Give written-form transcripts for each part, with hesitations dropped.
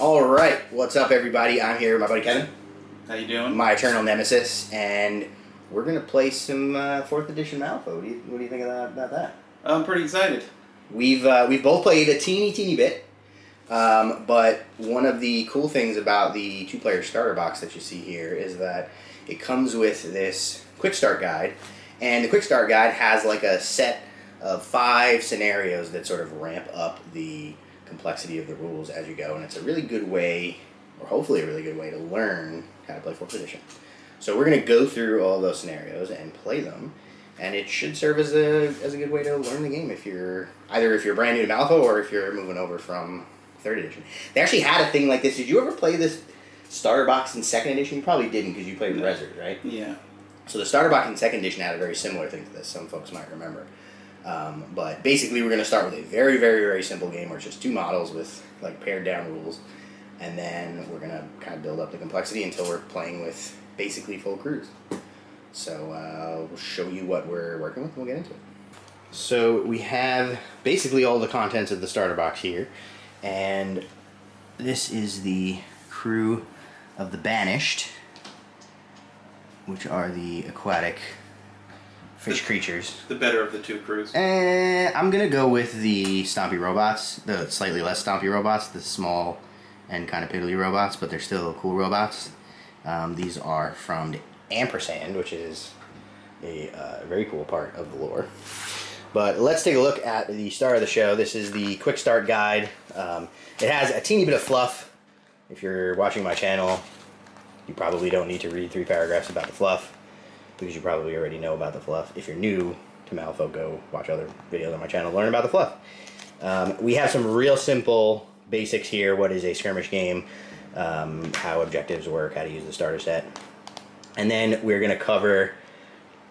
All right, what's up, everybody? I'm here with my buddy Kevin. How you doing? My eternal nemesis, and we're gonna play some 4th edition Malifaux. What do you think about that? I'm pretty excited. We've both played a teeny bit, but one of the cool things about the 2-player starter box that you see here is that it comes with this quick start guide, and the quick start guide has like a set of 5 scenarios that sort of ramp up the complexity of the rules as you go, and it's a really good way, or hopefully a really good way, to learn how to play 4th edition. So we're going to go through all those scenarios and play them, and it should serve as a good way to learn the game if you're brand new to Malifaux or if you're moving over from 3rd edition. They actually had a thing like this. Did you ever play this starter box in 2nd edition? You probably didn't because you played Rezzers, right? Yeah. So the starter box in 2nd edition had a very similar thing to this. Some folks might remember. But basically we're going to start with a very, very, very simple game where it's just 2 models with like pared down rules, and then we're going to kind of build up the complexity until we're playing with basically full crews. So we'll show you what we're working with and we'll get into it. So we have basically all the contents of the starter box here, and this is the crew of the Banished, which are the aquatic fish creatures. The better of the 2 crews. I'm going to go with the stompy robots, the slightly less stompy robots, the small and kind of piddly robots, but they're still cool robots. These are from Ampersand, which is a very cool part of the lore. But let's take a look at the star of the show. This is the quick start guide. It has a teeny bit of fluff. If you're watching my channel, you probably don't need to read 3 paragraphs about the fluff, because you probably already know about the fluff. If you're new to Malifaux, go watch other videos on my channel to learn about the fluff. We have some real simple basics here. What is a skirmish game? How objectives work, how to use the starter set. And then we're going to cover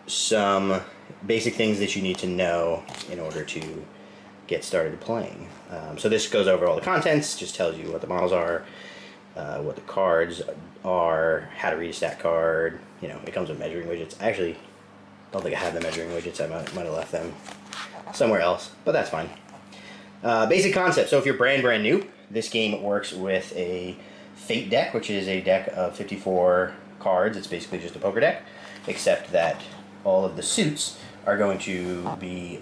some basic things that you need to know in order to get started playing. So this goes over all the contents, just tells you what the models are, what the cards are, how to read a stat card. You know, it comes with measuring widgets. I actually don't think I have the measuring widgets. I might have left them somewhere else, but that's fine. Basic concept. So if you're brand new, this game works with a Fate deck, which is a deck of 54 cards. It's basically just a poker deck, except that all of the suits are going to be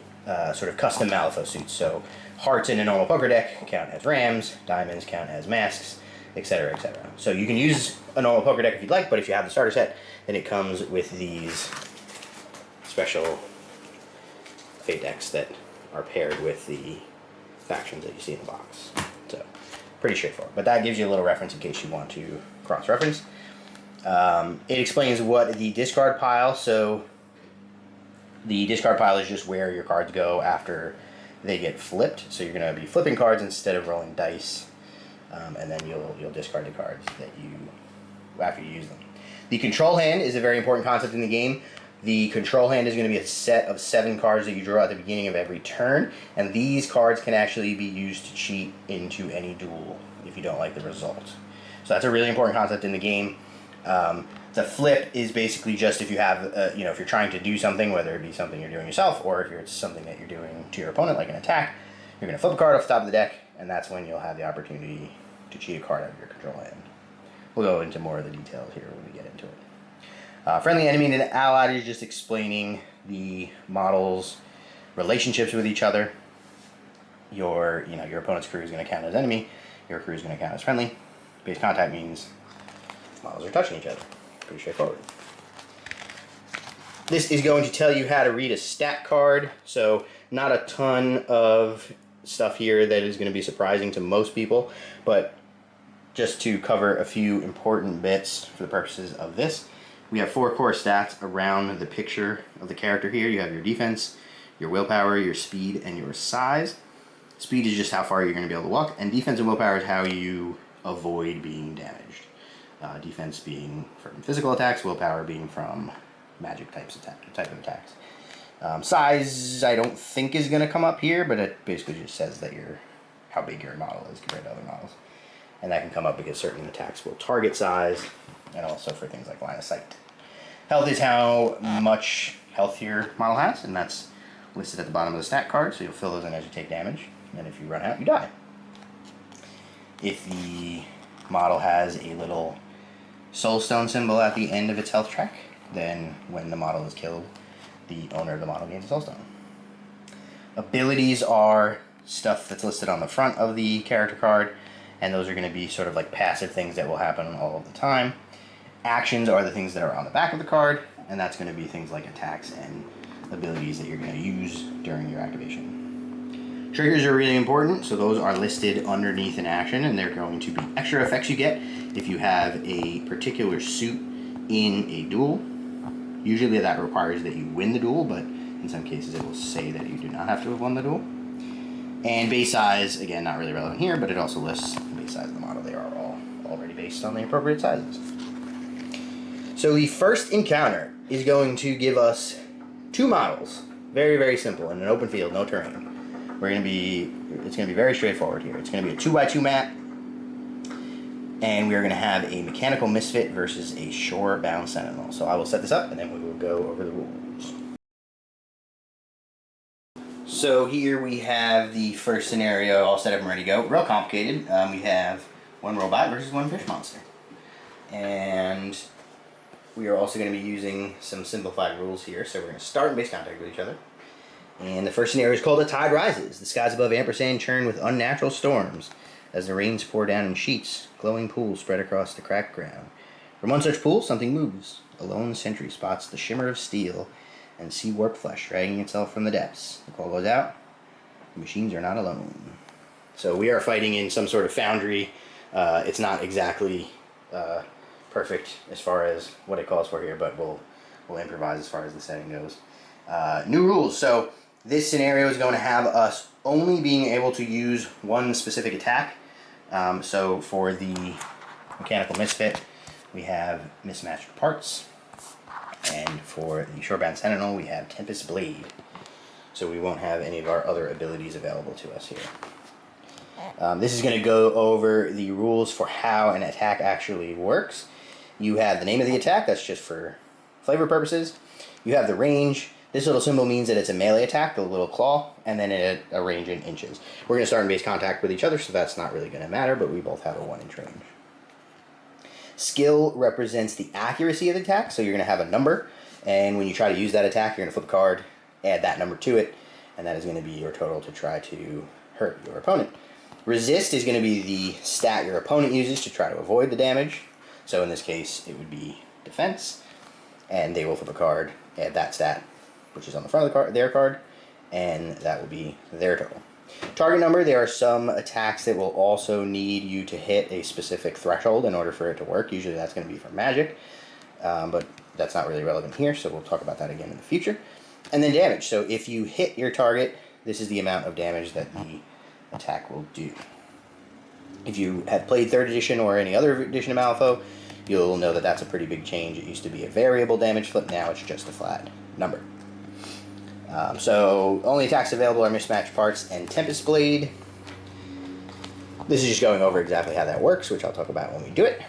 sort of custom Malifaux suits. So hearts in a normal poker deck count as rams, diamonds count as masks, etc., etc. So you can use a normal poker deck if you'd like, but if you have the starter set, then it comes with these special Fate decks that are paired with the factions that you see in the box. So pretty straightforward, but that gives you a little reference in case you want to cross-reference. It explains what the discard pile, so the discard pile is just where your cards go after they get flipped. So you're going to be flipping cards instead of rolling dice, and then you'll discard the cards that you after you use them. The control hand is a very important concept in the game. The control hand is going to be a set of 7 cards that you draw at the beginning of every turn, and these cards can actually be used to cheat into any duel if you don't like the result. So that's a really important concept in the game. The flip is basically just if you have, if you're trying to do something, whether it be something you're doing yourself or if it's something that you're doing to your opponent, like an attack, you're going to flip a card off the top of the deck, and that's when you'll have the opportunity to cheat a card out of your control hand. We'll go into more of the details here when we get into it. Friendly, enemy, and allied is just explaining the models' relationships with each other. Your opponent's crew is going to count as enemy. Your crew is going to count as friendly. Base contact means models are touching each other. Pretty straightforward. This is going to tell you how to read a stat card. So not a ton of stuff here that is going to be surprising to most people, but just to cover a few important bits for the purposes of this. We have 4 core stats around the picture of the character here. You have your defense, your willpower, your speed, and your size. Speed is just how far you're going to be able to walk, and defense and willpower is how you avoid being damaged. Defense being from physical attacks, willpower being from magic type of attacks. Size, I don't think is going to come up here, but it basically just says that how big your model is compared to other models. And that can come up because certain attacks will target size, and also for things like line of sight. Health is how much health your model has, and that's listed at the bottom of the stat card, so you'll fill those in as you take damage, and if you run out, you die. If the model has a little soulstone symbol at the end of its health track, then when the model is killed, the owner of the model gains a soulstone. Abilities are stuff that's listed on the front of the character card, and those are going to be sort of like passive things that will happen all of the time. Actions are the things that are on the back of the card, and that's going to be things like attacks and abilities that you're going to use during your activation. Triggers are really important, so those are listed underneath an action, and they're going to be extra effects you get if you have a particular suit in a duel. Usually that requires that you win the duel, but in some cases it will say that you do not have to have won the duel. And base size, again, not really relevant here, but it also lists the base size of the model. They are all already based on the appropriate sizes. So the first encounter is going to give us two models. Very, very simple, in an open field, no terrain. It's going to be very straightforward here. It's going to be a 2x2 map, and we are going to have a mechanical misfit versus a shore-bound sentinel. So I will set this up, and then we will go over the rules. So here we have the first scenario all set up and ready to go. Real complicated. We have one robot versus one fish monster. And we are also going to be using some simplified rules here. So we're going to start in base contact with each other. And the first scenario is called A Tide Rises. The skies above Ampersand churn with unnatural storms as the rains pour down in sheets, glowing pools spread across the cracked ground. From one such pool, something moves. A lone sentry spots the shimmer of steel and sea-warped flesh dragging itself from the depths. The call goes out. The machines are not alone. So we are fighting in some sort of foundry. It's not exactly perfect as far as what it calls for here, but we'll improvise as far as the setting goes. New rules. So this scenario is going to have us only being able to use one specific attack. So for the mechanical misfit, we have mismatched parts. And for the Shorebound Sentinel, we have Tempest Blade. So we won't have any of our other abilities available to us here. This is going to go over the rules for how an attack actually works. You have the name of the attack, that's just for flavor purposes. You have the range. This little symbol means that it's a melee attack, the little claw, and then a range in inches. We're going to start in base contact with each other, so that's not really going to matter, but we both have a 1-inch range. Skill represents the accuracy of the attack, so you're going to have a number, and when you try to use that attack, you're going to flip a card, add that number to it, and that is going to be your total to try to hurt your opponent. Resist is going to be the stat your opponent uses to try to avoid the damage, so in this case, it would be defense, and they will flip a card, add that stat, which is on the front of the card, their card, and that will be their total. Target number, there are some attacks that will also need you to hit a specific threshold in order for it to work. Usually that's going to be for magic, but that's not really relevant here, so we'll talk about that again in the future. And then damage. So if you hit your target, this is the amount of damage that the attack will do. If you have played 3rd edition or any other edition of Malifaux, you'll know that that's a pretty big change. It used to be a variable damage flip, now it's just a flat number. So only attacks available are mismatched parts and Tempest Blade. This is just going over exactly how that works, which I'll talk about when we do it.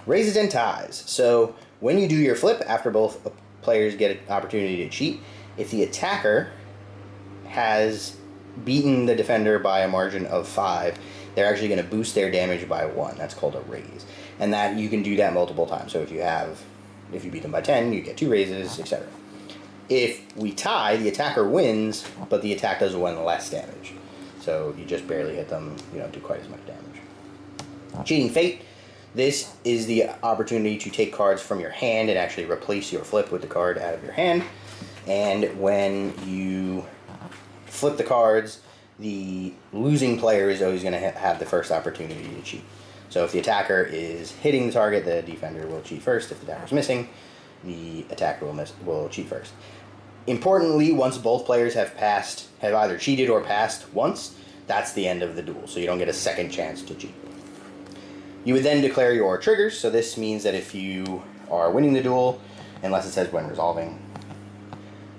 Raises and ties. So when you do your flip, after both players get an opportunity to cheat, if the attacker has beaten the defender by a margin of 5, they're actually going to boost their damage by 1. That's called a raise. And that you can do that multiple times. So if you beat them by 10, you get 2 raises, etc. If we tie, the attacker wins, but the attack does 1 less damage. So you just barely hit them, you don't do quite as much damage. Cheating Fate. This is the opportunity to take cards from your hand and actually replace your flip with the card out of your hand. And when you flip the cards, the losing player is always going to have the first opportunity to cheat. So if the attacker is hitting the target, the defender will cheat first. If the attacker is missing, the attacker will cheat first. Importantly, once both players have either cheated or passed once, that's the end of the duel. So you don't get a second chance to cheat. You would then declare your triggers. So this means that if you are winning the duel, unless it says when resolving,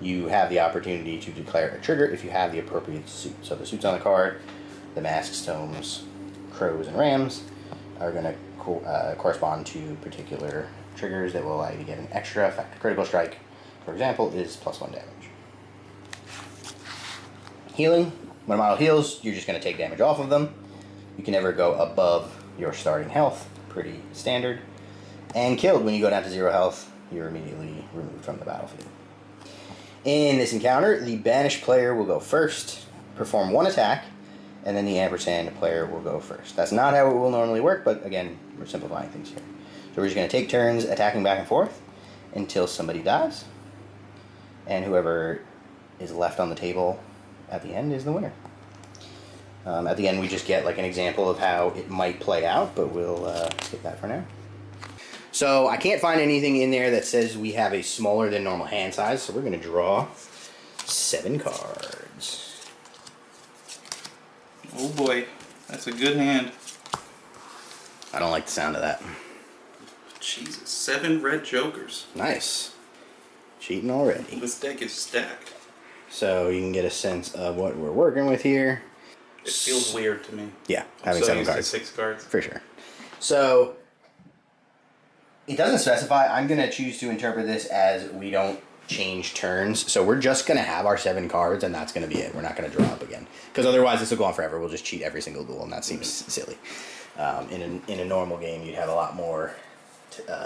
you have the opportunity to declare a trigger if you have the appropriate suit. So the suits on the card, the masks, tomes, crows, and rams, are going to correspond to particular triggers that will allow you to get an extra effect. Critical strike, for example, is +1 damage. Healing. When a model heals, you're just going to take damage off of them. You can never go above your starting health pretty standard. And killed. When you go down to 0 health, you're immediately removed from the battlefield. In this encounter, the Banished player will go first, perform 1 attack, and then the Ampersand player will go first. That's not how it will normally work, but again, we're simplifying things here. So we're just going to take turns attacking back and forth until somebody dies. And whoever is left on the table at the end is the winner. At the end, we just get like an example of how it might play out, but we'll skip that for now. So I can't find anything in there that says we have a smaller than normal hand size, so we're going to draw 7 cards. Oh boy, that's a good hand. I don't like the sound of that. Jesus, 7 red jokers. Nice. Cheating already. This deck is stacked. So you can get a sense of what we're working with here. It feels weird to me. Yeah, I'm having so 7 used to cards. 6 cards. For sure. So it doesn't specify. I'm going to choose to interpret this as we don't change turns. So we're just going to have our 7 cards, and that's going to be it. We're not going to draw up again. Because otherwise this will go on forever. We'll just cheat every single duel, and that seems silly. In a normal game, you'd have a lot more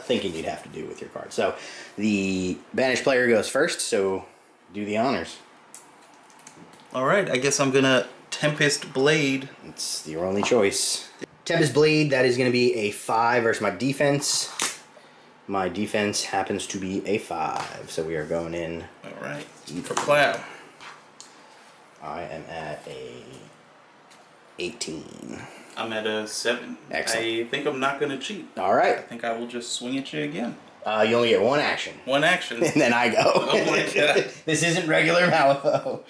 thinking you'd have to do with your cards. So the Banished player goes first, so do the honors. Alright, I guess I'm gonna Tempest Blade. It's your only choice. Tempest Blade, that is going to be a 5 versus my defense. My defense happens to be a 5, so we are going in. Alright, for Plow. I am at a 18. I'm at a 7. Excellent. I think I'm not gonna cheat. All right. I think I will just swing at you again. You only get 1 action. 1 action. And then I go. Oh my god. This isn't regular Malifaux.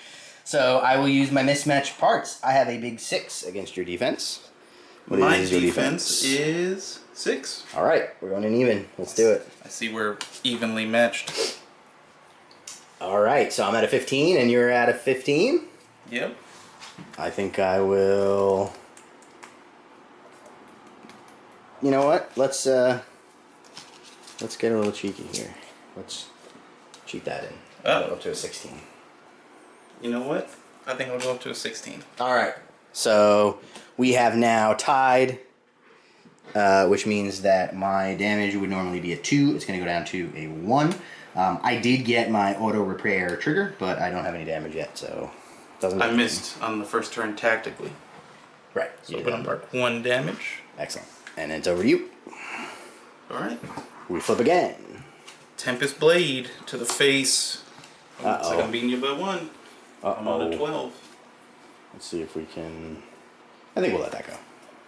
So I will use my mismatched parts. I have a big 6 against your defense. What My is your defense is 6. All right, we're going in even. Let's do it. I see we're evenly matched. All right, so I'm at a 15 and you're at a 15. Yep. I think I will. You know what? Let's get a little cheeky here. Let's cheat that in. Oh. Go up to a 16. You know what? I think I'll go up to a 16. All right. So we have now tied, which means that my damage would normally be a 2. It's going to go down to a 1. I did get my auto repair trigger, but I don't have any damage yet, so it doesn't. I missed on the first turn tactically. Right. So I'm gonna mark 1 damage. Excellent. And it's over to you. Alright. We flip again. Tempest Blade to the face. Looks like I'm beating you by 1. I'm on a 12. Let's see if we can. I think we'll let that go.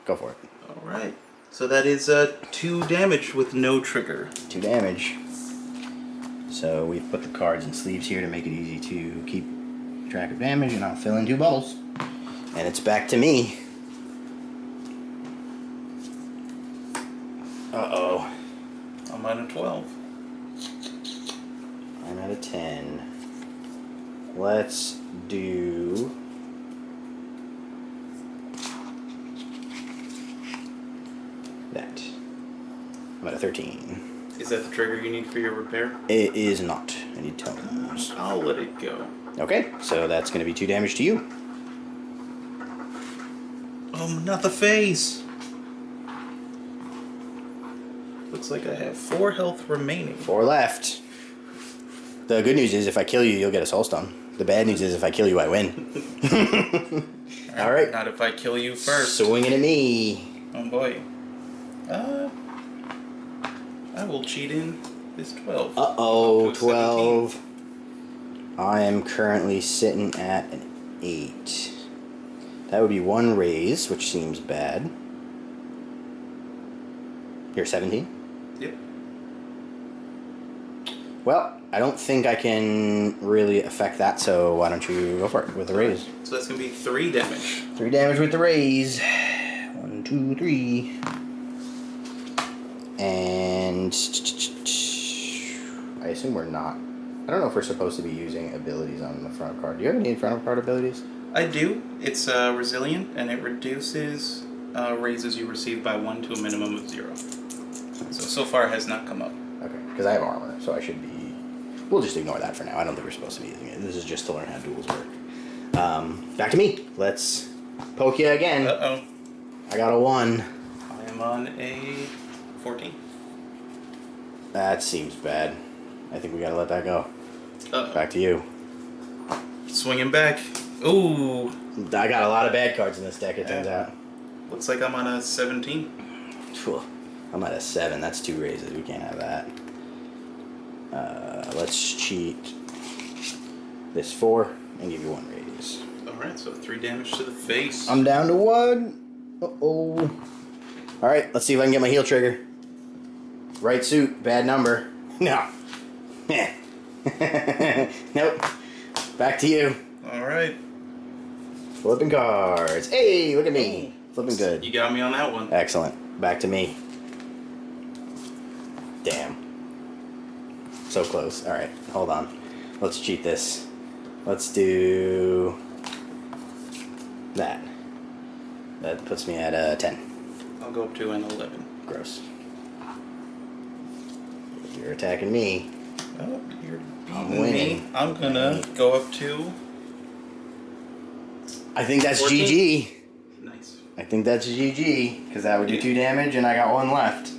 Go for it. Alright. So that is 2 damage with no trigger. 2 damage. So we've put the cards in sleeves here to make it easy to keep track of damage, and I'll fill in 2 bubbles. And it's back to me. Uh-oh. I'm on a 12. I'm at a 10. Let's do... that. I'm at a 13. Is that the trigger you need for your repair? It is not. I need tones. I'll let it go. Okay, so that's going to be 2 damage to you. Oh, not the face! Looks like I have 4 health remaining. 4 left. The good news is if I kill you, you'll get a soul stone. The bad news is if I kill you, I win. All right. Not if I kill you first. Swinging at me. Oh boy. I will cheat in this 12. Uh-oh, 12. I am currently sitting at an 8. That would be 1 raise, which seems bad. You're 17? Yep. Well, I don't think I can really affect that, so why don't you go for it with the raise? So that's going to be 3 damage. 3 damage with the raise. 1, 2, 3. And I assume we're not. I don't know if we're supposed to be using abilities on the front card. Do you have any front card abilities? I do. It's resilient, and it reduces raises you receive by 1 to a minimum of 0. So far it has not come up. Okay, because I have armor, so I should be... We'll just ignore that for now. I don't think we're supposed to be using it. This is just to learn how duels work. Back to me. Let's poke you again. Uh-oh. I got a 1. I am on a 14. That seems bad. I think we gotta let that go. Uh-oh. Back to you. Swinging back. Ooh. I got a lot of bad cards in this deck, it turns out. Looks like I'm on a 17. Phew. I'm at a 7. That's 2 raises. We can't have that. Let's cheat this 4 and give you 1 raise. Alright, so 3 damage to the face. I'm down to 1. Uh-oh. Alright, let's see if I can get my heal trigger. Right suit, bad number. No. Nope. Back to you. Alright. Flipping cards. Hey, look at me. Flipping good. You got me on that one. Excellent. Back to me. Damn. So close. Alright, hold on. Let's cheat this. Let's do that. That puts me at a 10. I'll go up to an 11. Gross. You're attacking me. Oh, you're I'm beating winning. me. I'm gonna go up to... I think that's 14. GG. Nice. I think that's GG, because that would do 2 damage, and I got 1 left.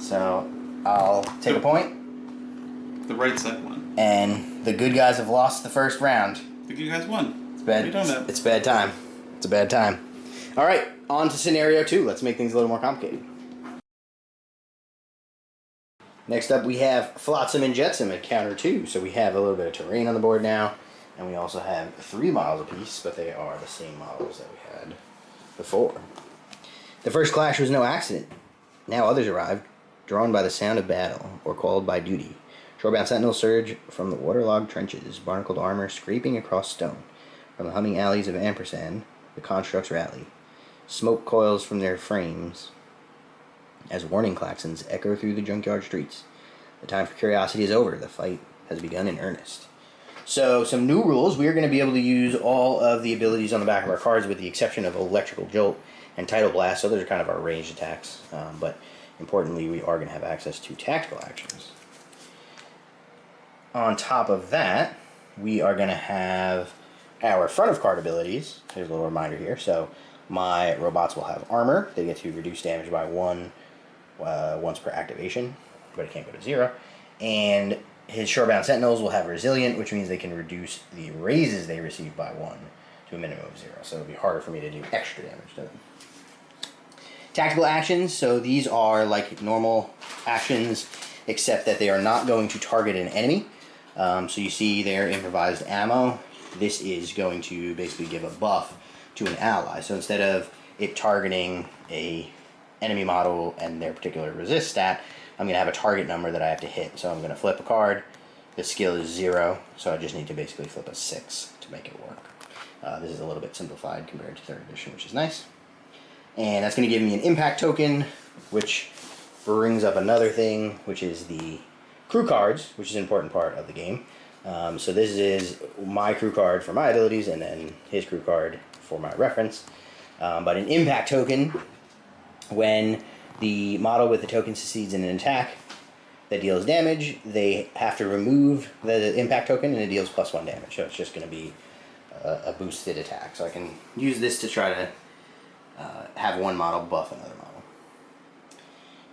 So, I'll take a point. The right side won. And the good guys have lost the first round. The good guys won. It's bad. What are you talking about? It's bad time. It's a bad time. All right, on to scenario 2. Let's make things a little more complicated. Next up, we have Flotsam and Jetsam at counter 2. So we have a little bit of terrain on the board now, and we also have 3 models apiece, but they are the same models that we had before. The first clash was no accident. Now others arrived, drawn by the sound of battle, or called by duty. Shorebound sentinels surge from the waterlogged trenches, barnacled armor scraping across stone. From the humming alleys of Ampersand, the constructs rally. Smoke coils from their frames as warning klaxons echo through the junkyard streets. The time for curiosity is over. The fight has begun in earnest. So, some new rules. We are going to be able to use all of the abilities on the back of our cards with the exception of Electrical Jolt and Tidal Blast. So those are kind of our ranged attacks. But importantly, we are going to have access to tactical actions. On top of that, we are going to have our front of card abilities. Here's a little reminder here. So my robots will have armor. They get to reduce damage by 1 once per activation, but it can't go to 0. And his Shorebound Sentinels will have resilient, which means they can reduce the raises they receive by 1 to a minimum of 0. So it'll be harder for me to do extra damage to them. Tactical actions. So these are like normal actions, except that they are not going to target an enemy. So you see their improvised ammo. This is going to basically give a buff to an ally. So instead of it targeting a enemy model and their particular resist stat, I'm going to have a target number that I have to hit. So I'm going to flip a card. The skill is 0, so I just need to basically flip a 6 to make it work. This is a little bit simplified compared to 3rd edition, which is nice. And that's going to give me an impact token, which brings up another thing, which is the crew cards, which is an important part of the game. So this is my crew card for my abilities, and then his crew card for my reference. But an impact token, when the model with the token succeeds in an attack that deals damage, they have to remove the impact token, and it deals +1 damage. So it's just going to be a boosted attack. So I can use this to try to have one model buff another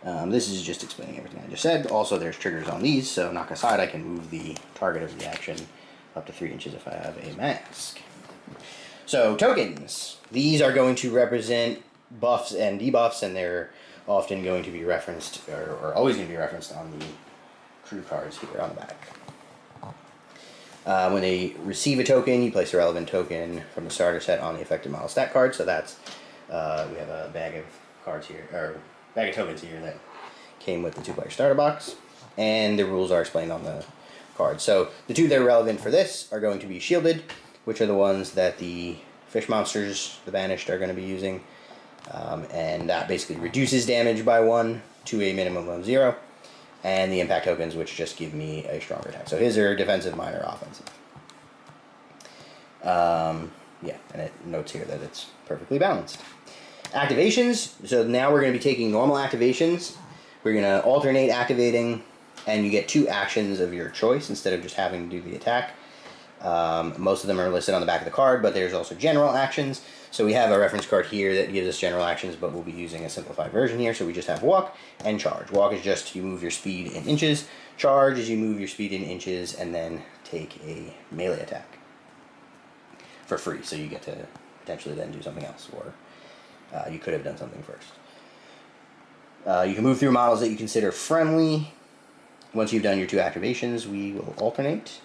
model. This is just explaining everything I just said. Also, there's triggers on these, so knock aside, I can move the target of the action up to 3 inches if I have a mask. So, tokens. These are going to represent buffs and debuffs, and they're often going to be referenced, or always going to be referenced on the crew cards here on the back. When they receive a token, you place a relevant token from the starter set on the affected model stat card. So that's, we have a bag of cards here, or bag of tokens here that came with the 2-player starter box, and the rules are explained on the card. So the 2 that are relevant for this are going to be shielded, which are the ones that the fish monsters, the Banished, are going to be using. And that basically reduces damage by 1 to a minimum of 0. And the impact tokens, which just give me a stronger attack. So his are defensive, mine are offensive. Yeah, and it notes here that it's perfectly balanced. Activations. So now we're going to be taking normal activations. We're going to alternate activating, and you get 2 actions of your choice instead of just having to do the attack. Most of them are listed on the back of the card, but there's also general actions. So we have a reference card here that gives us general actions, but we'll be using a simplified version here. So we just have walk and charge. Walk is just you move your speed in inches. Charge is you move your speed in inches and then take a melee attack for free. So you get to potentially then do something else, or you could have done something first. You can move through models that you consider friendly. Once you've done your 2 activations, we will alternate.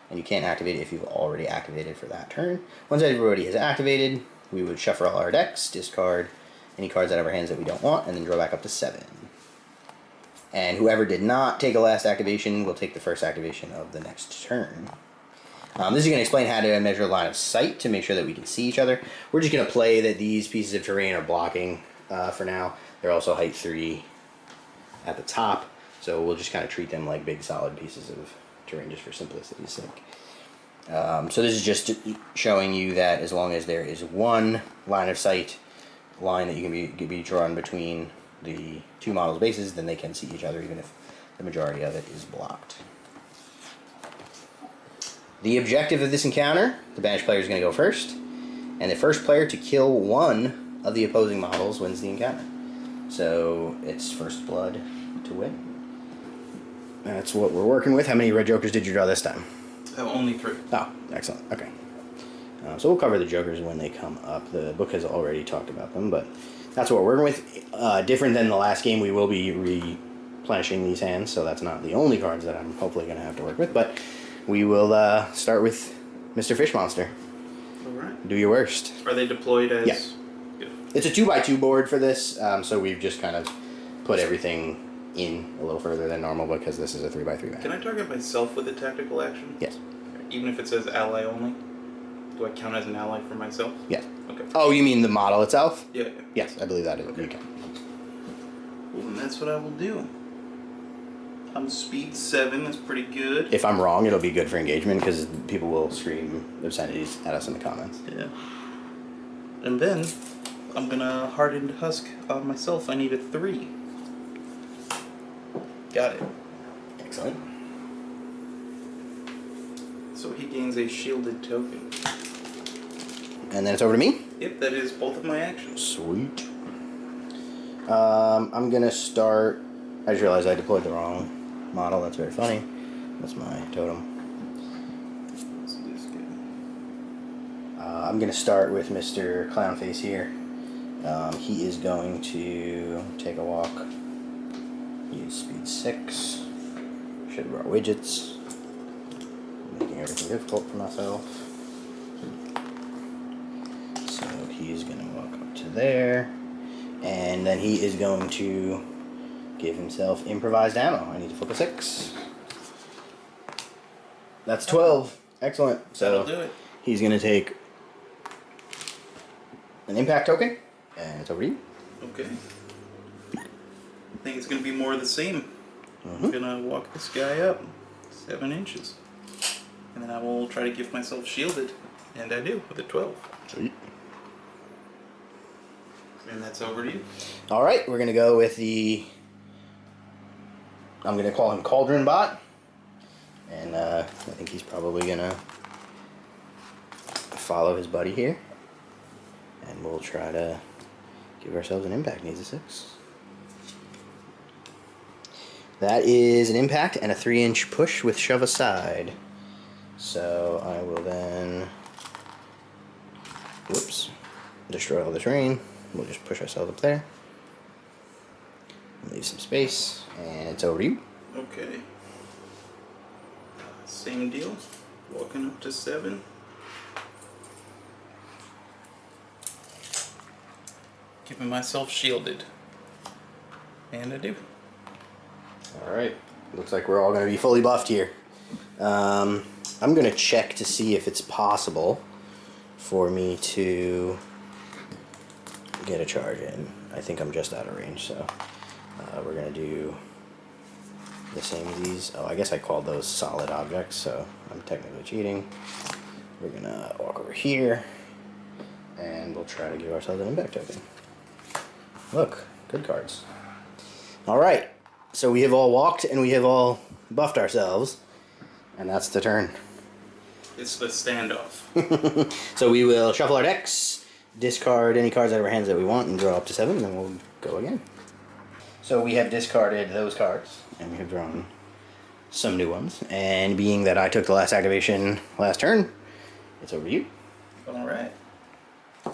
And you can't activate it if you've already activated for that turn. Once everybody has activated, we would shuffle all our decks, discard any cards out of our hands that we don't want, and then draw back up to 7. And whoever did not take a last activation will take the first activation of the next turn. This is going to explain how to measure line of sight to make sure that we can see each other. We're just going to play that these pieces of terrain are blocking for now. They're also height 3 at the top, so we'll just kind of treat them like big solid pieces of terrain just for simplicity's sake. So this is just showing you that as long as there is one line of sight line that you can be drawn between the 2 models' bases, then they can see each other even if the majority of it is blocked. The objective of this encounter, the banished player is going to go first, and the first player to kill one of the opposing models wins the encounter. So it's first blood to win. That's what we're working with. How many red jokers did you draw this time? Only 3. Oh, excellent. Okay. So we'll cover the jokers when they come up. The book has already talked about them, but that's what we're working with. Different than the last game, we will be replenishing these hands, so that's not the only cards that I'm hopefully going to have to work with, but we will start with Mr. Fish Monster. All right. Do your worst. Are they deployed as... Yeah. Good. It's a 2x2 board for this, so we've just kind of put everything in a little further than normal because this is a 3x3 map. Can I target myself with a tactical action? Yes. Even if it says ally only? Do I count as an ally for myself? Yes. Okay. Oh, you mean the model itself? Yeah. Yes, I believe that is. Okay. You can. Well, then that's what I will do. I'm speed 7, that's pretty good. If I'm wrong, it'll be good for engagement because people will scream obscenities at us in the comments. Yeah. And then, I'm gonna hardened husk on myself. I need a 3. Got it. Excellent. So he gains a shielded token. And then it's over to me? Yep, that is both of my actions. Sweet. I'm gonna start. I just realized I deployed the wrong model. That's very funny. That's my totem. Let's do this good. I'm gonna start with Mr. Clownface here. He is going to take a walk. Use speed 6. Should draw widgets. Making everything difficult for myself. So he's gonna walk up to there. And then he is going to give himself improvised ammo. I need to flip a 6. That's 12. Excellent. So That'll do it. he's going to take an impact token, and it's over to you. Okay. I think it's going to be more of the same. I'm going to walk this guy up 7 inches. And then I will try to give myself shielded. And I do, with a 12. Sweet. And that's over to you. All right, we're going to go with the... I'm going to call him Cauldron Bot. And I think he's probably going to follow his buddy here. And we'll try to give ourselves an impact. Needs a 6. That is an impact and a 3-inch push with shove aside. So I will then... Whoops. Destroy all the terrain. We'll just push ourselves up there. Leave some space. And it's over to you. Okay. Same deal. Walking up to 7. Giving myself shielded. And I do. Alright. Looks like we're all going to be fully buffed here. I'm going to check to see if it's possible for me to get a charge in. I think I'm just out of range, so we're going to do the same as these. Oh, I guess I called those solid objects, so I'm technically cheating. We're going to walk over here, and we'll try to give ourselves an impact token. Look, good cards. Alright, so we have all walked and we have all buffed ourselves, and that's the turn. It's the standoff. So we will shuffle our decks, discard any cards out of our hands that we want, and draw up to 7, and then we'll go again. So we have discarded those cards, and we have drawn some new ones. And being that I took the last activation last turn, it's over to you. Alright. I'm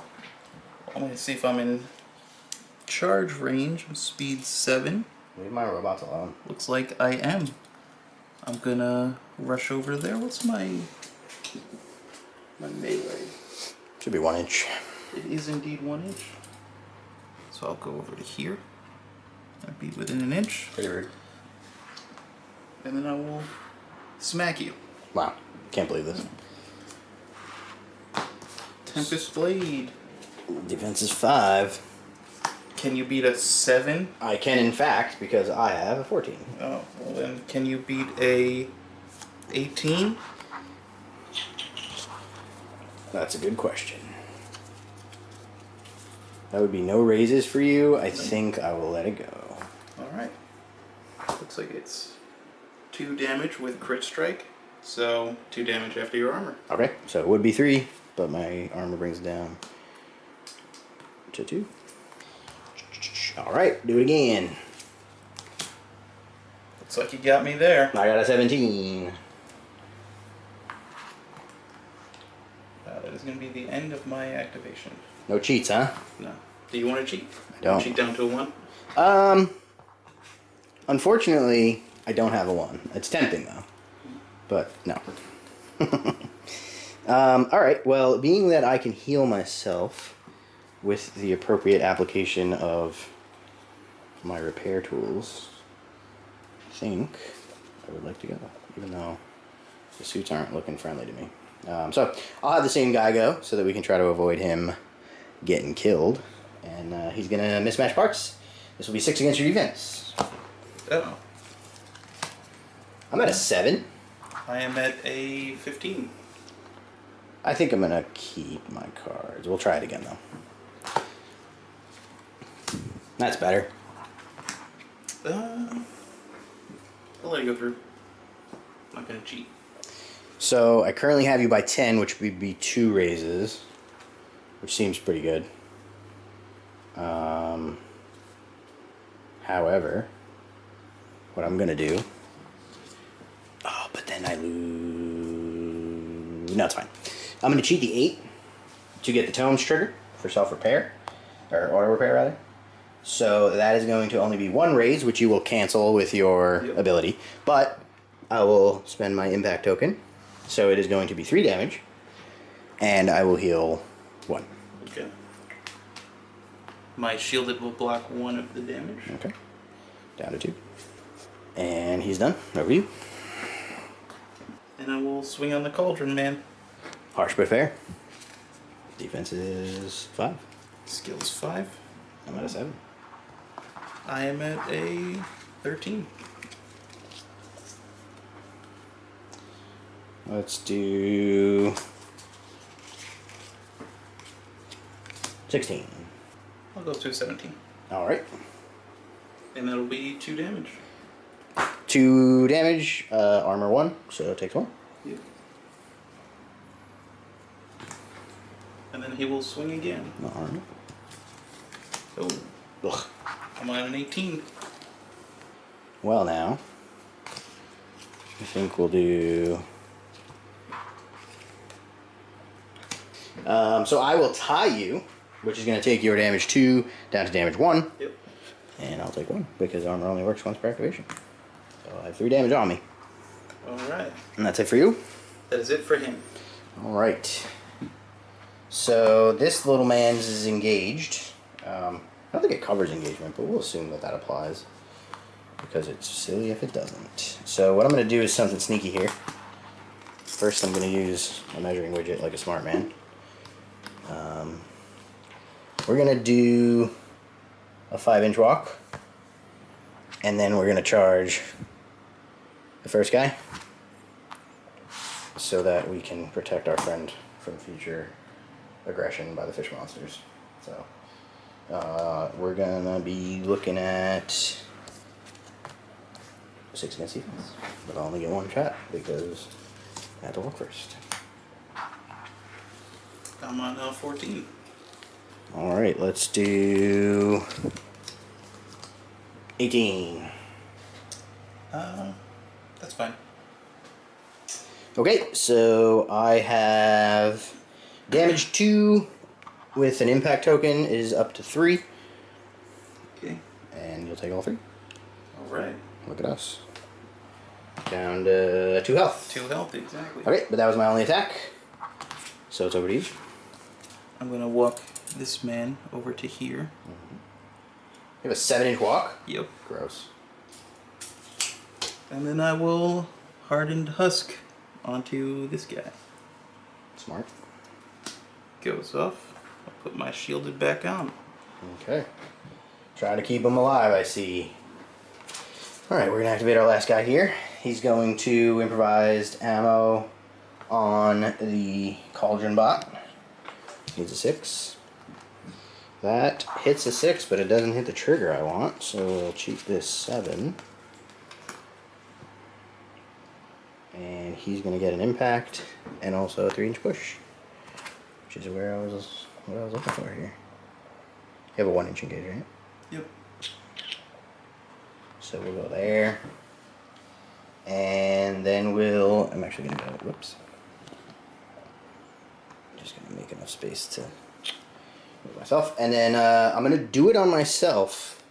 going to see if I'm in charge range. I'm speed 7. Leave my robots alone. Looks like I am. I'm gonna rush over there. What's my melee? Should be 1 inch. It is indeed 1 inch. So I'll go over to here. I'll be within an inch. Pretty rude. And then I will smack you. Wow. Can't believe this. Tempest Blade. Defense is 5. Can you beat a 7? I can, in fact, because I have a 14. Oh, well then can you beat a 18? That's a good question. That would be no raises for you. I think I will let it go. Alright. Looks like it's 2 damage with crit strike. So 2 damage after your armor. Okay, so it would be 3, but my armor brings it down to 2. Alright, do it again. Looks like you got me there. I got a 17. That is going to be the end of my activation. No cheats, huh? No. Do you want to cheat? I don't. Cheat down to a 1? Unfortunately, I don't have a 1. It's tempting, though. But, no. Alright, well, being that I can heal myself with the appropriate application of my repair tools, I think I would like to go, even though the suits aren't looking friendly to me. So I'll have the same guy go so that we can try to avoid him getting killed. And he's going to mismatch parts. This will be 6 against your defense. Oh. I'm at a 7. I am at a 15. I think I'm going to keep my cards. We'll try it again, though. That's better. I'll let it go through. I'm not going to cheat. So I currently have you by 10, which would be 2 raises, which seems pretty good. However, what I'm going to do... Oh, but then I lose... No, it's fine. I'm going to cheat the 8 to get the tomes trigger for self-repair, or auto-repair, rather. So that is going to only be 1 raise, which you will cancel with your ability. But I will spend my impact token. So it is going to be 3 damage. And I will heal 1. Okay. My shielded will block 1 of the damage. Okay. Down to 2. And he's done. Over to you. And I will swing on the cauldron, man. Harsh but fair. Defense is 5. Skills 5. I'm at a 7. I am at a 13. Let's do 16. I'll go to 17. Alright. And that'll be 2 damage. 2 damage, armor 1, so it takes 1. Yep. And then he will swing again. No armor. Oh, Ugh. I'm on an 18. Well, now, I think we'll do... so I will tie you, which is going to take your damage 2 down to damage 1. Yep. And I'll take 1, because armor only works once per activation. So I have 3 damage on me. Alright. And that's it for you? That is it for him. Alright. So this little man's is engaged. I don't think it covers engagement, but we'll assume that that applies. Because it's silly if it doesn't. So what I'm going to do is something sneaky here. First I'm going to use a measuring widget like a smart man. We're going to do a 5-inch walk. And then we're going to charge the first guy. So that we can protect our friend from future aggression by the fish monsters. So we're going to be looking at 6 against defense. But I'll only get 1 shot because I had to walk first. I'm on 14. Alright, let's do 18. That's fine. Okay, so I have damage 2 with an impact token is up to 3. Okay. And you'll take all 3. Alright. Look at us. Down to 2 health. 2 health, exactly. Okay, but that was my only attack. So it's over to you. I'm going to walk this man over to here. You have a 7-inch walk? Yep. Gross. And then I will Hardened Husk onto this guy. Smart. Goes off. I'll put my shielded back on. Okay. Try to keep him alive, I see. Alright, we're going to activate our last guy here. He's going to improvised ammo on the Cauldron bot. Needs a 6. That hits a 6, but it doesn't hit the trigger I want, so we'll cheat this 7. And he's going to get an impact and also a 3-inch push, which is what I was looking for here. You have a 1-inch engage, right? Yep. So we'll go there. And then I'm actually going to go, whoops. Just going to make enough space to move myself. And then I'm going to do it on myself,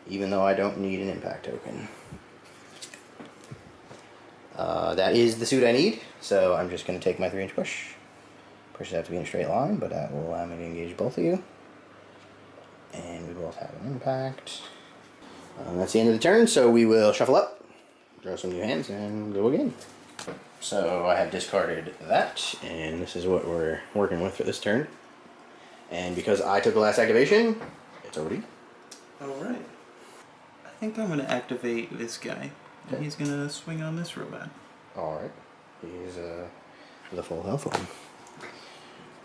even though I don't need an impact token. That is the suit I need, so I'm just going to take my 3-inch push. Pushes have to be in a straight line, but that will allow me to engage both of you. And we both have an impact. That's the end of the turn, so we will shuffle up, draw some new hands, and go again. So I have discarded that, and this is what we're working with for this turn. And because I took the last activation, it's over to you. Alright. I think I'm going to activate this guy, and he's going to swing on this robot. Alright. He's with a full health one.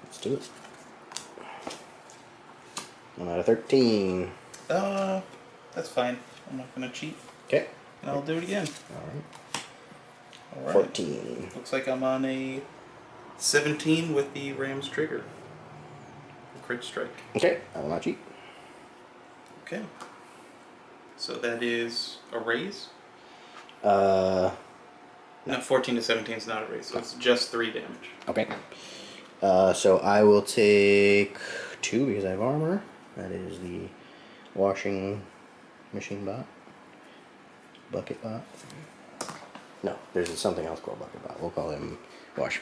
Let's do it. 1 out of 13. That's fine. I'm not going to cheat. Okay. And I'll do it again. Alright. 14. Looks like I'm on a 17 with the Ram's trigger. Crit strike. Okay, I will not cheat. Okay. So that is a raise? No, 14 to 17 is not a raise, so it's just 3 damage. Okay. So I will take 2 because I have armor. That is the washing machine bot. Bucket bot. No, there's something else called bucket bot. We'll call him wash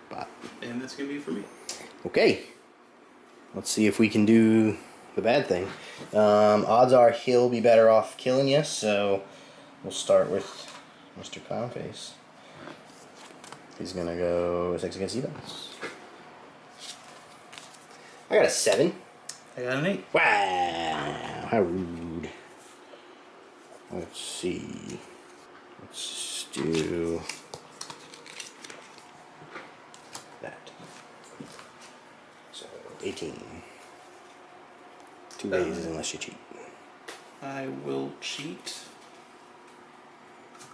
bot. And that's going to be for me. Okay. Let's see if we can do the bad thing. Odds are he'll be better off killing you, so we'll start with Mr. Clownface. He's going to go 6 against defense. I got a 7. I got an 8. Wow, how rude. Let's see. Let's do that. So, 18. 2 raises unless you cheat. I will cheat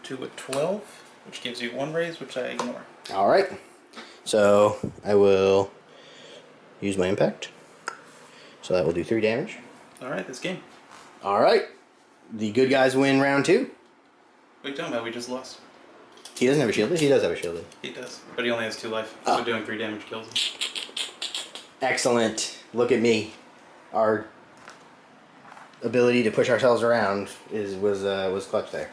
to a 12, which gives you 1 raise, which I ignore. Alright. So, I will use my impact. So that will do 3 damage. Alright, this game. Alright. The good guys win round 2. What are you talking about? We just lost. He doesn't have a shielded? He does have a shielded. He does, but he only has 2 life, so doing 3 damage kills him. Excellent. Look at me. Our ability to push ourselves around was clutch there.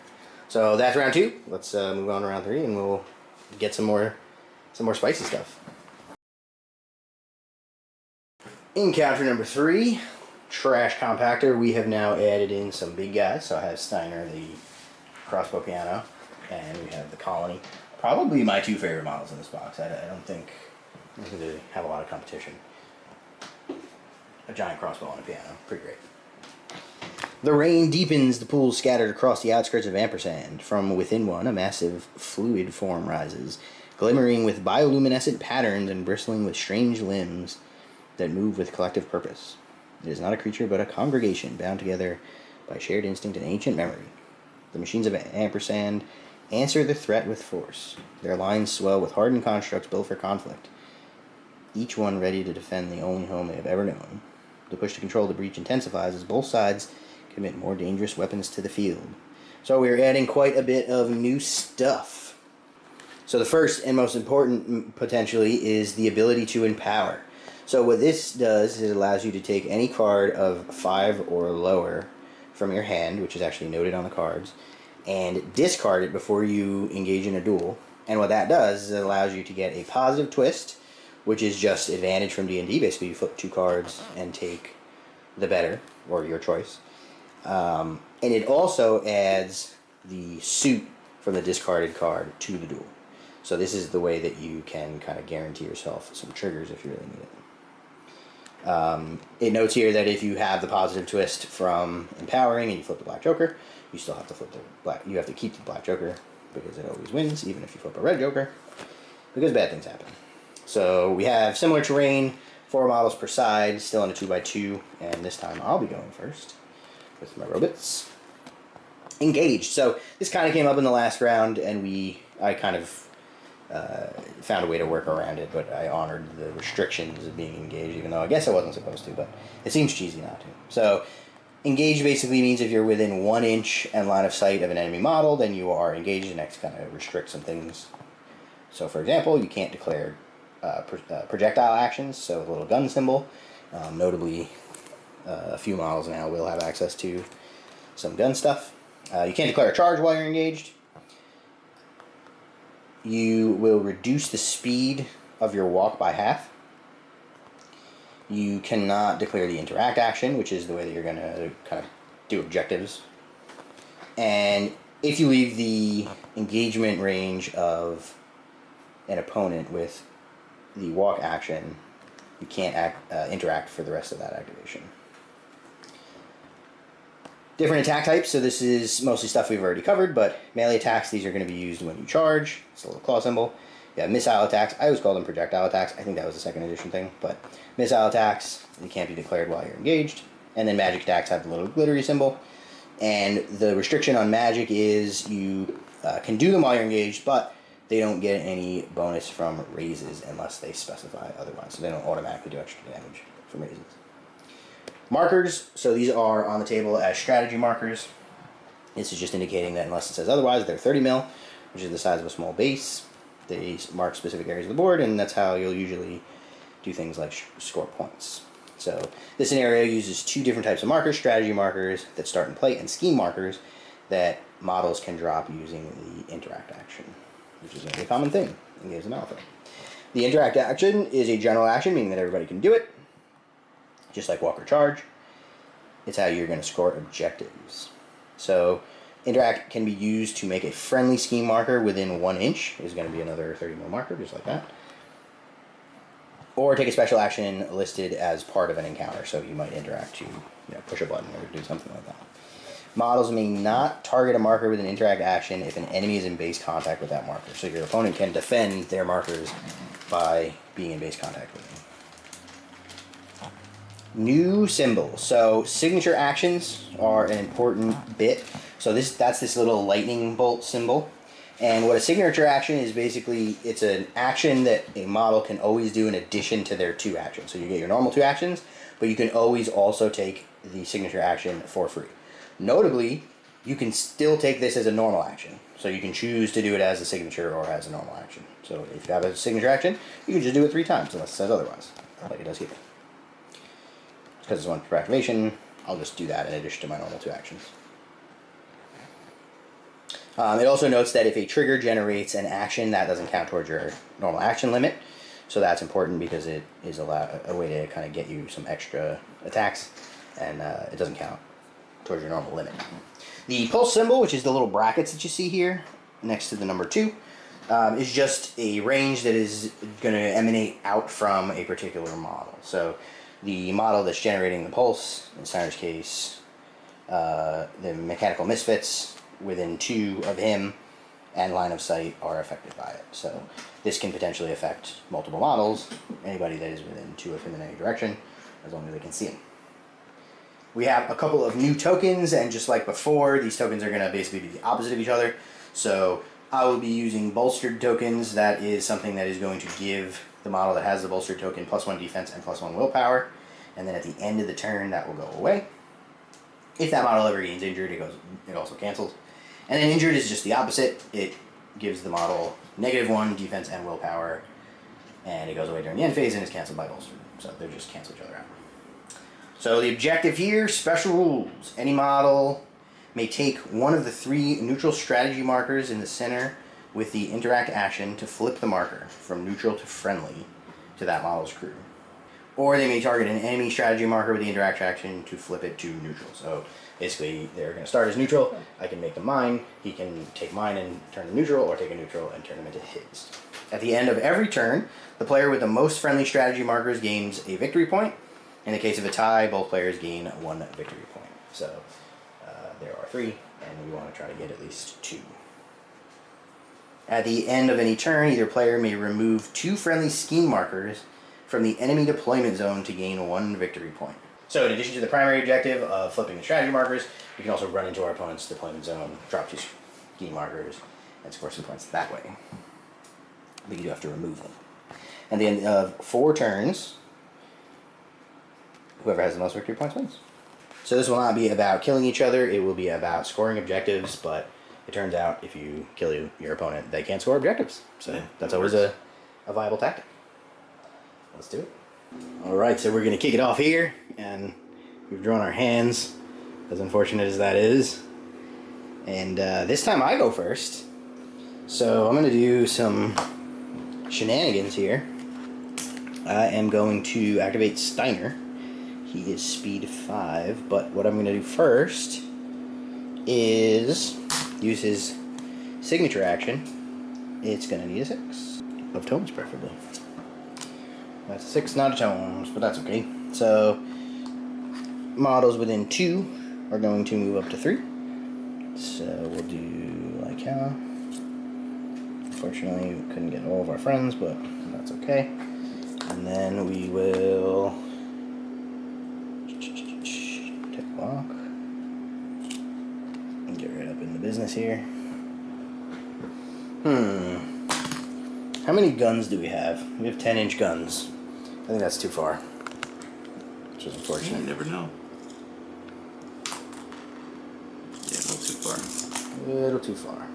So that's round 2. Let's move on to round 3 and we'll get some more spicy stuff. Encounter number 3, Trash Compactor. We have now added in some big guys. So I have Steiner, the crossbow piano, and we have the Colony. Probably my 2 favorite models in this box. I don't think they have a lot of competition. A giant crossbow on a piano. Pretty great. The rain deepens, the pools scattered across the outskirts of Ampersand. From within one, a massive fluid form rises, glimmering with bioluminescent patterns and bristling with strange limbs that move with collective purpose. It is not a creature, but a congregation bound together by shared instinct and ancient memory. The machines of Ampersand answer the threat with force. Their lines swell with hardened constructs built for conflict. each one ready to defend the only home they have ever known. The push to control the breach intensifies as both sides commit more dangerous weapons to the field. So we're adding quite a bit of new stuff. So the first and most important, potentially, is the ability to empower. So what this does is it allows you to take any card of 5 or lower from your hand, which is actually noted on the cards, and discard it before you engage in a duel. And what that does is it allows you to get a positive twist, which is just advantage from D&D. Basically, you flip 2 cards and take the better, or your choice. And it also adds the suit from the discarded card to the duel. So this is the way that you can kind of guarantee yourself some triggers if you really need it. It notes here that if you have the positive twist from empowering and you flip the black joker, you still have to flip the black. You have to keep the black joker because it always wins, even if you flip a red joker, because bad things happen. So we have similar terrain, 4 models per side, still in a 2x2, and this time I'll be going first with my robots. Engaged. So this kind of came up in the last round, and I kind of found a way to work around it, but I honored the restrictions of being engaged, even though I guess I wasn't supposed to, but it seems cheesy not to. So engaged basically means if you're within 1 inch and line of sight of an enemy model, then you are engaged, and that kind of restricts some things. So for example, you can't declare projectile actions, so a little gun symbol. Notably, a few models now will have access to some gun stuff. You can't declare a charge while you're engaged. You will reduce the speed of your walk by half. You cannot declare the interact action, which is the way that you're going to kind of do objectives. And if you leave the engagement range of an opponent with the walk action, you can't interact for the rest of that activation. Different attack types, so this is mostly stuff we've already covered, but melee attacks, these are going to be used when you charge. It's a little claw symbol. You have missile attacks. I always call them projectile attacks. I think that was a 2nd edition thing, but missile attacks, they can't be declared while you're engaged. And then magic attacks have the little glittery symbol. And the restriction on magic is you can do them while you're engaged, but they don't get any bonus from raises unless they specify otherwise. So they don't automatically do extra damage from raises. Markers, so these are on the table as strategy markers. This is just indicating that unless it says otherwise, they're 30 mil, which is the size of a small base. They mark specific areas of the board, and that's how you'll usually do things like score points. So this scenario uses 2 different types of markers, strategy markers that start in play, and scheme markers that models can drop using the interact action, which is a common thing in games of Malifaux. The interact action is a general action, meaning that everybody can do it, just like walk or charge. It's how you're going to score objectives. So interact can be used to make a friendly scheme marker within 1 inch. Is going to be another 30 mil marker, just like that. Or take a special action listed as part of an encounter. So you might interact to push a button or do something like that. Models may not target a marker with an interact action if an enemy is in base contact with that marker. So your opponent can defend their markers by being in base contact with them. New symbols. So signature actions are an important bit. So that's this little lightning bolt symbol. And what a signature action is, basically, it's an action that a model can always do in addition to their 2 actions. So you get your normal 2 actions, but you can always also take the signature action for free. Notably, you can still take this as a normal action. So you can choose to do it as a signature or as a normal action. So if you have a signature action, you can just do it 3 times unless it says otherwise, like it does here. Because it's 1 per activation, I'll just do that in addition to my normal 2 actions. It also notes that if a trigger generates an action, that doesn't count towards your normal action limit. So that's important because it is a way to kind of get you some extra attacks, and it doesn't count towards your normal limit. The pulse symbol, which is the little brackets that you see here next to the number 2, is just a range that is going to emanate out from a particular model. So the model that's generating the pulse, in Steiner's case, the mechanical misfits within 2 of him and line of sight are affected by it. So this can potentially affect multiple models, anybody that is within 2 of him in any direction, as long as they can see him. We have a couple of new tokens, and just like before, these tokens are going to basically be the opposite of each other. So I will be using bolstered tokens. That is something that is going to give the model that has the bolstered token +1 defense and +1 willpower, and then at the end of the turn that will go away. If that model ever gains injured, it also cancels. And then injured is just the opposite. It gives the model -1 defense and willpower, and it goes away during the end phase and is canceled by bolster. So they just cancel each other out. So the objective here, special rules. Any model may take one of the 3 neutral strategy markers in the center with the interact action to flip the marker from neutral to friendly to that model's crew. Or they may target an enemy strategy marker with the interact action to flip it to neutral. So basically, they're going to start as neutral. I can make them mine. He can take mine and turn them neutral, or take a neutral and turn them into his. At the end of every turn, the player with the most friendly strategy markers gains a victory point. In the case of a tie, both players gain 1 victory point. So there are 3, and we want to try to get at least 2. At the end of any turn, either player may remove 2 friendly scheme markers from the enemy deployment zone to gain 1 victory point. So in addition to the primary objective of flipping the strategy markers, we can also run into our opponent's deployment zone, drop 2 scheme markers, and score some points that way. But you do have to remove them. At the end of 4 turns, whoever has the most victory points wins. So this will not be about killing each other, it will be about scoring objectives, but it turns out if you kill your opponent, they can't score objectives. So yeah, that's always a viable tactic. Let's do it. Alright, so we're going to kick it off here, and we've drawn our hands, as unfortunate as that is. And this time I go first. So I'm going to do some shenanigans here. I am going to activate Steiner. He is speed 5, but what I'm going to do first is use his signature action. It's going to need a 6. Of tomes, preferably. That's a 6, not a tomes, but that's okay. So, models within 2 are going to move up to 3. So, we'll do like how. Unfortunately, we couldn't get all of our friends, but that's okay. And then we will take block and get right up into business here. How many guns do we have? We have 10-inch guns. I think that's too far, which is unfortunate. You never know. Yeah, a little too far. A little too far.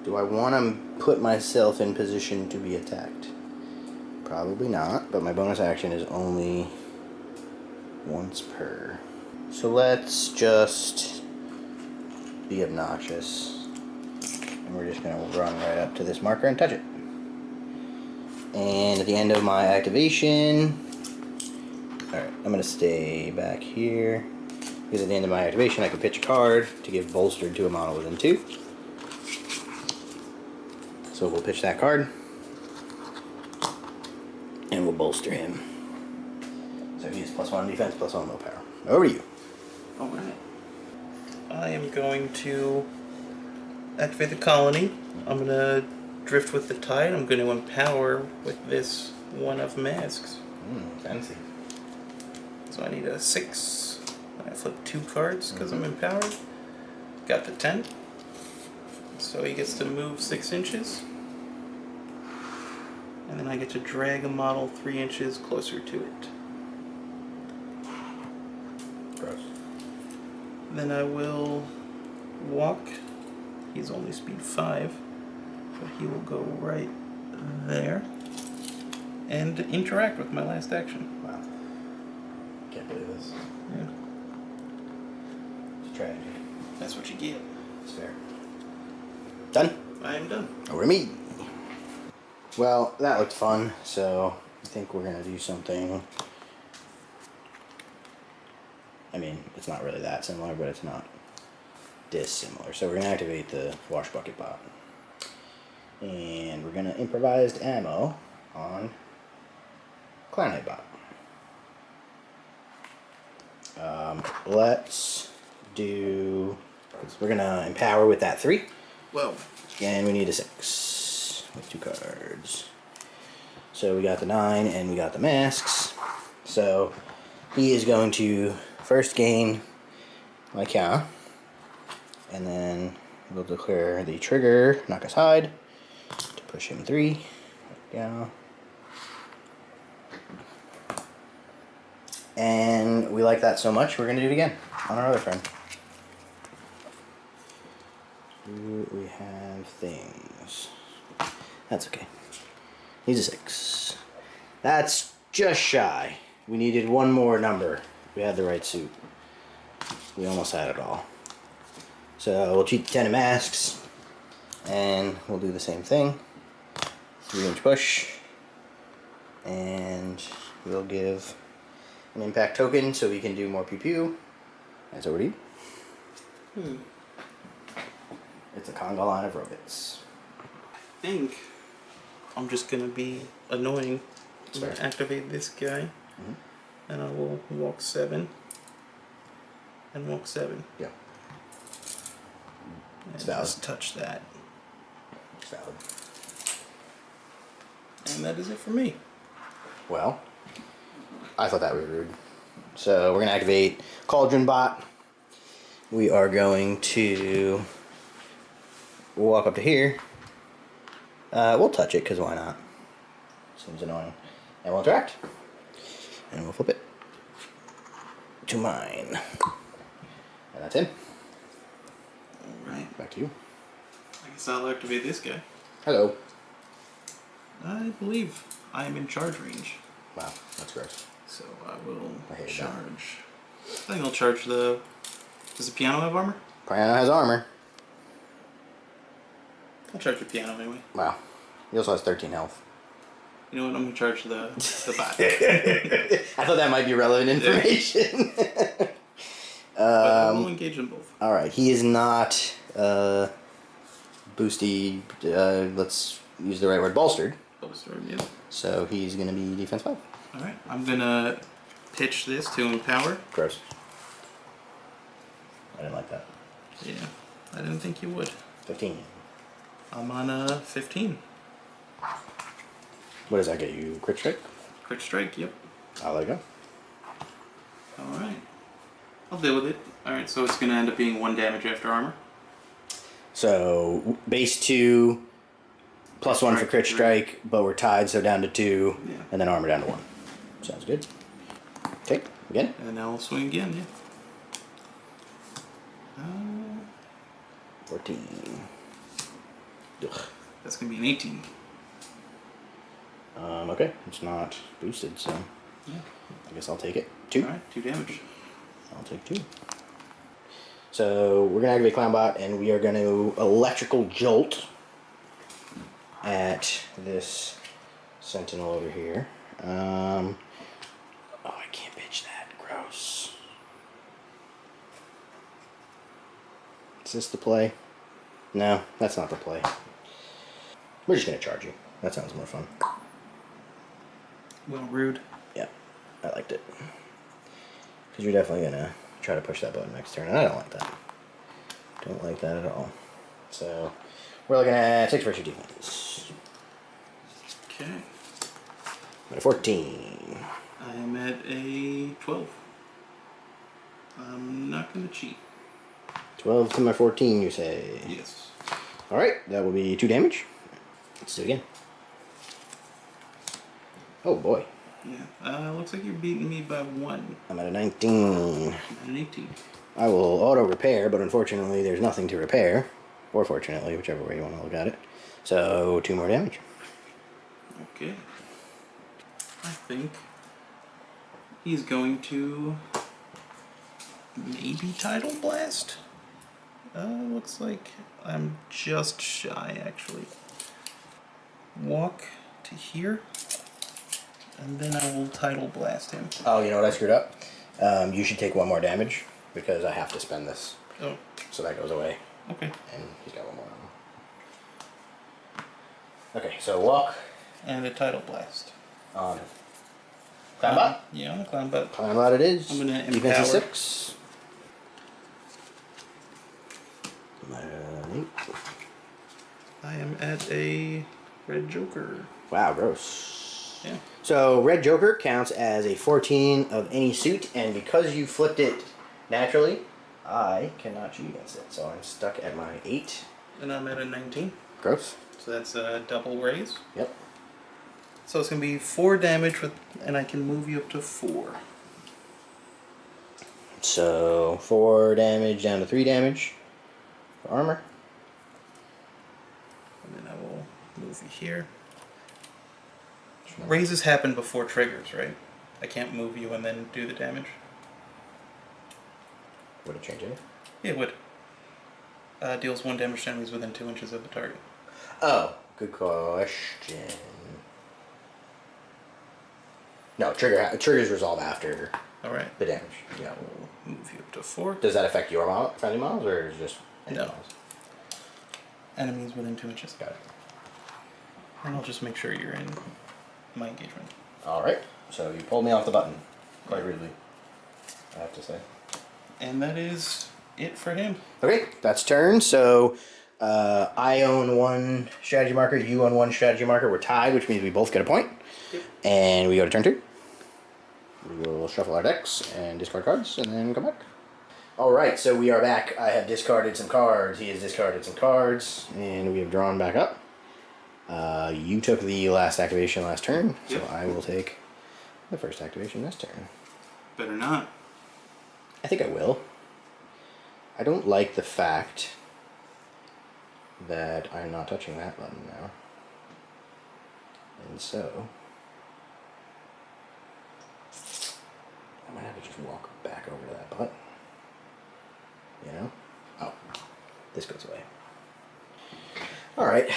Do I want to put myself in position to be attacked? Probably not, but my bonus action is only once per. So let's just be obnoxious. And we're just going to run right up to this marker and touch it. And at the end of my activation, alright, I'm going to stay back here. Because at the end of my activation, I can pitch a card to give bolstered to a model within 2. So we'll pitch that card. And we'll bolster him. So he's +1 defense, +1 willpower. Over to you. Alright. I am going to activate the colony. I'm going to drift with the tide. I'm going to empower with this 1 of masks. Fancy. So I need a 6. I flip 2 cards because I'm empowered. Got the 10. So he gets to move 6 inches. And then I get to drag a model 3 inches closer to it. Gross. Then I will walk. He's only speed 5. So he will go right there. And interact with my last action. Wow. Can't believe this. Yeah. It's a tragedy. That's what you get. It's fair. Done? I am done. Over to me. Well, that looked fun, so I think we're going to do something. I mean, it's not really that similar, but it's not dissimilar. So we're going to activate the wash bucket bot. And we're going to improvised ammo on Clownhead bot. Let's do... We're going to empower with that 3. Whoa. And we need a 6 with 2 cards. So we got the 9 and we got the masks. So he is going to first gain my cow. And then we'll declare the trigger, knock us hide, to push him 3. Yeah. And we like that so much, we're going to do it again on our other friend. Do we have things? That's okay. He's a 6. That's just shy. We needed one more number. We had the right suit. We almost had it all. So we'll cheat the 10 of masks. And we'll do the same thing. 3-inch push. And we'll give an impact token so we can do more pew pew. That's what we do. It's a conga line of robots. I think I'm just gonna be annoying. I'm Fair. gonna activate this guy, and I will walk 7 and walk 7. Yeah. And It's valid. just touch that. It's valid. And that is it for me. Well, I thought that was rude. So we're going to activate Cauldron Bot. We are going to walk up to here. We'll touch it, because why not? Seems annoying. And we'll interact. And we'll flip it to mine. And that's him. Alright. Back to you. I guess I'll activate this guy. Hello. I believe I am in charge range. Wow, that's gross. So I will I hate that. charge. I think I'll charge the... Does the piano have armor? Piano has armor. I'll charge the piano anyway. Wow. He also has 13 health. You know what? I'm gonna charge the bot. I thought that might be relevant information. But we'll engage them both. Alright, he is not boosty, let's use the right word, bolstered. Bolstered, yeah. So he's going to be defense 5. Alright, I'm gonna pitch this to empower. Gross. I didn't like that. Yeah, I didn't think you would. 15. I'm on 15. What does that get you? Crit strike? Crit strike, yep. I'll let it go. Alright. I'll deal with it. Alright, so it's gonna end up being 1 damage after armor. So base 2, plus 1 for crit strike, but we're tied, so down to 2, Yeah. and then armor down to 1. Sounds good. Okay, again. And now I'll swing again, yeah. 14. Ugh. That's gonna be an 18. Okay, it's not boosted, so Yeah. I guess I'll take it. 2. Alright, 2 damage. I'll take 2. So we're gonna activate Clownbot, and we are gonna electrical jolt at this sentinel over here. Oh, I can't pitch that. Gross. Is this the play? No, that's not the play. We're just gonna charge you. That sounds more fun. Well, rude. Yeah, I liked it. Because you're definitely gonna try to push that button next turn, and I don't like that. Don't like that at all. So we're looking at 6 versus defense. Okay. At a 14. I am at a 12. I'm not gonna cheat. 12 to my 14, you say? Yes. Alright, that will be 2 damage. Let's do it again. Oh boy. Yeah. Looks like you're beating me by 1. I'm at a 19. I'm at an 18. I will auto repair, but unfortunately there's nothing to repair. Or fortunately, whichever way you want to look at it. So 2 more damage. Okay. I think he's going to maybe Tidal Blast. Looks like I'm just shy, actually. Walk to here, and then I will Tidal Blast him. Oh, you know what I screwed up? You should take 1 more damage, because I have to spend this. Oh, So that goes away. okay. And he's got 1 more on him. Okay, so walk And a Tidal Blast. on Clownbot. Yeah, on the Clownbot. Clownbot it is. I'm gonna Defense is empower. 6. I'm at an 8. I am at a Red Joker. Wow, gross. Yeah. So Red Joker counts as a 14 of any suit, and because you flipped it naturally, I cannot cheat against it. So I'm stuck at my 8. And I'm at a 19. Gross. So that's a double raise. Yep. So it's going to be 4 damage, and I can move you up to 4. So 4 damage down to 3 damage for armor. And then I will move you here. Raises happen before triggers, right? I can't move you and then do the damage. Would it change it? Yeah, it would. Deals 1 damage to enemies within 2 inches of the target. Oh, good question. No, triggers resolve after Alright. the damage. Yeah, we'll move you up to 4. Does that affect your friendly models, or is it just enemy No. models? Enemies within 2 inches. Got it. And I'll just make sure you're in my engagement. Alright, so you pulled me off the button. Quite rudely, I have to say. And that is it for him. Okay, that's turn. So I own 1 strategy marker, you own 1 strategy marker. We're tied, which means we both get a point. Yep. And we go to turn 2. We will shuffle our decks and discard cards and then come back. Alright, so we are back. I have discarded some cards. He has discarded some cards. And we have drawn back up. You took the last activation last turn, so Yep. I will take the first activation this turn. Better not. I think I will. I don't like the fact that I'm not touching that button now. And so I might have to just walk back over to that button. You know? Oh, this goes away. Alright,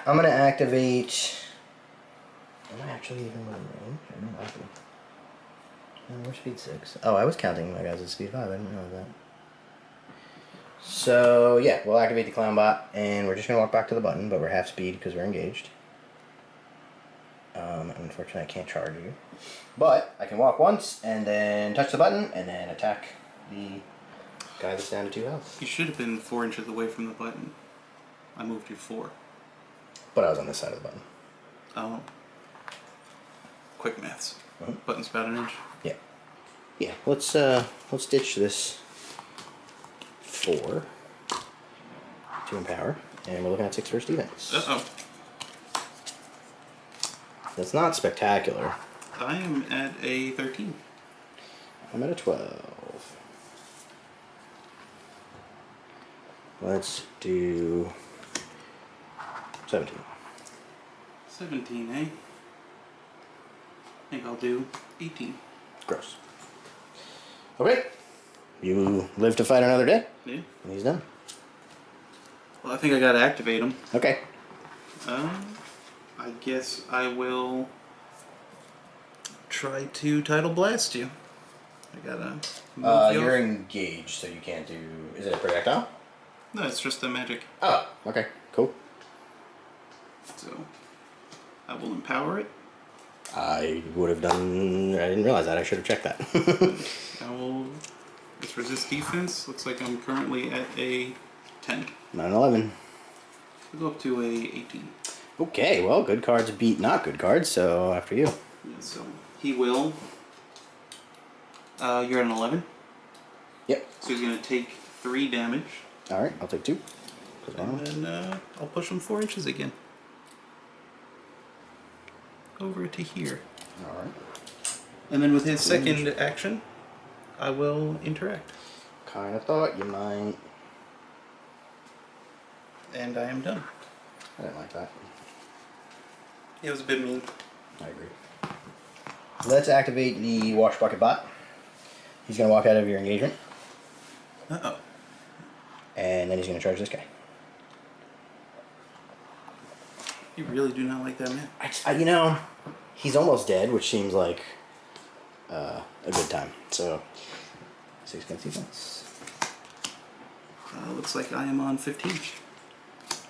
I'm going to activate... Am I actually even within range? I don't like it. We're speed 6. Oh, I was counting my guys at speed 5. I didn't realize that. So, yeah, we'll activate the clown bot, and we're just going to walk back to the button, but we're half speed because we're engaged. Unfortunately, I can't charge you. But I can walk once, and then touch the button, and then attack the guy that's down to 2 health. You should have been 4 inches away from the button. I moved you 4. But I was on this side of the button. Oh. Quick maths. Mhm. Button's about an inch. Yeah. Yeah, let's ditch this 4 to empower, and we're looking at 6 first defense. Uh-oh. That's not spectacular. I am at a 13. I'm at a 12. Let's do 17. 17, eh? I think I'll do 18. Gross. Okay. You live to fight another day. Yeah. And he's done. Well, I think I gotta activate him. Okay. I guess I will try to Tidal Blast you. I gotta move you You're off. engaged, so you can't do... Is it a projectile? No, it's just a magic. Oh, okay. Cool. So, I will empower it. I would have done... I didn't realize that. I should have checked that. I will... It's resist defense. Looks like I'm currently at a 10. Not an 11. I'll go up to a 18. Okay, well, good cards beat not good cards, so after you. Yeah, so he will... you're at an 11. Yep. So he's going to take 3 damage. Alright, I'll take 2. And then I'll push him 4 inches again. Over to here. Alright. And then with his second action, I will interact. Kind of thought you might. And I am done. I didn't like that. It was a bit mean. I agree. Let's activate the wash bucket bot. He's going to walk out of your engagement. Uh-oh. And then he's going to charge this guy. You really do not like that man. You know, he's almost dead, which seems like a good time. So, 6 against defense. Looks like I am on 15.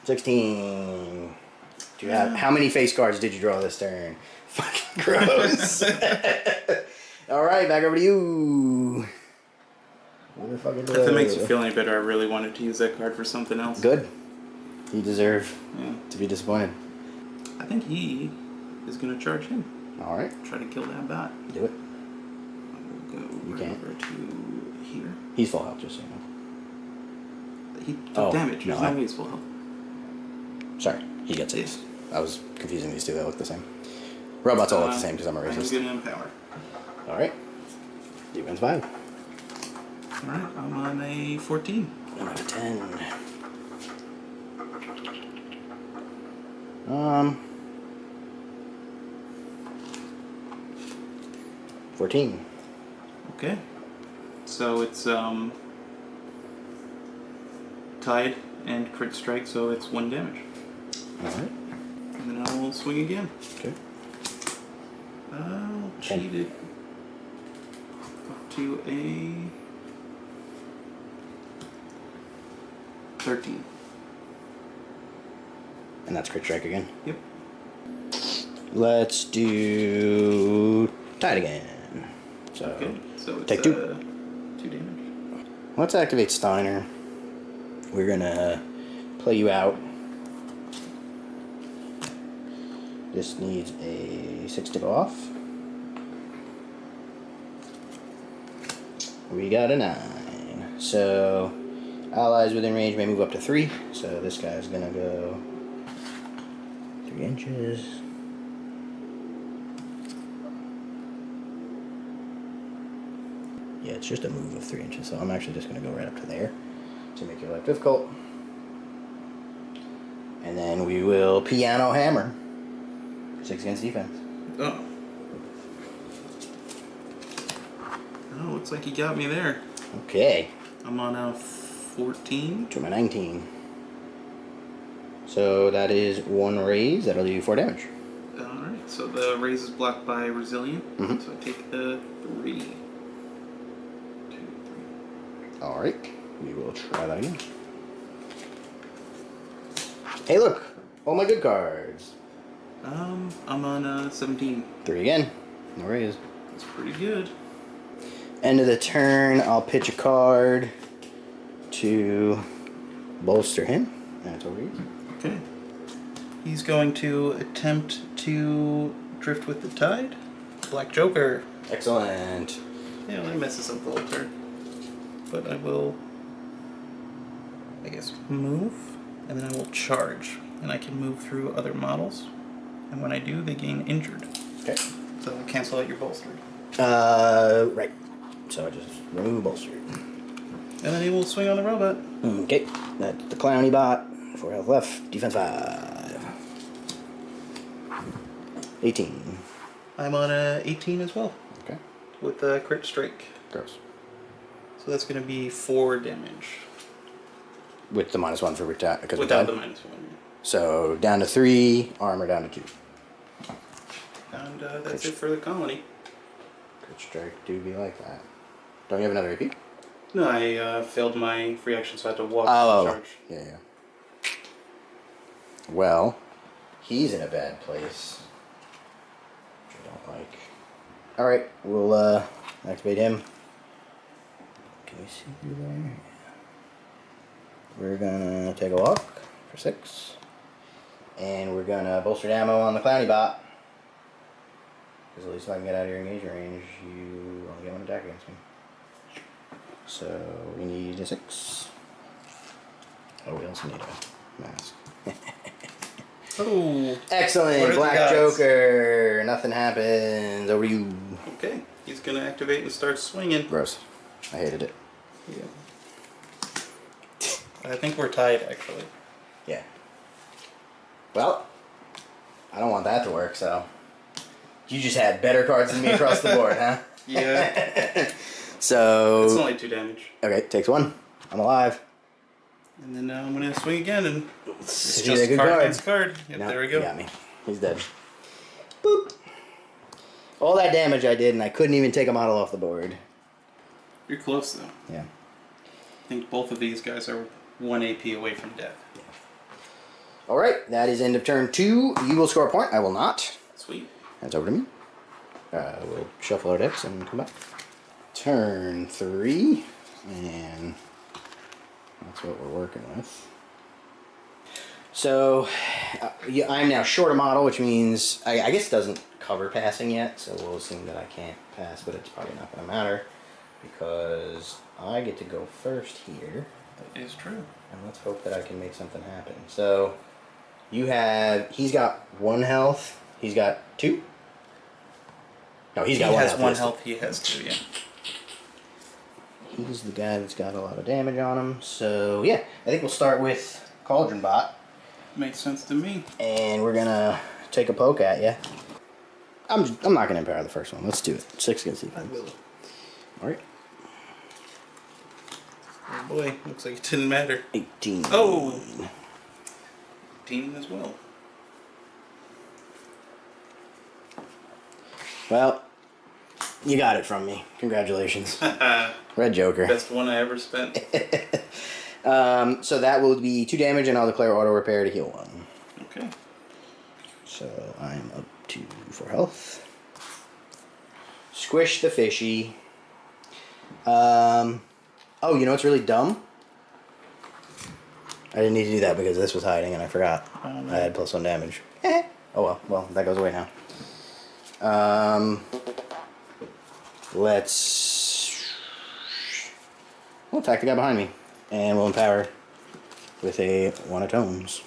16. Do you have... How many face cards did you draw this turn? Fucking gross. Alright, back over to you. If it makes you feel any better, I really wanted to use that card for something else. Good. You deserve to be disappointed. I think he is going to charge him. Alright. Try to kill that bot. Do it. I will go over to here. He's full health, just so you know. He took damage. No, There's no way he's full health. Sorry, he gets 6. I was confusing these two, they look the same. Robots all look the same because I'm a I'm racist. gonna empower. Alright. Defense 5. Alright, I'm on a 14. 1 out of 10. 14. Okay. So it's tied and crit strike, so it's 1 damage. Alright. And then I will swing again. Okay. I'll cheat it up to a 13. And that's crit strike again. Yep. Let's do tied again. So, Okay. So it's take 2. 2 damage. Let's activate Steiner. We're gonna play you out. This needs a 6 to go off. We got a 9. So allies within range may move up to 3. So this guy's gonna go 3 inches. Yeah, it's just a move of 3 inches. So I'm actually just gonna go right up to there to make your life difficult. And then we will piano hammer. 6 against defense. Oh. Oh, looks like he got me there. Okay. I'm on a 14. To my 19. So that is 1 raise. That'll do 4 damage. Alright, so the raise is blocked by resilient. Mhm. So I take the 3. 2, 3. Alright. We will try that again. Hey, look. All my good cards. I'm on a 17. 3 again. No raise. That's pretty good. End of the turn, I'll pitch a card to bolster him. That's over here. Okay. He's going to attempt to drift with the tide. Black Joker. Excellent. Yeah, that messes up the whole turn. But I will, I guess, move, and then I will charge. And I can move through other models. And when I do, they gain injured. Okay. So I'll cancel out your bolstered. Right. So I just remove bolster. And then he will swing on the robot. Okay. That's the clowny bot. 4 health left. Defense 5. 18. I'm on a 18 as well. Okay. With a crit strike. Gross. So that's going to be 4 damage. With the -1 for attack. Because Without we the died. -1. So down to 3, armor down to 2. And that's it for the colony. Crit strike do be like that. Don't you have another AP? No, I failed my free action, so I had to walk Oh, and charge. yeah. Well, he's in a bad place. Which I don't like. Alright, we'll activate him. Can we see you there? We're gonna take a walk for 6. And we're gonna bolster ammo on the clowny bot. Because at least if I can get out of your engagement range, you only get 1 attack against me. So we need a 6. Oh, we also need a mask. Oh. Excellent, Black Joker. Nothing happens. Over to you. Okay, he's gonna activate and start swinging. Gross. I hated it. Yeah. I think we're tied, actually. Yeah. Well, I don't want that to work, so. You just had better cards than me across the board, huh? Yeah. So. It's only 2 damage. Okay, takes 1. I'm alive. And then I'm gonna swing again, and it's See just that good card card. against card. Yep, No, there we go. He got me. He's dead. Boop. All that damage I did, and I couldn't even take a model off the board. You're close, though. Yeah. I think both of these guys are 1 AP away from death. Yeah. Alright, that is end of turn 2. You will score a point. I will not. Sweet. That's over to me. We'll shuffle our decks and come back. Turn 3. And that's what we're working with. So, yeah, I'm now short a model, which means, I guess it doesn't cover passing yet, so we'll assume that I can't pass, but it's probably not going to matter, because I get to go first here. That is true. And let's hope that I can make something happen. So, you have, he's got 1 health, he's got 2. No, he's He got one has health. one health. He has two. Yeah. He's the guy that's got a lot of damage on him. So yeah, I think we'll start with Cauldron Bot, Makes sense to me. and we're gonna take a poke at you. I'm not gonna empower the first one. Let's do it. 6 against I defense. will. All right. Oh boy, looks like it didn't matter. 18. Oh! 18 as well. Well, you got it from me. Congratulations. Red Joker. Best one I ever spent. So that will be 2 damage, and I'll declare auto repair to heal 1. Okay. So I'm up to 4 health. Squish the fishy. Oh, you know what's really dumb? I didn't need to do that because this was hiding and I forgot. Oh, no. I had +1 damage. Oh well. Well, that goes away now. We'll attack the guy behind me. And we'll empower with a 1 of tomes.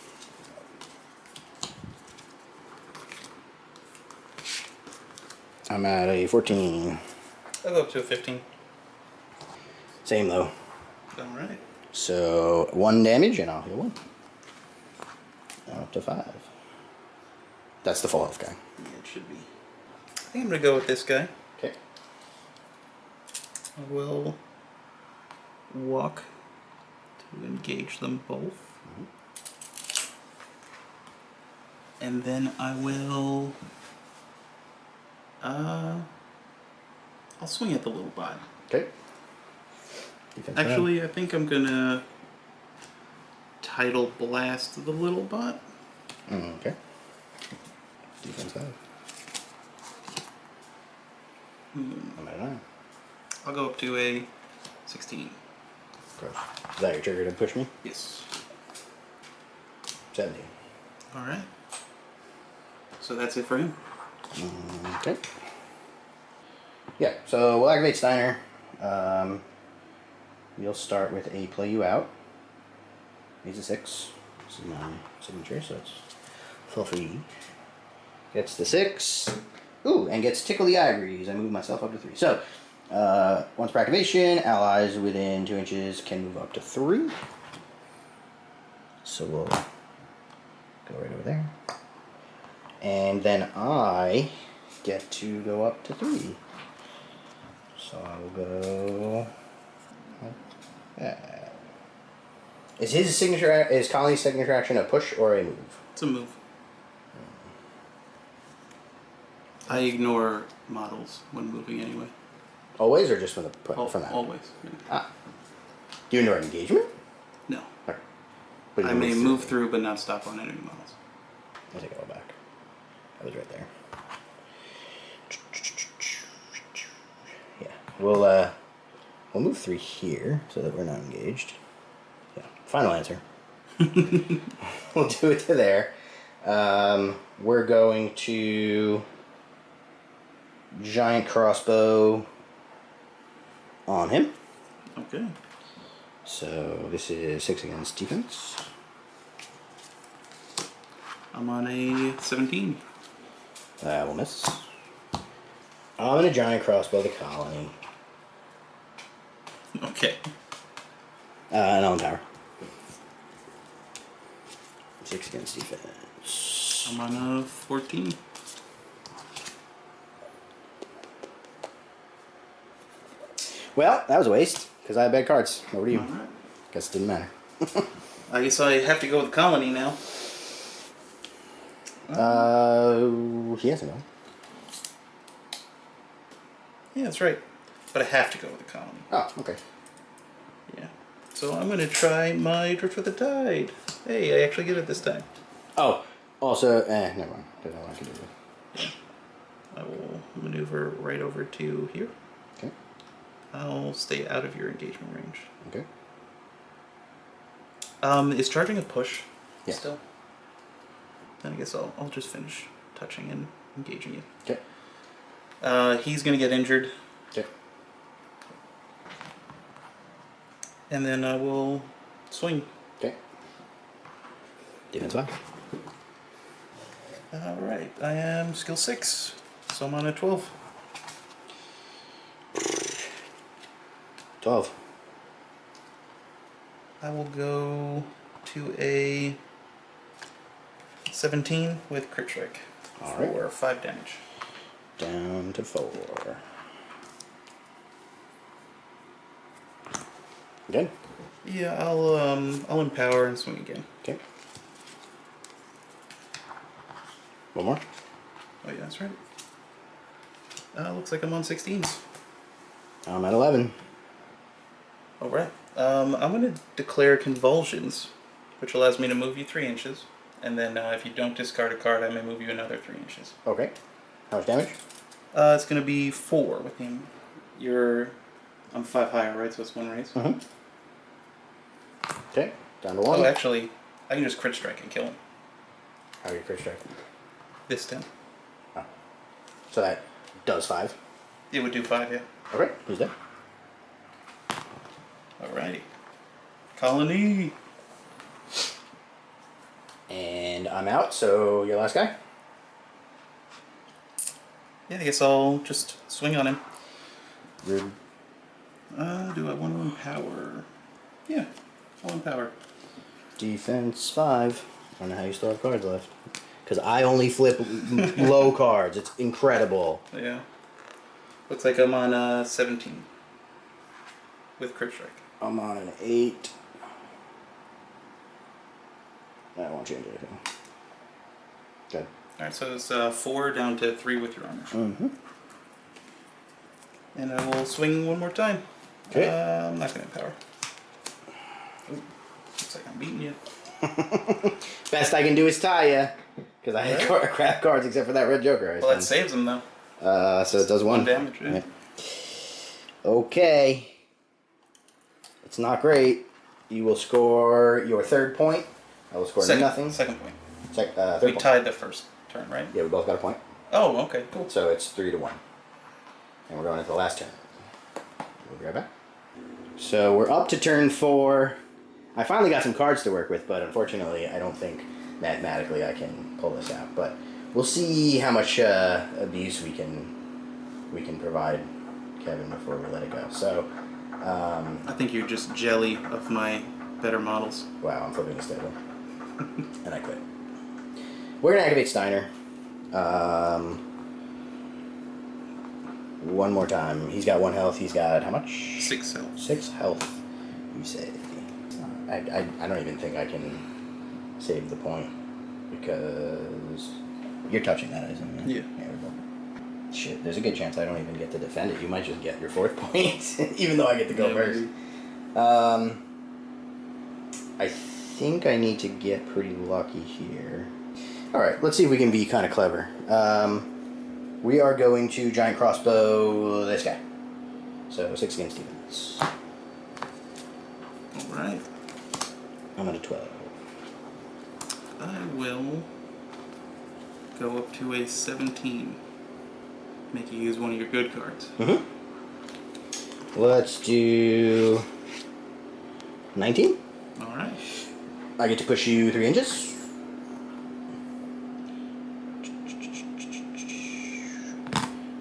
I'm at a 14. I'll go up to a 15. Same though. Alright. So 1 damage and I'll heal 1. Now up to 5. That's the full health guy. Yeah, it should be. I think I'm gonna go with this guy. Okay. I will walk to engage them both. And then I will I'll swing at the little bot. Okay. Defense Actually, I think I'm gonna tidal blast the little bot. Okay. Defense 5. I'm at a 9. I'll go up to a 16. Crush. Is that your trigger to push me? Yes. 17. Alright. So that's it for him. Okay. Yeah, so we'll activate Steiner. We'll start with a play you out. He's a 6. This is my signature, so it's full free. Gets the 6. Ooh, and gets Tickle the Ivories. I move myself up to 3. So, once per activation, allies within 2 inches can move up to 3. So we'll go right over there. And then I get to go up to 3. So I will go like that. Is his signature, is Colony's signature action a push or a move? It's a move. I ignore models when moving anyway. Always or just from the Oh, from that? always. Yeah. Ah. Do you ignore engagement? No. Okay. But you I may move through but not stop on enemy models. I'll take it all back. I was right there. Yeah. We'll move 3 here so that we're not engaged. Yeah. Final answer. We'll do it to there. We're going to giant crossbow on him. Okay. So this is 6 against defense. I'm on a 17. That will miss. I'm gonna giant crossbow the colony. Okay. And I'll empower. 6 against defense. I'm on a 14. Well, that was a waste, because I had bad cards. Over to you. Alright. Guess it didn't matter. I guess I have to go with colony now. He hasn't gone. Yeah, that's right. But I have to go with the colony. Oh, okay. Yeah. So I'm gonna try my Drift with the Tide. Hey, I actually get it this time. Oh, also, never mind. Don't know what I can do with it. I will maneuver right over to here. Okay. I'll stay out of your engagement range. Okay. Is charging a push Yeah. still? Then I guess I'll just finish touching and engaging you. Okay. He's gonna get injured, Okay. and then I will swing. Okay. Defense 5. Alright, I am skill 6, so I'm on a 12. 12. I will go to a 17 with crit strike for 5 damage. Down to 4. Good. Yeah, I'll empower and swing again. Okay. One more. Oh yeah, that's right. Looks like I'm on 16s. I'm at 11. All right. I'm gonna declare convulsions, which allows me to move you 3 inches, and then if you don't discard a card, I may move you another 3 inches. Okay. How much damage? It's gonna be 4 with him. I'm 5 higher, right? So it's 1 raise. Mm-hmm. Okay. Down to 1. Oh, actually, I can just crit strike and kill him. How are you crit strike? This time. Oh. So that does 5. It would do 5, yeah. Okay. Who's dead? Alrighty. Colony. And I'm out, so your last guy? Yeah, I guess I'll just swing on him. Rude. Do I want to empower? Yeah, I'll empower. Defense 5. I don't know how you still have cards left. Because I only flip low cards. It's incredible. Yeah. Looks like I'm on 17 with crit strike. I'm on an 8. I won't change anything. Good. Alright, so it's 4 down to 3 with your armor. Mm-hmm. And I will swing one more time. Okay. I'm not going to empower. Ooh, looks like I'm beating you. Best I can do is tie ya. Because I had crap cards except for that red joker. Well, that saves him, though. So it does 1 damage, yeah. Okay. It's not great. You will score your 3rd point. I will score nothing. Second point. Third We point. tied the first turn, right? Yeah, we both got a point. Oh, okay, cool. So it's 3 to 1. And we're going into the last turn. We'll be right back. So we're up to turn 4. I finally got some cards to work with, but unfortunately I don't think mathematically I can pull this out. But we'll see how much abuse we can provide Kevin before we let it go. So I think you're just jelly of my better models. wow, I'm flipping this table. And I quit. We're gonna activate Steiner. One more time. He's got 1 health. He's got how much? 6 health. 6 health. You say. I don't even think I can save the point because you're touching that, isn't it? Yeah. There we go. Shit, there's a good chance I don't even get to defend it. You might just get your 4th point, even though I get to go first. Maybe. I think I need to get pretty lucky here. Alright, let's see if we can be kind of clever. We are going to giant crossbow this guy. So 6 against defense. Alright. I'm at a 12. I will go up to a 17. Make you use one of your good cards. Mm-hmm. Let's do 19. Alright. I get to push you 3 inches.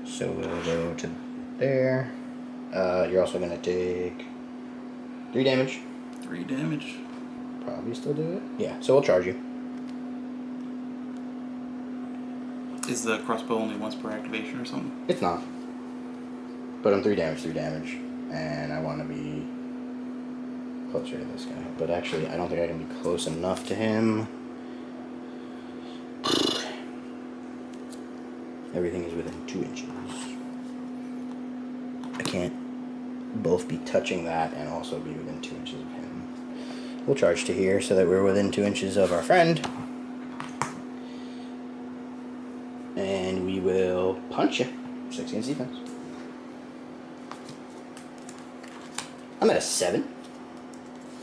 So we'll go to there. You're also going to take 3 damage. 3 damage. Probably still do it. Yeah, so we'll charge you. Is the crossbow only once per activation or something? It's not. But I'm 3 damage. And I want to be closer to this guy. But actually, I don't think I can be close enough to him. Everything is within 2 inches. I can't both be touching that and also be within 2 inches of him. We'll charge to here so that we're within 2 inches of our friend. And we will punch you. 6 against defense. I'm at a 7.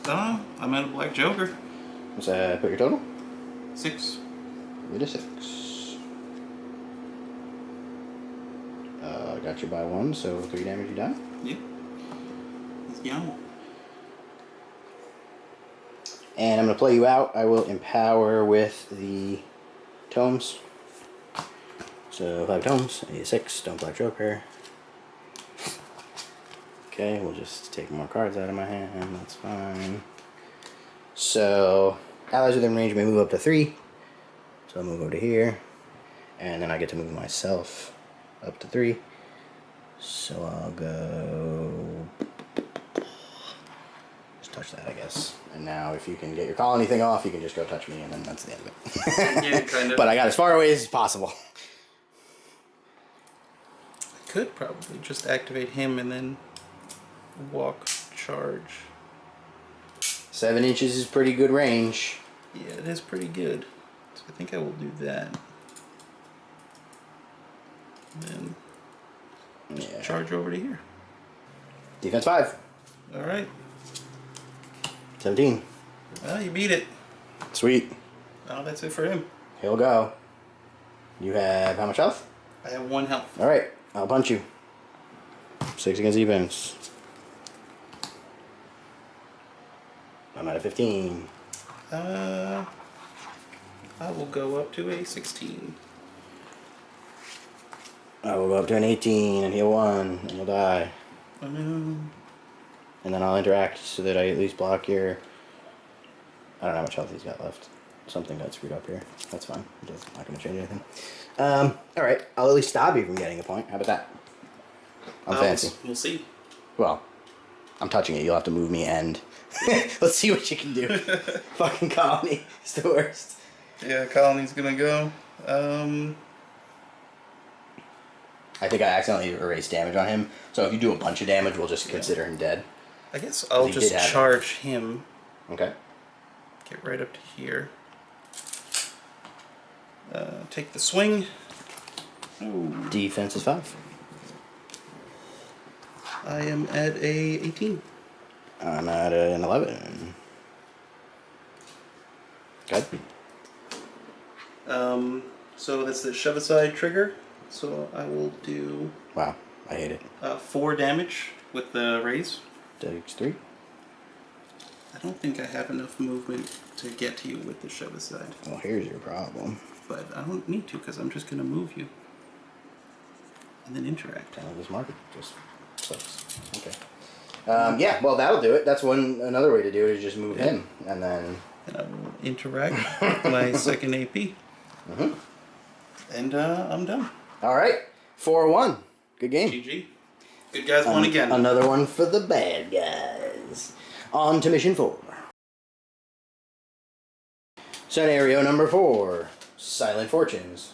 I'm at a black joker. Let's put your total. 6. With a 6. Got you by 1, so 3 damage, you die. Yeah. Let's go. And I'm going to play you out. I will empower with the tomes. So 5 tomes, a 6, don't black joker. Okay, we'll just take more cards out of my hand. That's fine. So, allies within range may move up to 3. So I'll move over to here. And then I get to move myself up to 3. So I'll go... Just touch that, I guess. And now if you can get your colony thing off, you can just go touch me, and then that's the end of it. Yeah, kind of. But I got as far away as possible. I could probably just activate him and then walk, charge. 7 inches is pretty good range. Yeah, it is pretty good. So I think I will do that. And then just charge over to here. Defense 5. Alright. 17. Well, you beat it. Sweet. Oh, that's it for him. He'll go. You have how much health? I have 1 health. Alright, I'll punch you. 6 against defense. I'm at a 15. I will go up to a 16. I will go up to an 18 and heal 1 and you'll die. And then I'll interact so that I at least block your... I don't know how much health he's got left. Something got screwed up here. That's fine. It's not going to change anything. Alright, I'll at least stop you from getting a point. How about that? I'm fancy. We'll see. Well, I'm touching it. You'll have to move me and... Let's see what you can do. Fucking colony. It's the worst. Yeah, colony's gonna go. I think I accidentally erased damage on him. So if you do a bunch of damage, we'll just consider him dead. I guess I'll just charge him. Okay. Get right up to here. Take the swing. Ooh. Defense is 5. I am at a 18. I'm at an 11. Good. So that's the shove aside trigger. So I will do... Wow, I hate it. 4 damage with the raise. Takes 3. I don't think I have enough movement to get to you with the shove aside. Well, here's your problem. But I don't need to because I'm just going to move you. And then interact. This market just sucks. Okay. Yeah, well, that'll do it. That's another way to do it is just move him. And then... And I will interact with my second AP. Mm-hmm. And I'm done. All right. 4-1. Good game. GG. Good guys won again. Another one for the bad guys. On to mission 4. Scenario number 4. Silent Fortunes.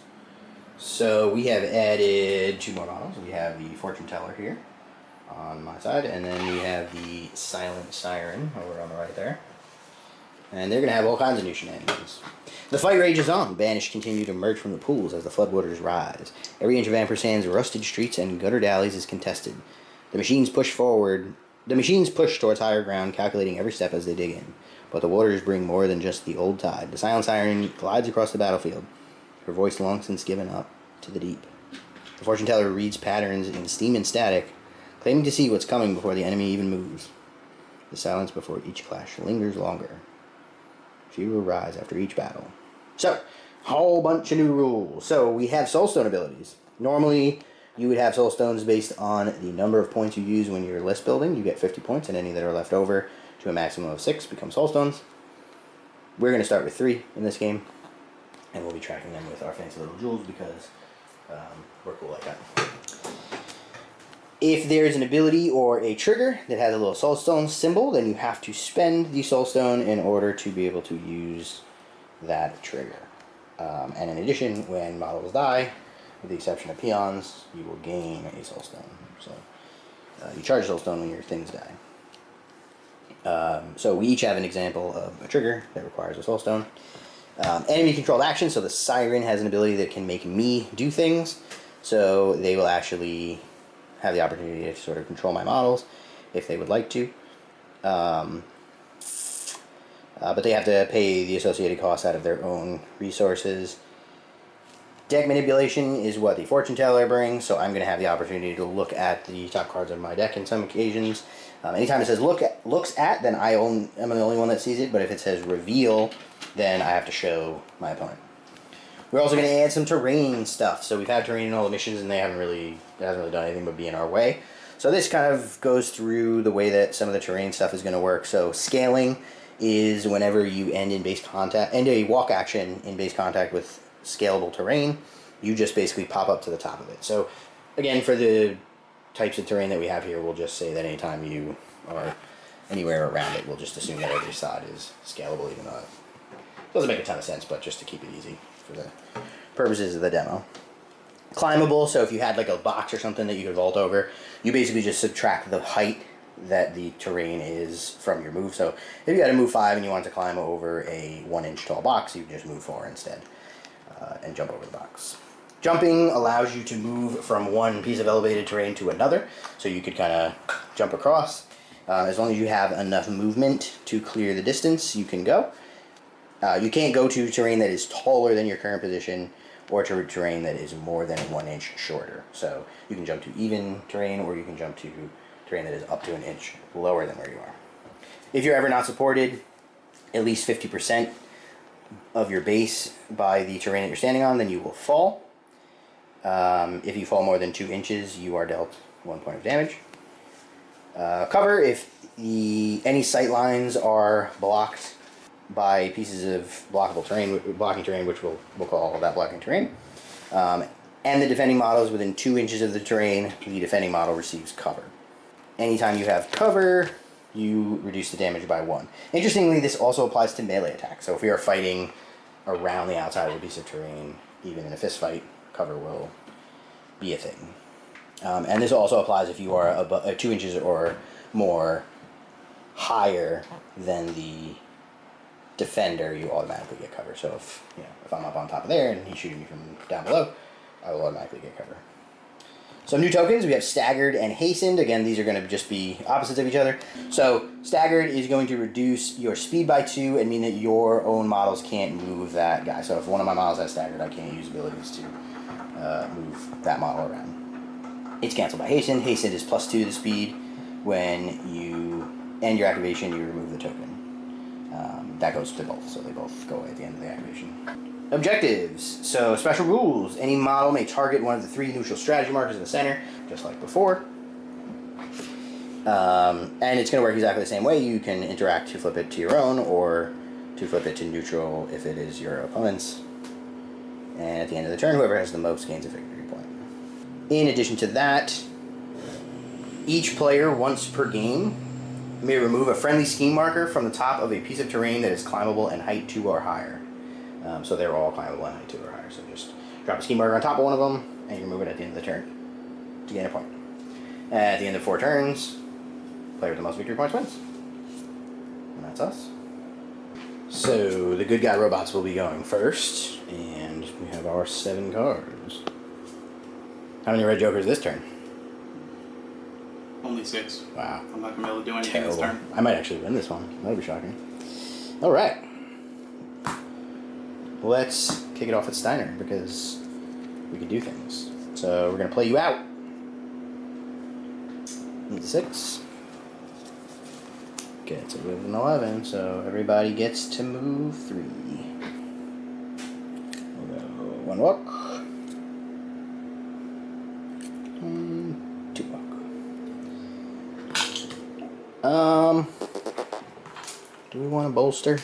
So we have added 2 more models. We have the Fortune Teller here on my side, and then we have the Silent Siren over on the right there. And they're going to have all kinds of new shenanigans. The fight rages on. Banished continue to emerge from the pools as the floodwaters rise. Every inch of Ampersand's rusted streets and guttered alleys is contested. The machines push towards higher ground, calculating every step as they dig in. But the waters bring more than just the old tide. The Silent Siren glides across the battlefield, her voice long since given up to the deep. The Fortune Teller reads patterns in steam and static, claiming to see what's coming before the enemy even moves. The silence before each clash lingers longer. Fewer rise after each battle. So, whole bunch of new rules. So, we have Soulstone abilities. Normally, you would have Soulstones based on the number of points you use when you're list building. You get 50 points, and any that are left over to a maximum of 6 become Soulstones. We're going to start with 3 in this game, and we'll be tracking them with our fancy little jewels because we're cool like that. If there's an ability or a trigger that has a little Soulstone symbol, then you have to spend the Soulstone in order to be able to use that trigger. And in addition, when models die, with the exception of peons, you will gain a Soulstone. So you charge Soulstone when your things die. So we each have an example of a trigger that requires a Soulstone. Enemy controlled action, so the Siren has an ability that can make me do things. So they will actually have the opportunity to sort of control my models if they would like to. But they have to pay the associated costs out of their own resources. Deck manipulation is what the Fortune Teller brings, so I'm going to have the opportunity to look at the top cards of my deck in some occasions. Anytime it says looks at, then I'm the only one that sees it, but if it says reveal, then I have to show my opponent. We're also going to add some terrain stuff. So we've had terrain in all the missions, and it hasn't really done anything but be in our way. So this kind of goes through the way that some of the terrain stuff is going to work. So scaling is whenever you end a walk action in base contact with scalable terrain, you just basically pop up to the top of it. So again, for the types of terrain that we have here, we'll just say that anytime you are anywhere around it, we'll just assume that every side is scalable, even though it doesn't make a ton of sense, but just to keep it easy for the purposes of the demo. Climbable, so if you had like a box or something that you could vault over, you basically just subtract the height that the terrain is from your move. So if you had to move 5 and you wanted to climb over a 1-inch tall box, you could just move 4 instead and jump over the box. Jumping allows you to move from one piece of elevated terrain to another, so you could kind of jump across. As long as you have enough movement to clear the distance, you can go. You can't go to terrain that is taller than your current position, or to terrain that is more than 1 inch shorter. So you can jump to even terrain, or you can jump to terrain that is up to 1 inch lower than where you are. If you're ever not supported, at least 50% of your base by the terrain that you're standing on, then you will fall. If you fall more than 2 inches, you are dealt 1 point of damage. Cover, if any sight lines are blocked by pieces of blocking terrain, which we'll call that blocking terrain. And the defending model is within 2 inches of the terrain, the defending model receives cover. Anytime you have cover, you reduce the damage by 1. Interestingly, this also applies to melee attacks. So if we are fighting around the outside of a piece of terrain, even in a fist fight, cover will be a thing. And this also applies if you are 2 inches or more higher than the defender, you automatically get cover. So if I'm up on top of there and he's shooting me from down below, I will automatically get cover. Some new tokens, we have Staggered and Hastened. Again, these are going to just be opposites of each other. So Staggered is going to reduce your speed by 2 and mean that your own models can't move that guy. So if one of my models has Staggered, I can't use abilities to move that model around. It's canceled by Hastened. Hastened is +2 to the speed. When you end your activation, you remove the token. That goes to both, so they both go away at the end of the activation. Objectives. So special rules. Any model may target one of the 3 neutral strategy markers in the center, just like before. And it's going to work exactly the same way. You can interact to flip it to your own, or to flip it to neutral if it is your opponent's. And at the end of the turn, whoever has the most gains a victory point. In addition to that, each player once per game may remove a friendly scheme marker from the top of a piece of terrain that is climbable and height 2 or higher. So they're all climbable and height 2 or higher. So just drop a scheme marker on top of one of them, and you remove it at the end of the turn to gain a point. At the end of 4 turns, player with the most victory points wins. And that's us. So the good guy robots will be going first, and we have our 7 cards. How many red jokers this turn? Only 6. Wow. I'm not going to be able to do anything Terrible. this turn. I might actually win this one. That would be shocking. Alright. Let's kick it off at Steiner, because we can do things. So we're going to play you out. 6. Gets it with an 11, so everybody gets to move 3. We'll go 1 walk. And 2 walk. Do we want to bolster?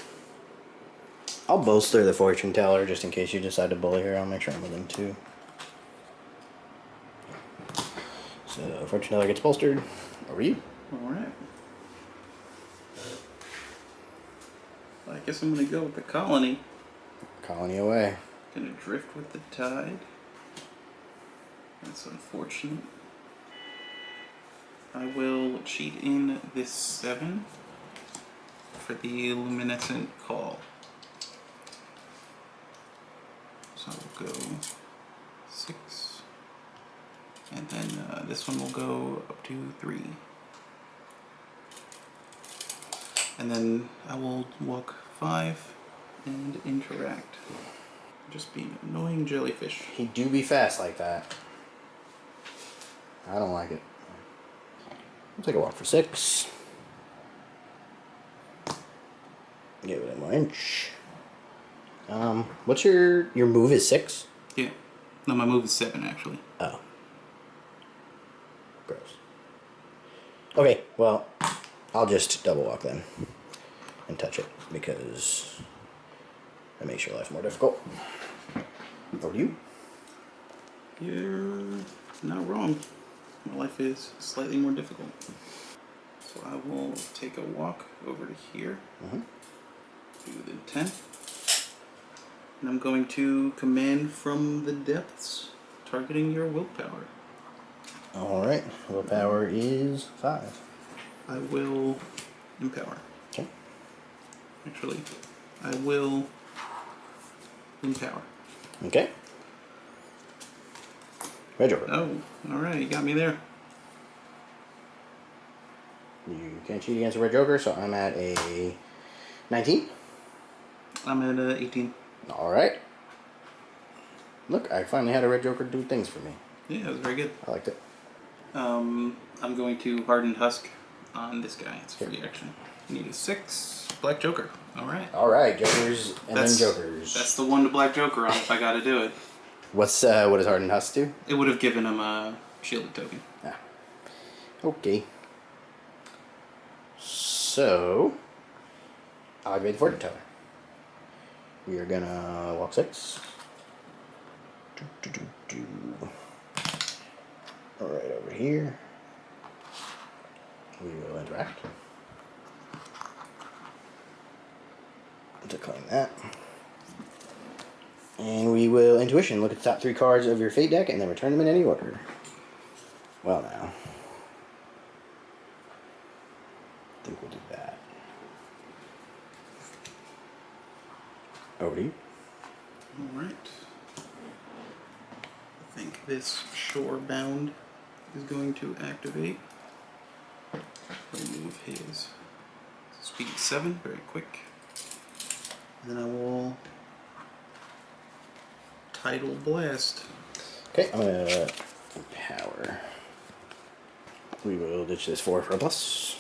I'll bolster the fortune teller just in case you decide to bully her. I'll make sure I'm within 2. So fortune teller gets bolstered. Over you. Alright. I guess I'm going to go with the colony. Colony away. Going to drift with the tide. That's unfortunate. I will cheat in this 7 for the luminescent call. So we'll go 6. And then this one will go up to 3. And then I will walk 5 and interact. Just be an annoying jellyfish. He do be fast like that. I don't like it. We'll take a walk for 6. Give it 1 inch. What's your move is 6? Yeah. No, my move is 7 actually. Oh. Gross. Okay, well, I'll just double walk then and touch it because that makes your life more difficult. Over to you. You're not wrong. My life is slightly more difficult. So I will take a walk over to here. Be within 10. And I'm going to command from the depths, targeting your willpower. Alright, willpower is 5. I will empower. Okay. Actually, I will empower. Okay. Red Joker. Oh, alright, you got me there. You can't cheat against a Red Joker, so I'm at a 19. I'm at 18. Alright. Look, I finally had a Red Joker do things for me. Yeah, that was very good. I liked it. I'm going to Hardened Husk on this guy. It's free action. I need a 6. Black Joker. Alright. Alright, Jokers and then Jokers. That's the one to Black Joker on if I gotta do it. What does Hardened Husk do? It would have given him a shielded token. Ah. Okay. So, I'll activate the Fortune Teller. We are gonna walk 6. Alright, over here. We will interact. Decline that. And we will Intuition. Look at the top 3 cards of your Fate deck and then return them in any order. Well, now. I think we'll do that. Over to you. Alright. I think this Shorebound is going to activate. Remove his speed 7 very quick. And then I will Tidal Blast. Okay, I'm gonna empower. We will ditch this 4 for a plus.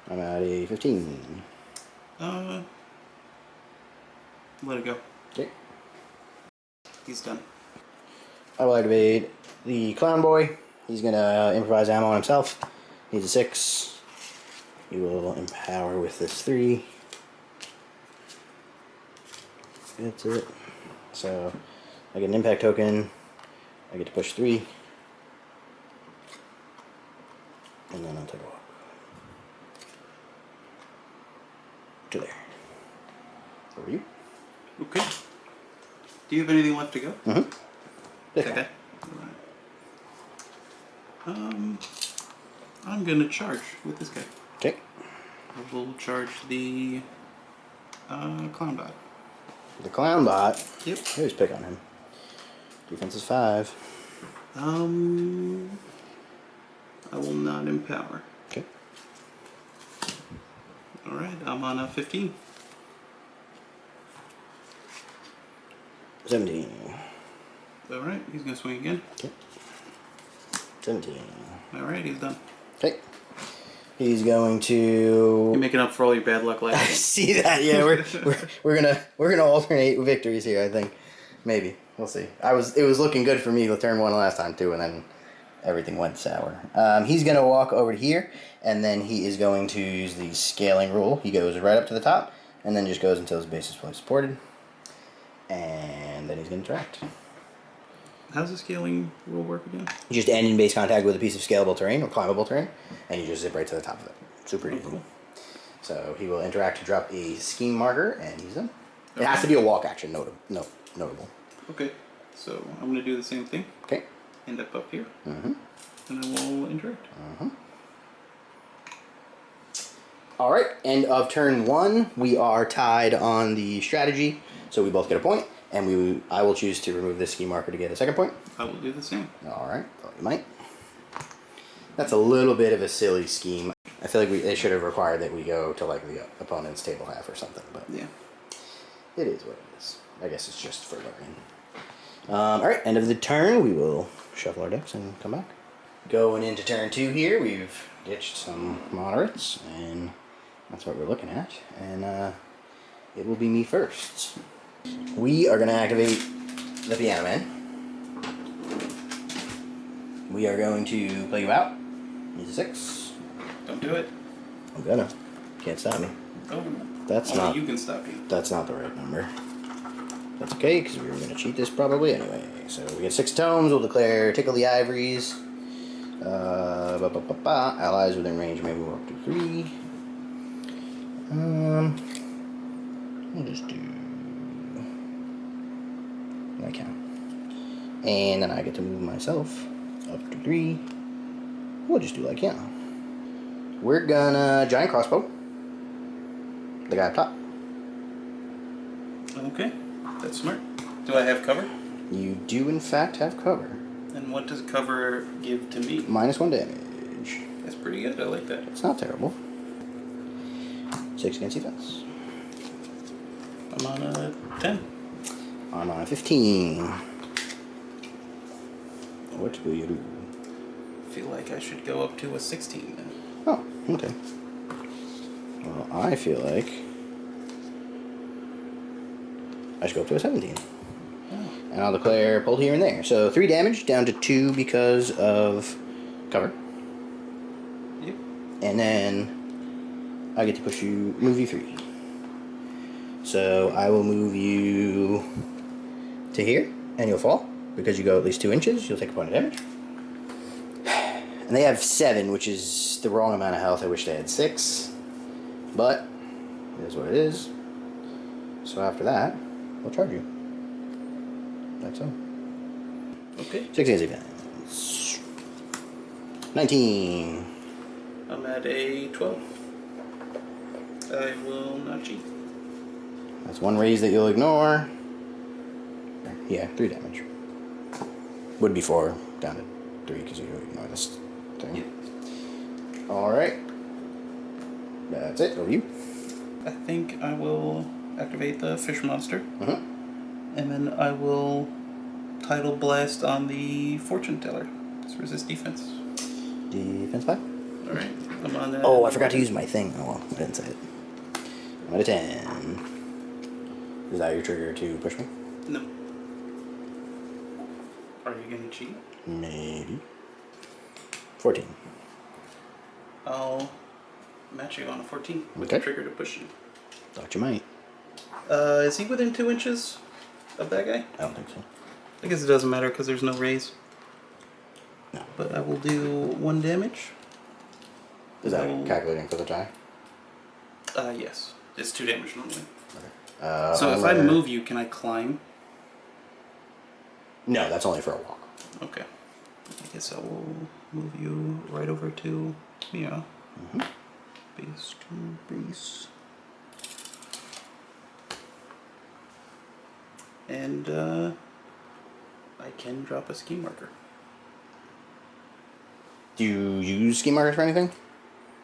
I'm at a 15. Let it go. Okay. He's done. I will activate the Clown Boy. He's gonna improvise ammo on himself. He's a 6. We will empower with this 3. That's it. So I get an impact token. I get to push 3. And then I'll take a walk. To there. Over to you. Okay. Do you have anything left to go? Mm-hmm. Okay. Alright. I'm gonna charge with this guy. Okay. I will charge the Clown Bot. The Clown Bot. Yep. I always pick on him. Defense is 5. I will not empower. Okay. Alright, I'm on a 15. 17. Alright, he's gonna swing again. Okay. 17. Alright, he's done. Okay. He's going to. You're making up for all your bad luck last I time. see that. Yeah, we're gonna alternate victories here. I think. Maybe we'll see. It was looking good for me the turn 1 last time too, and then everything went sour. He's gonna walk over to here, and then he is going to use the scaling rule. He goes right up to the top, and then just goes until his base is fully supported, and then he's gonna interact. How's the scaling rule work again? You just end in base contact with a piece of scalable terrain or climbable terrain, and you just zip right to the top of it. Super easy. Cool. So he will interact to drop a scheme marker, and he's done. It has to be a walk action, notable. Okay, so I'm gonna do the same thing. Okay. End up here, Mm-hmm. and I will interact. Mm-hmm. All right, end of turn 1. We are tied on the strategy, so we both get a point, and I will choose to remove this scheme marker to get a second point. I will do the same. All right, thought you might. That's a little bit of a silly scheme. I feel like they should have required that we go to like the opponent's table half or something, but Yeah. it is what it is. I guess it's just for learning. All right, end of the turn. We will shuffle our decks and come back. Going into turn 2 here, we've ditched some moderates, and that's what we're looking at. And it will be me first. We are going to activate the Piano Man. We are going to play you out. He's a 6. Don't do it. I'm gonna. Can't stop me. Oh. That's Only not. you can stop me. That's not the right number. That's okay, because we were gonna cheat this probably anyway. So we get 6 tomes. We'll declare Tickle the Ivories. Allies within range maybe we're up to 3. We'll just do like count. And then I get to move myself up to 3. We'll just do like yeah. We're gonna giant crossbow the guy up top. Okay, that's smart. Do I have cover? You do in fact have cover. And what does cover give to me? -1 damage. That's pretty good. I like that. It's not terrible. 6 against defense. I'm on a 10. I'm on a 15. What will you do? I feel like I should go up to a 16 then. Oh, okay. Well, I feel like I should go up to a 17. Oh. And I'll declare pulled here and there. So 3 damage down to 2 because of cover. Yep. And then I get to push you, move you 3. So I will move you to here, and you'll fall. Because you go at least 2 inches, you'll take a point of damage. And they have 7, which is the wrong amount of health. I wish they had 6. But it is what it is. So after that, we'll charge you. Like so. Okay. 6 against defense. 19. I'm at a 12. I will not cheat. That's 1 raise that you'll ignore. Yeah, 3 damage. Would be 4 down to 3 because you ignore this thing. Yeah. Alright. That's it. Over to you. I think I will activate the fish monster. Uh-huh. And then I will tidal blast on the fortune teller. Let's resist defense. Defense 5. Alright. I'm on that. Oh, I forgot to use my thing. Oh well, I didn't say it. I'm at a 10. Is that your trigger to push me? No. Are you gonna cheat? Maybe. 14. I'll match you on a 14 with Okay. the trigger to push you. Thought you might. Is he within 2 inches of that guy? I don't think so. I guess it doesn't matter because there's no raise. No. But I will do 1 damage. Is that No. calculating for the tie? Yes. It's 2 damage normally. Okay. So if I move you, can I climb? No, that's only for a walk. Okay. I guess I will move you right over to Mia. Mm-hmm. Base to base. And I can drop a ski marker. Do you use ski markers for anything?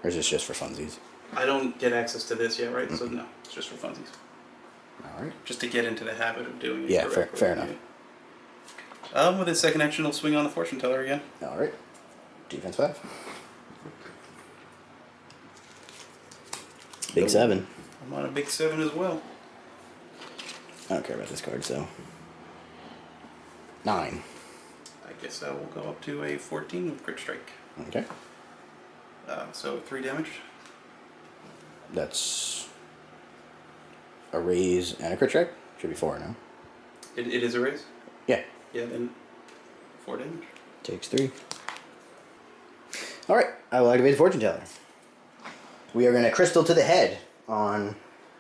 Or is this just for funsies? I don't get access to this yet, right? So no, it's just for funsies. Alright. Just to get into the habit of doing it. Yeah, correctly. fair enough. With his second action, he'll swing on the fortune teller again. Alright. Defense 5. Big 7. I'm on a big 7 as well. I don't care about this card, so. 9. I guess I will go up to a 14 with crit strike. Okay. So 3 damage. That's a raise and a crit check. Should be 4 now. It is a raise? Yeah. Yeah, then 4 damage. Takes 3. Alright, I will activate the fortune teller. We are going to crystal to the head on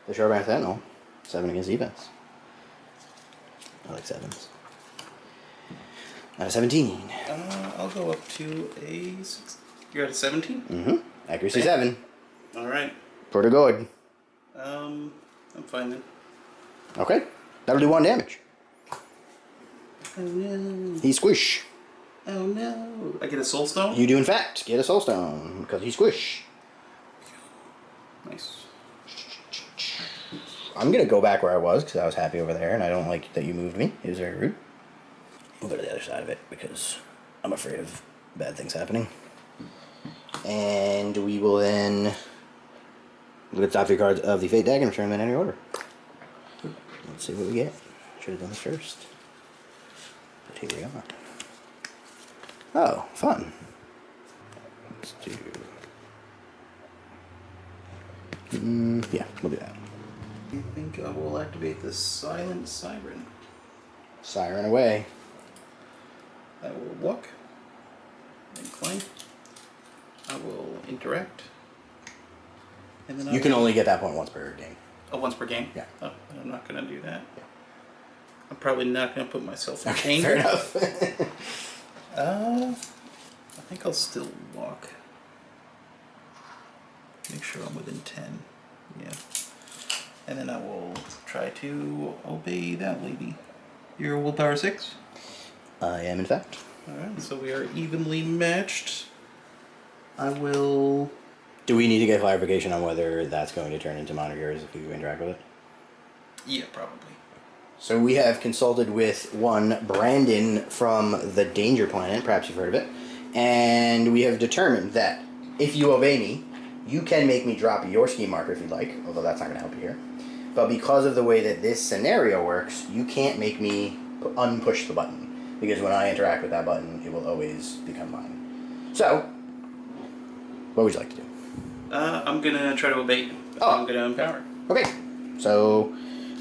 the Shoreband Sentinel. 7 against defense. I like 7s. At a 17. I'll go up to a 6. You're at a 17? Mm-hmm. Accuracy 7. Alright. Pretty good. I'm fine then. Okay. That'll do 1 damage. Oh no. He squish. Oh no. I get a soul stone? You do in fact get a soul stone because he squish. Nice. I'm gonna go back where I was because I was happy over there, and I don't like that you moved me. It was very rude. We'll go to the other side of it because I'm afraid of bad things happening. And we will then look at the top 3 cards of the Fate deck and return them in any order. Let's see what we get. Should have done this first. But here we are. Oh, fun. Let's do... yeah, we'll do that. I think I will activate the Silent Siren. Siren away. I will walk. Incline. I will interact. And then You can only get that point once per game. Oh, once per game? Yeah. Oh, I'm not going to do that. Yeah. I'm probably not going to put myself in Okay, danger. fair enough. I think I'll still walk. Make sure I'm within 10. Yeah. And then I will try to obey that lady. Your willpower 6? I am, in fact. Alright, so we are evenly matched. I will... Do we need to get clarification on whether that's going to turn into mine or yours if you interact with it? Yeah, probably. So we have consulted with one Brandon from the Danger Planet, perhaps you've heard of it, and we have determined that if you obey me, you can make me drop your ski marker if you'd like, although that's not going to help you here. But because of the way that this scenario works, you can't make me unpush the button, because when I interact with that button, it will always become mine. So, what would you like to do? I'm gonna try to obey. Oh. I'm gonna empower. Okay, so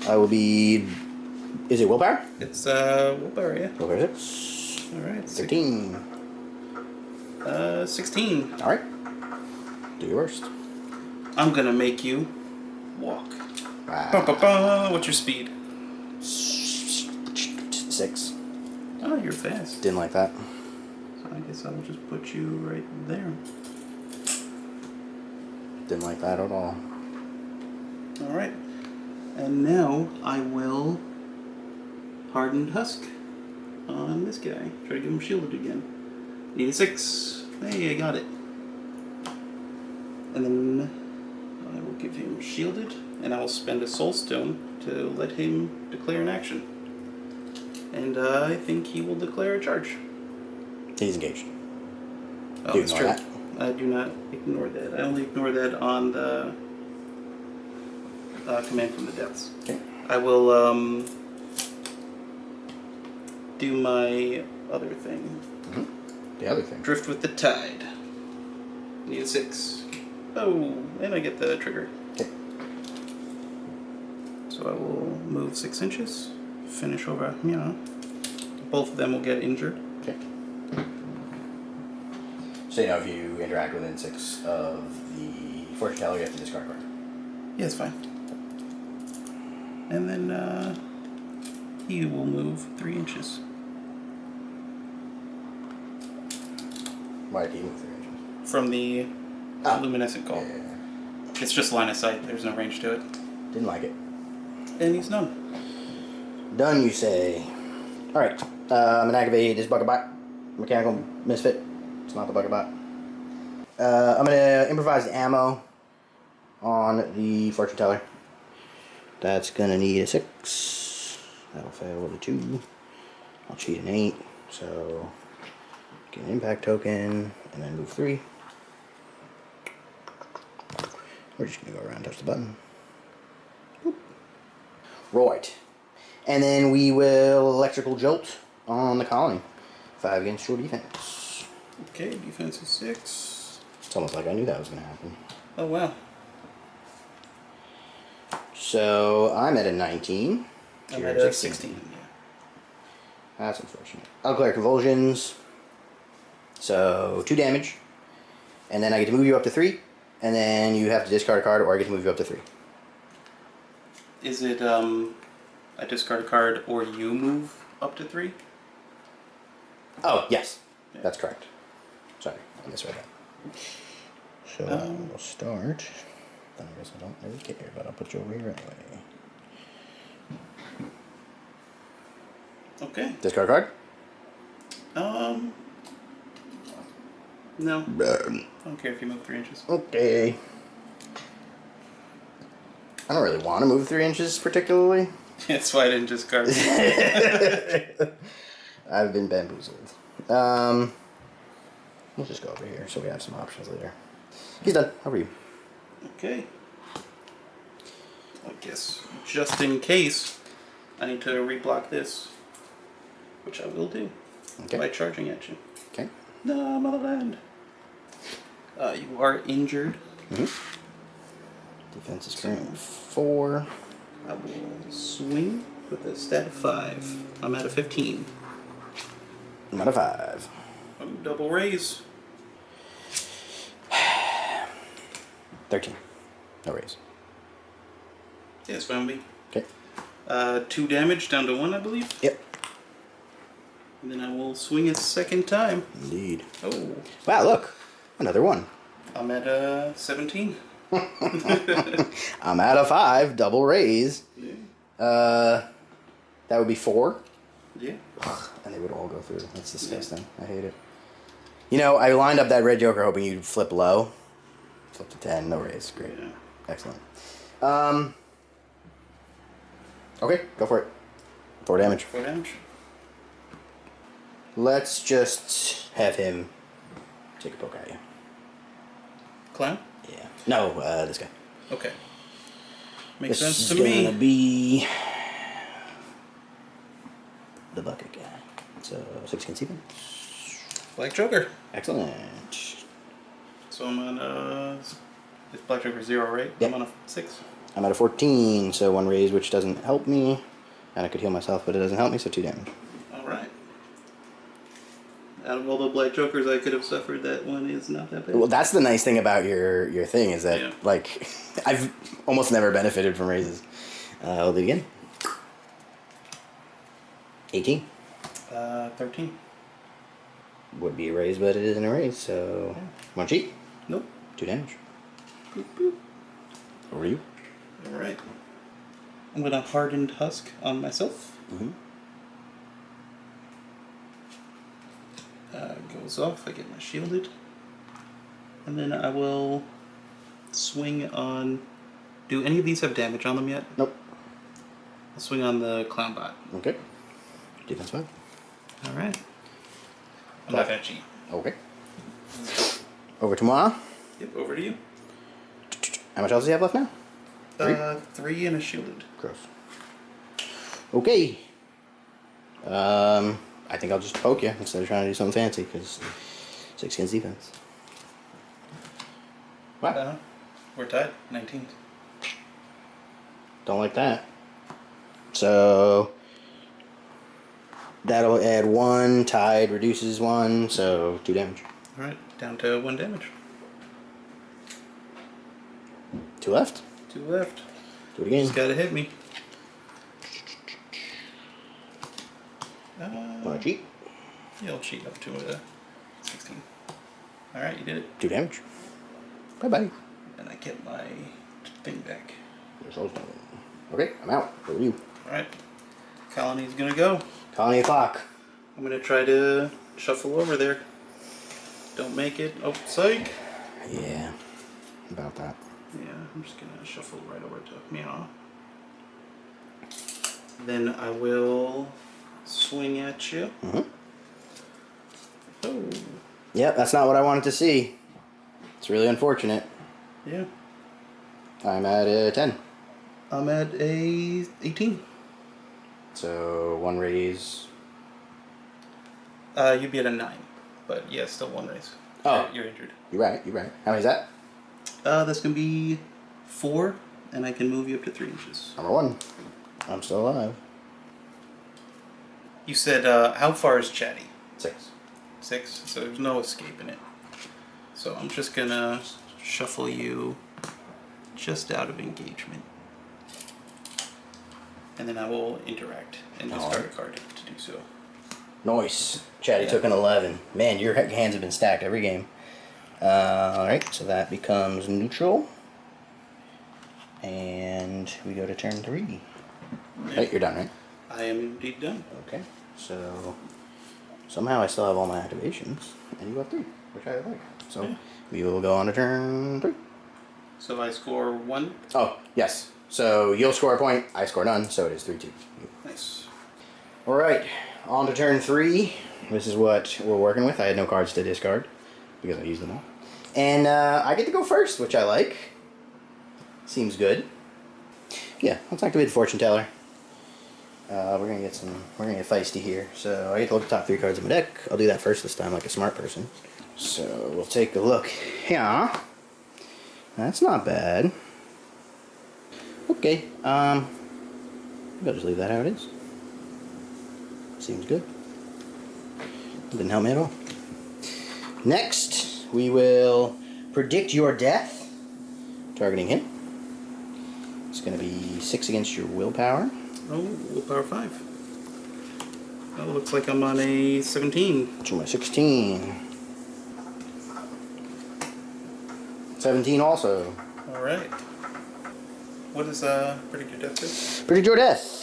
I will be... Is it willpower? It's willpower, yeah. Willpower 6. Alright. 13. 16. Alright. Do your worst. I'm gonna make you walk. Wow. Ba-ba-ba. What's your speed? 6. Oh, you're fast. Didn't like that. So I guess I'll just put you right there. Didn't like that at all. Alright. And now I will Hardened Husk on this guy. Try to give him shielded again. Need a 6. Hey, I got it. And then I will give him shielded, and I will spend a soul stone to let him declare an action. And I think he will declare a charge. He's engaged. Oh, Do you that's ignore true. that? I do not ignore that. I only ignore that on the command from the depths. Okay. I will do my other thing. Mm-hmm. The other thing. Drift with the tide. Need a 6. Oh, and I get the trigger. Okay. So I will move 6 inches. Finish over, both of them will get injured. Okay. So you know if you interact within 6 of the fortune teller, you have to discard a card. Yeah, it's fine. And then he will move 3 inches. Why did he move 3 inches? From the luminescent call. Yeah. It's just line of sight, there's no range to it. Didn't like it. And he's done. Done, you say. Alright. I'm gonna activate this bucket bot. Mechanical misfit. It's not the bucket bot. I'm gonna improvise the ammo on the fortune teller. That's gonna need a 6. That'll fail with a 2. I'll cheat an 8. So get an impact token and then move 3. We're just gonna go around and touch the button. Boop. Right. And then we will electrical jolt on the colony. 5 against your defense. Okay, defense is 6. It's almost like I knew that was gonna happen. Oh wow. So I'm at a 19. I'm You're at a 16. Yeah. That's unfortunate. I'll declare convulsions. So 2 damage. And then I get to move you up to 3. And then you have to discard a card, or I get to move you up to 3. Is it I discard a card or you move up to 3? Oh, yes. Yeah. That's correct. Sorry, I misread that. So we'll start. Then I guess I don't really care, but I'll put you over here anyway. Okay. Discard a card? No. I don't care if you move 3 inches. Okay. I don't really want to move 3 inches particularly. That's why I didn't discard. I've been bamboozled. We'll just go over here so we have some options later. He's done. How are you? Okay. I guess just in case I need to reblock this, which I will do Okay. by charging at you. Okay. No, motherland. You are injured. Defense is currently 4. I will swing with a stat of 5. I'm at a 15. I'm at a 5. Oh, double raise. 13. No raise. Yeah, it's fine with me. Okay. 2 damage down to 1, I believe. Yep. And then I will swing a second time. Indeed. Oh. Wow, look. Another 1. I'm at 17. I'm at a 5. Double raise. Yeah. That would be 4. Yeah. And they would all go through. That's disgusting. I hate it. You know, I lined up that red joker hoping you'd flip low. Flip to 10. No raise. Great. Yeah. Excellent. Okay, go for it. 4 damage. 4 damage. Let's just have him take a poke at you. Clown? Yeah. No, this guy. Okay. Makes sense to This is me. gonna be the bucket guy. So 16 defense. Black Joker. Excellent. So I'm on it's Black Joker 0, right? Yep. I'm on a 6. I'm at a 14, so 1 raise, which doesn't help me. And I could heal myself, but it doesn't help me, so 2 damage. Alright. Out of all the Black Jokers I could have suffered, that one is not that bad. Well, that's the nice thing about your thing, is that, Yeah. like, I've almost never benefited from raises. I'll do it again. 18. 13. Would be a raise, but it isn't a raise, so... Yeah. One cheat. Nope. 2 damage. Boop, boop. Over to you. Alright. I'm gonna Hardened Husk on myself. Mm-hmm. Goes off, I get my shielded. And then I will swing on... Do any of these have damage on them yet? Nope. I'll swing on the Clown Bot. Okay. Defense 5. Alright. I'm not gonna cheat. Okay. Over to moi. Yep, over to you. How much else do you have left now? 3 and a shielded. Gross. Okay. I think I'll just poke you instead of trying to do something fancy, because 6 against defense. Wow. We're tied. 19. Don't like that. So that'll add 1. Tied reduces 1, so 2 damage. Alright, down to 1 damage. 2 left. 2 left. Do it again. Just gotta hit me. Wanna cheat? You'll cheat up to 16. Alright, you did it. 2 damage. Bye bye. And I get my thing back. Your soul's done. Okay, I'm out. Over to you. Alright. Colony's gonna go. Colony o'clock. I'm gonna try to shuffle over there. Don't make it. Oh, psych! Yeah. About that. Yeah, I'm just gonna shuffle right over to Meow. Then I will swing at you. Mm-hmm. Oh. Yep, that's not what I wanted to see. It's really unfortunate. Yeah. I'm at a 10. I'm at a 18. So 1 raise. You'd be at a 9. But yeah, still 1 raise. Oh. You're injured. You're right, you're right. How many is that? That's gonna be 4, and I can move you up to 3 inches. Number 1. I'm still alive. You said, how far is Chatty? 6. 6, so there's no escaping it. So I'm just gonna shuffle you just out of engagement. And then I will interact and discard a card to do so. Nice. Chatty took an 11. Man, your hands have been stacked every game. Alright, so that becomes neutral. And we go to turn 3. Yeah. Right, you're done, right? I am indeed done. Okay, so somehow I still have all my activations, and you have 3, which I like. So Yeah. we will go on to turn 3. So I score 1. Oh, yes. So you'll score a point, I score none, so it is 3-2. Nice. Alright, on to turn 3. This is what we're working with. I had no cards to discard, because I used them all. And I get to go first, which I like. Seems good. Yeah, let's activate the Fortune Teller. We're gonna get feisty here. So I get to look at the top 3 cards of my deck. I'll do that first this time, like a smart person. So we'll take a look. Yeah, that's not bad. Okay, I'll just leave that how it is. Seems good. Didn't help me at all. Next, we will predict your death, targeting him. It's going to be 6 against your willpower. Oh, willpower 5. Oh, looks like I'm on a 17. To my 16. 17 also. Alright. What is predict your death do? Predict your death.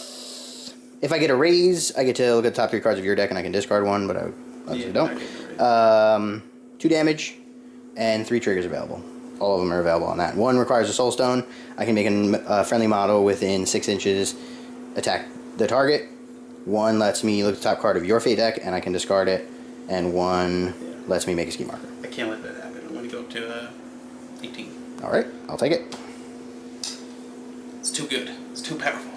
If I get a raise, I get to look at the top 3 cards of your deck and I can discard one, but I obviously don't. 2 damage and 3 triggers available. All of them are available on that. 1 requires a soul stone. I can make a friendly model within 6 inches attack the target. 1 lets me look at the top card of your fate deck and I can discard it. And 1 lets me make a ski marker. I can't let that happen. I'm going to go up to 18. Alright, I'll take it. It's too good. It's too powerful.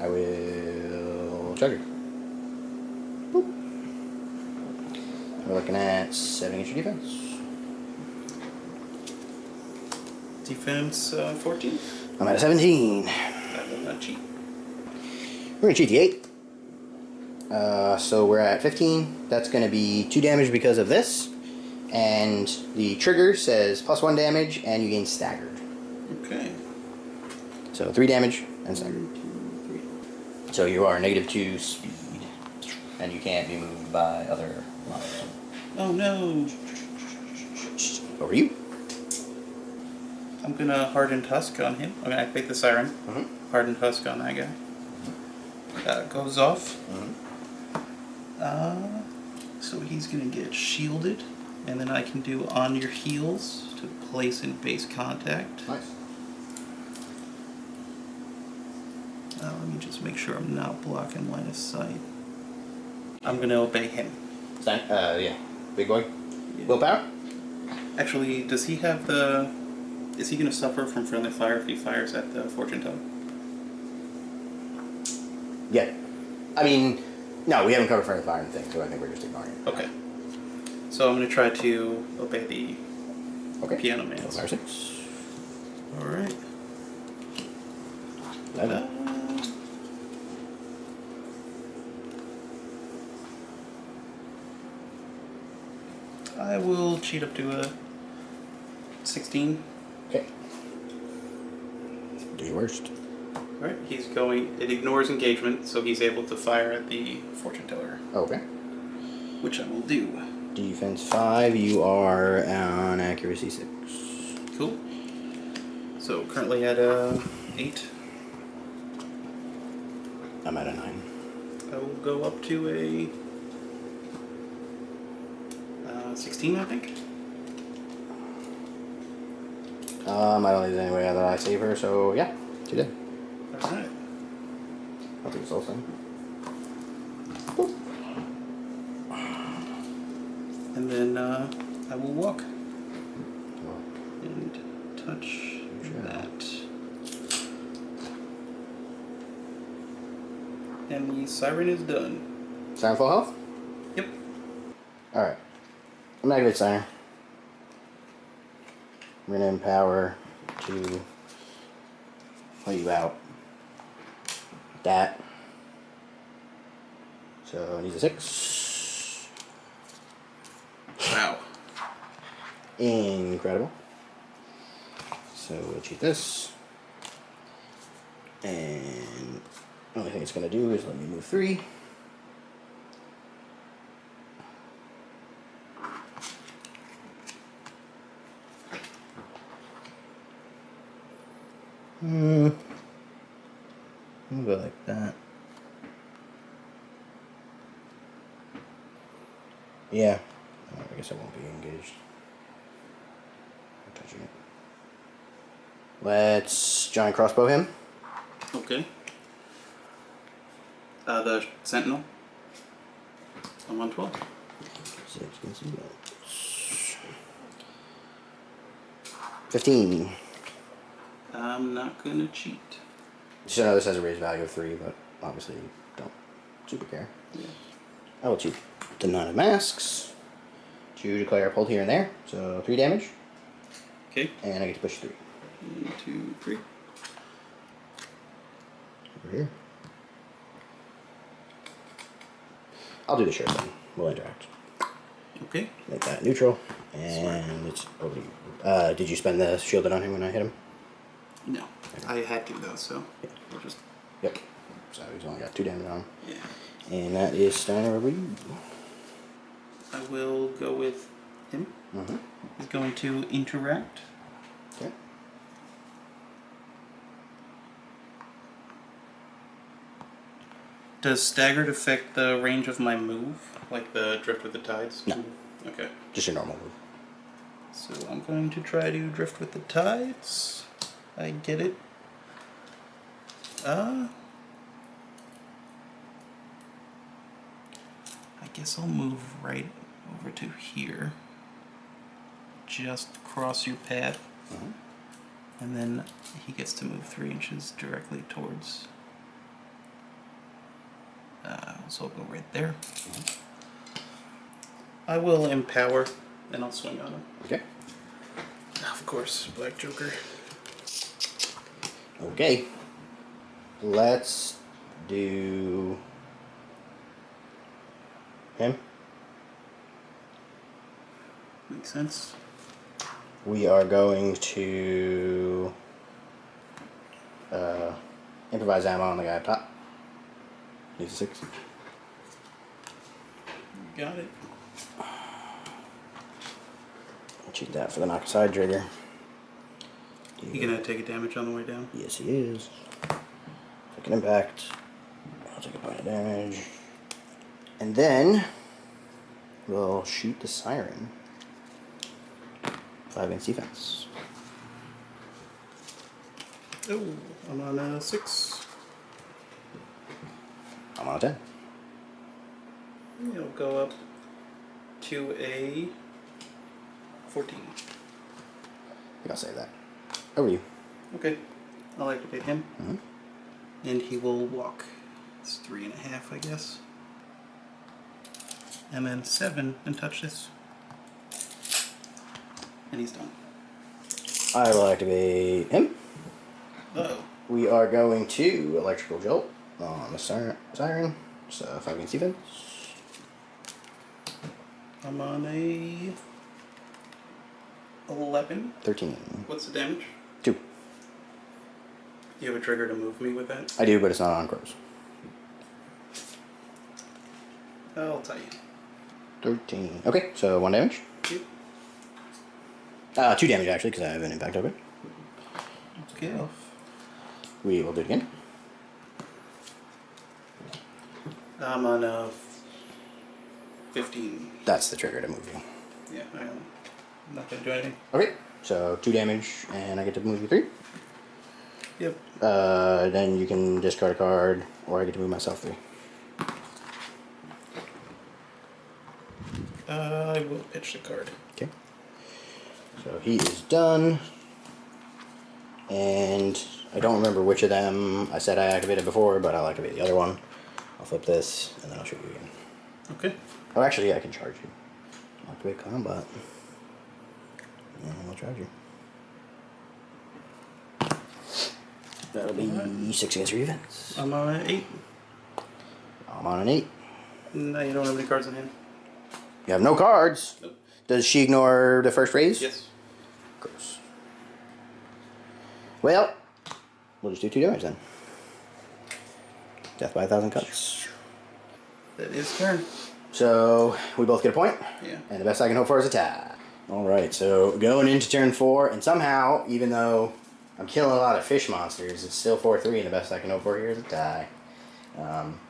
I will trigger. Boop. We're looking at 7 against your defense. Defense 14. I'm at a 17. I will not cheat. We're going to cheat the 8. So we're at 15. That's going to be 2 damage because of this. And the trigger says +1 damage and you gain staggered. Okay. So 3 damage and staggered. So you are -2 speed. And you can't be moved by other models. Oh no. Over you. I'm going to Hardened Husk on him. I'm going to activate the Siren. Hardened Husk on that guy. Goes off. So he's going to get shielded. And then I can do On Your Heels to place in base contact. Nice. Let me just make sure I'm not blocking line of sight. I'm going to obey him. Yeah. Big boy. Yeah. Willpower? Actually, does he have the... Is he going to suffer from friendly fire if he fires at the fortune teller? Yeah. I mean, no, we haven't covered friendly fire and things, so I think we're just ignoring it. Okay. So I'm going to try to obey the piano man. Willpower 6. Alright. I will cheat up to a 16. Okay. Do your worst. Alright, he's going... It ignores engagement, so he's able to fire at the fortune teller. Okay. Which I will do. Defense 5, you are on accuracy 6. Cool. So currently at 8. I'm at a 9. I will go up to a 16, I think. I don't think there's any way that I save her, so yeah, she did. Alright. I'll take this whole thing. And then I will walk. And touch that. And the siren is done. Siren full health? Yep. Alright. I'm gonna activate Siren. I'm gonna empower to let you out. That. So it needs a 6. Wow. Incredible. So we'll cheat this. And the only thing it's going to do is let me move 3. I'll go like that. Yeah. I guess I won't be engaged. I'm touching it. Let's giant crossbow him. Okay. The sentinel. I'm on 12. 6, 15. I'm not gonna cheat. So now this has a raise value of 3, but obviously don't super care. Yeah. I will choose the Nine of Masks to declare pulled here and there. So 3 damage. Okay. And I get to push 3. 1, 2, 3. Over here. I'll do the shirt then. We'll interact. Okay. Make that neutral. And it's over to you. Did you spend the shielded on him when I hit him? No. I had to though, so we'll just. Yep. So he's only got 2 damage on him. Yeah. And that is Steiner over you. I will go with him. Mm-hmm. He's going to interact. Okay. Does staggered affect the range of my move? Like the drift with the tides? No. Okay. Just your normal move. So I'm going to try to drift with the tides. I get it. I guess I'll move right over to here. Just cross your path. Mm-hmm. And then he gets to move 3 inches directly towards. So I'll go right there. Mm-hmm. I will empower, and I'll swing on him. Okay. Of course, Black Joker. Okay. Let's do him. Makes sense. We are going to improvise ammo on the guy up top. Needs a 6. Got it. Cheat that for the knock aside trigger. You gonna take a damage on the way down? Yes, he is. Take an impact. I'll take a point of damage. And then we'll shoot the siren. 5 against defense. Oh, I'm on a 6. I'm on a 10. It'll go up to a 14. I think I'll save that. Over to you. Okay. I'll activate him. Mm-hmm. And he will walk. It's 3.5, I guess. And then 7 and touch this. And he's done. I will activate him. Uh-oh. We are going to electrical jolt on the siren. So 5 against defense. I'm on a 11. 13. What's the damage? 2. You have a trigger to move me with that? I do, but it's not on crows. I'll tell you. 13. Okay, so 1 damage. 2. 2 damage actually, because I have an impact over it. Okay. We will do it again. I'm on a 15. That's the trigger to move you. Yeah, I'm not going to do anything. Okay, so 2 damage, and I get to move you 3. Yep. Then you can discard a card, or I get to move myself 3. I will pitch the card. Okay. So he is done. And I don't remember which of them I said I activated before, but I'll activate the other one. I'll flip this, and then I'll shoot you again. Okay. Oh, actually, I can charge you. Activate combat. And I'll charge you. That'll be 6 against your defense. I'm on an 8. I'm on an 8. No, you don't have any cards in hand. You have no cards. Nope. Does she ignore the first raise? Yes. Gross. Well, we'll just do 2 damage then. Death by 1,000 cuts. That is turn. So we both get a point. Yeah. And the best I can hope for is a tie. Alright, so going into turn 4, and somehow, even though I'm killing a lot of fish monsters, it's still 4-3, and the best I can hope for here is a tie.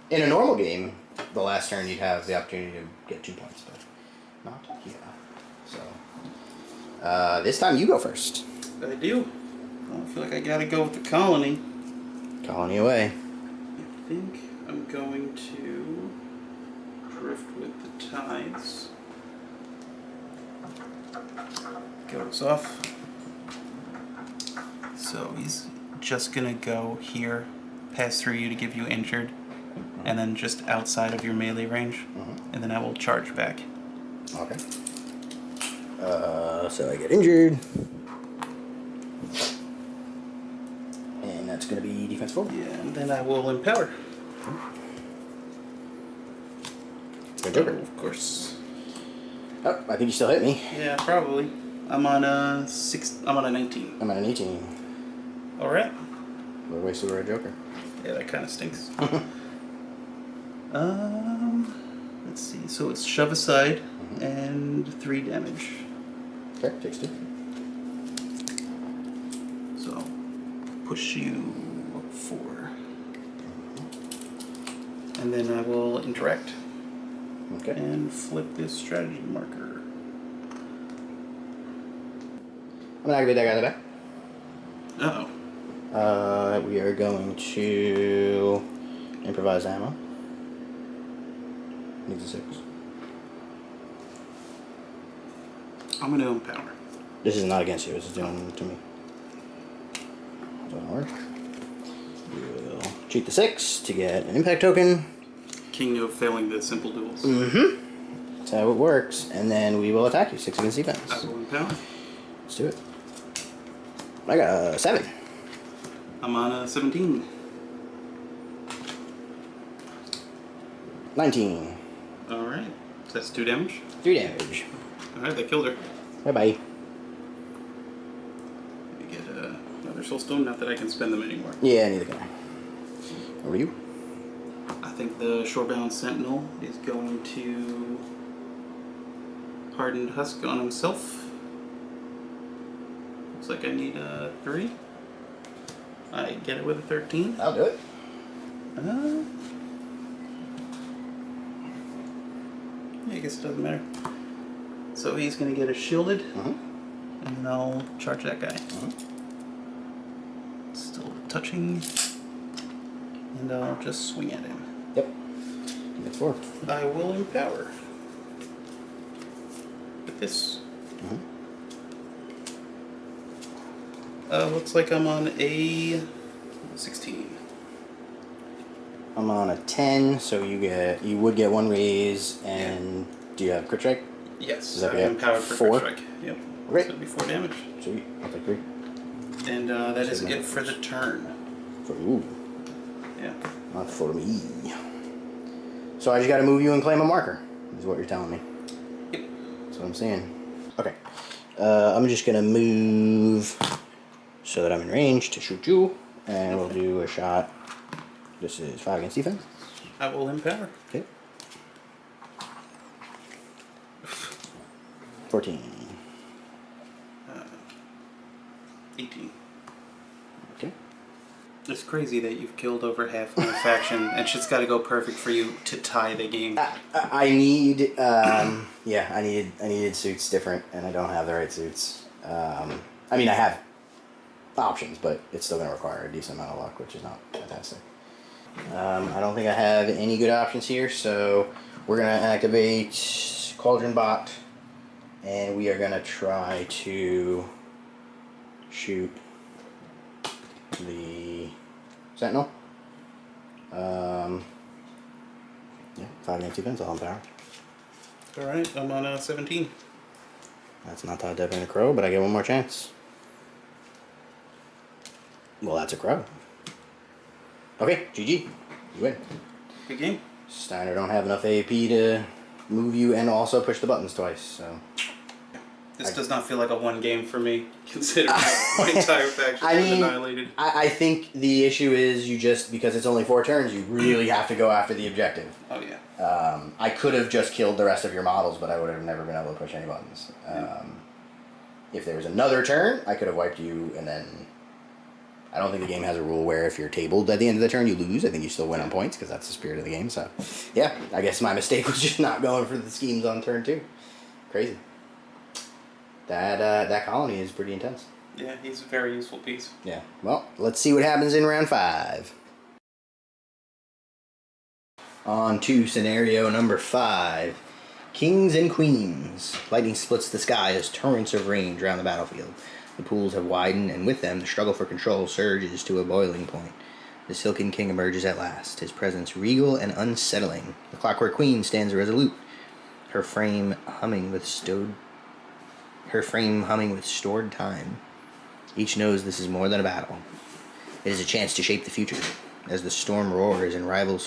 In a normal game, the last turn you'd have the opportunity to get 2 points, but not here. So, this time you go first. I do. I feel like I gotta go with the colony. Colony away. I think I'm going to drift with the tides. Goes off. So he's just gonna go here, pass through you to give you injured, and then just outside of your melee range, and then I will charge back. Okay. So I get injured. And that's going to be defense 4. Yeah, and then I will empower. Good Joker. Of course. Oh, I think you still hit me. Yeah, probably. I'm on a 19. I'm at an 18. All right. We're wasted a Joker. Yeah, that kind of stinks. Let's see. So it's shove aside and 3 damage. Okay, takes 2. So push you 4, and then I will interact. Okay. And flip this strategy marker. I'm gonna activate that guy in the back. Uh-oh. We are going to improvise ammo. Needs a 6. I'm going to empower. This is not against you, this is doing to me. Doesn't work. We'll cheat the 6 to get an impact token. King of failing the simple duels. That's how it works. And then we will attack you. 6 against defense. I will empower. Let's do it. I got a 7. I'm on a 17. 19. Alright. So that's 2 damage. 3 damage. Alright, that killed her. Bye bye. Let me get another soulstone. Not that I can spend them anymore. Yeah, neither can I. Over to you. I think the Shorebound Sentinel is going to Hardened Husk on himself. Looks like I need a 3. I get it with a 13. I'll do it. Yeah, I guess it doesn't matter. So he's going to get a shielded, and then I'll charge that guy. Still touching, and I'll just swing at him. Yep. That's 4. I will empower with this. Looks like I'm on a 16. I'm on a 10, so you would get 1 raise, and do you have crit strike? Yes, Does that I'm get empowered for 4? crit strike. Yep. Great. So it'll be 4 damage. Sweet. I'll take 3. And that is it for the turn. For you. Yeah. Not for me. So I just gotta move you and claim a marker, is what you're telling me. Yep. That's what I'm saying. Okay. I'm just gonna move so that I'm in range to shoot you, and we'll do a shot. This is 5 against defense. I will empower. Okay. 14. 18. Okay. It's crazy that you've killed over half my faction, and shit's got to go perfect for you to tie the game. I need, yeah, I needed suits different, and I don't have the right suits. I mean, I have options, but it's still going to require a decent amount of luck, which is not fantastic. I don't think I have any good options here, so we're going to activate Cauldron Bot, and we are going to try to shoot the Sentinel. Yeah, 5 against defense, I'll empower. Alright, I'm on 17. That's not top definitely a crow, but I get 1 more chance. Well, that's a crow. Okay, GG. You win. Good game. Steiner don't have enough AP to move you and also push the buttons twice, so. This does not feel like a 1 game for me, considering my entire faction was annihilated. I think the issue is you just, because it's only 4 turns, you really have to go after the objective. Oh, yeah. I could have just killed the rest of your models, but I would have never been able to push any buttons. If there was another turn, I could have wiped you, and then I don't think the game has a rule where if you're tabled at the end of the turn, you lose. I think you still win on points, because that's the spirit of the game. So, yeah, I guess my mistake was just not going for the schemes on turn 2. Crazy. That colony is pretty intense. Yeah, he's a very useful piece. Yeah. Well, let's see what happens in round 5. On to scenario number 5. Kings and Queens. Lightning splits the sky as torrents of rain drown the battlefield. The pools have widened, and with them, the struggle for control surges to a boiling point. The Silken King emerges at last, his presence regal and unsettling. The Clockwork Queen stands resolute, her frame humming with stored time. Each knows this is more than a battle. It is a chance to shape the future. As the storm roars and rival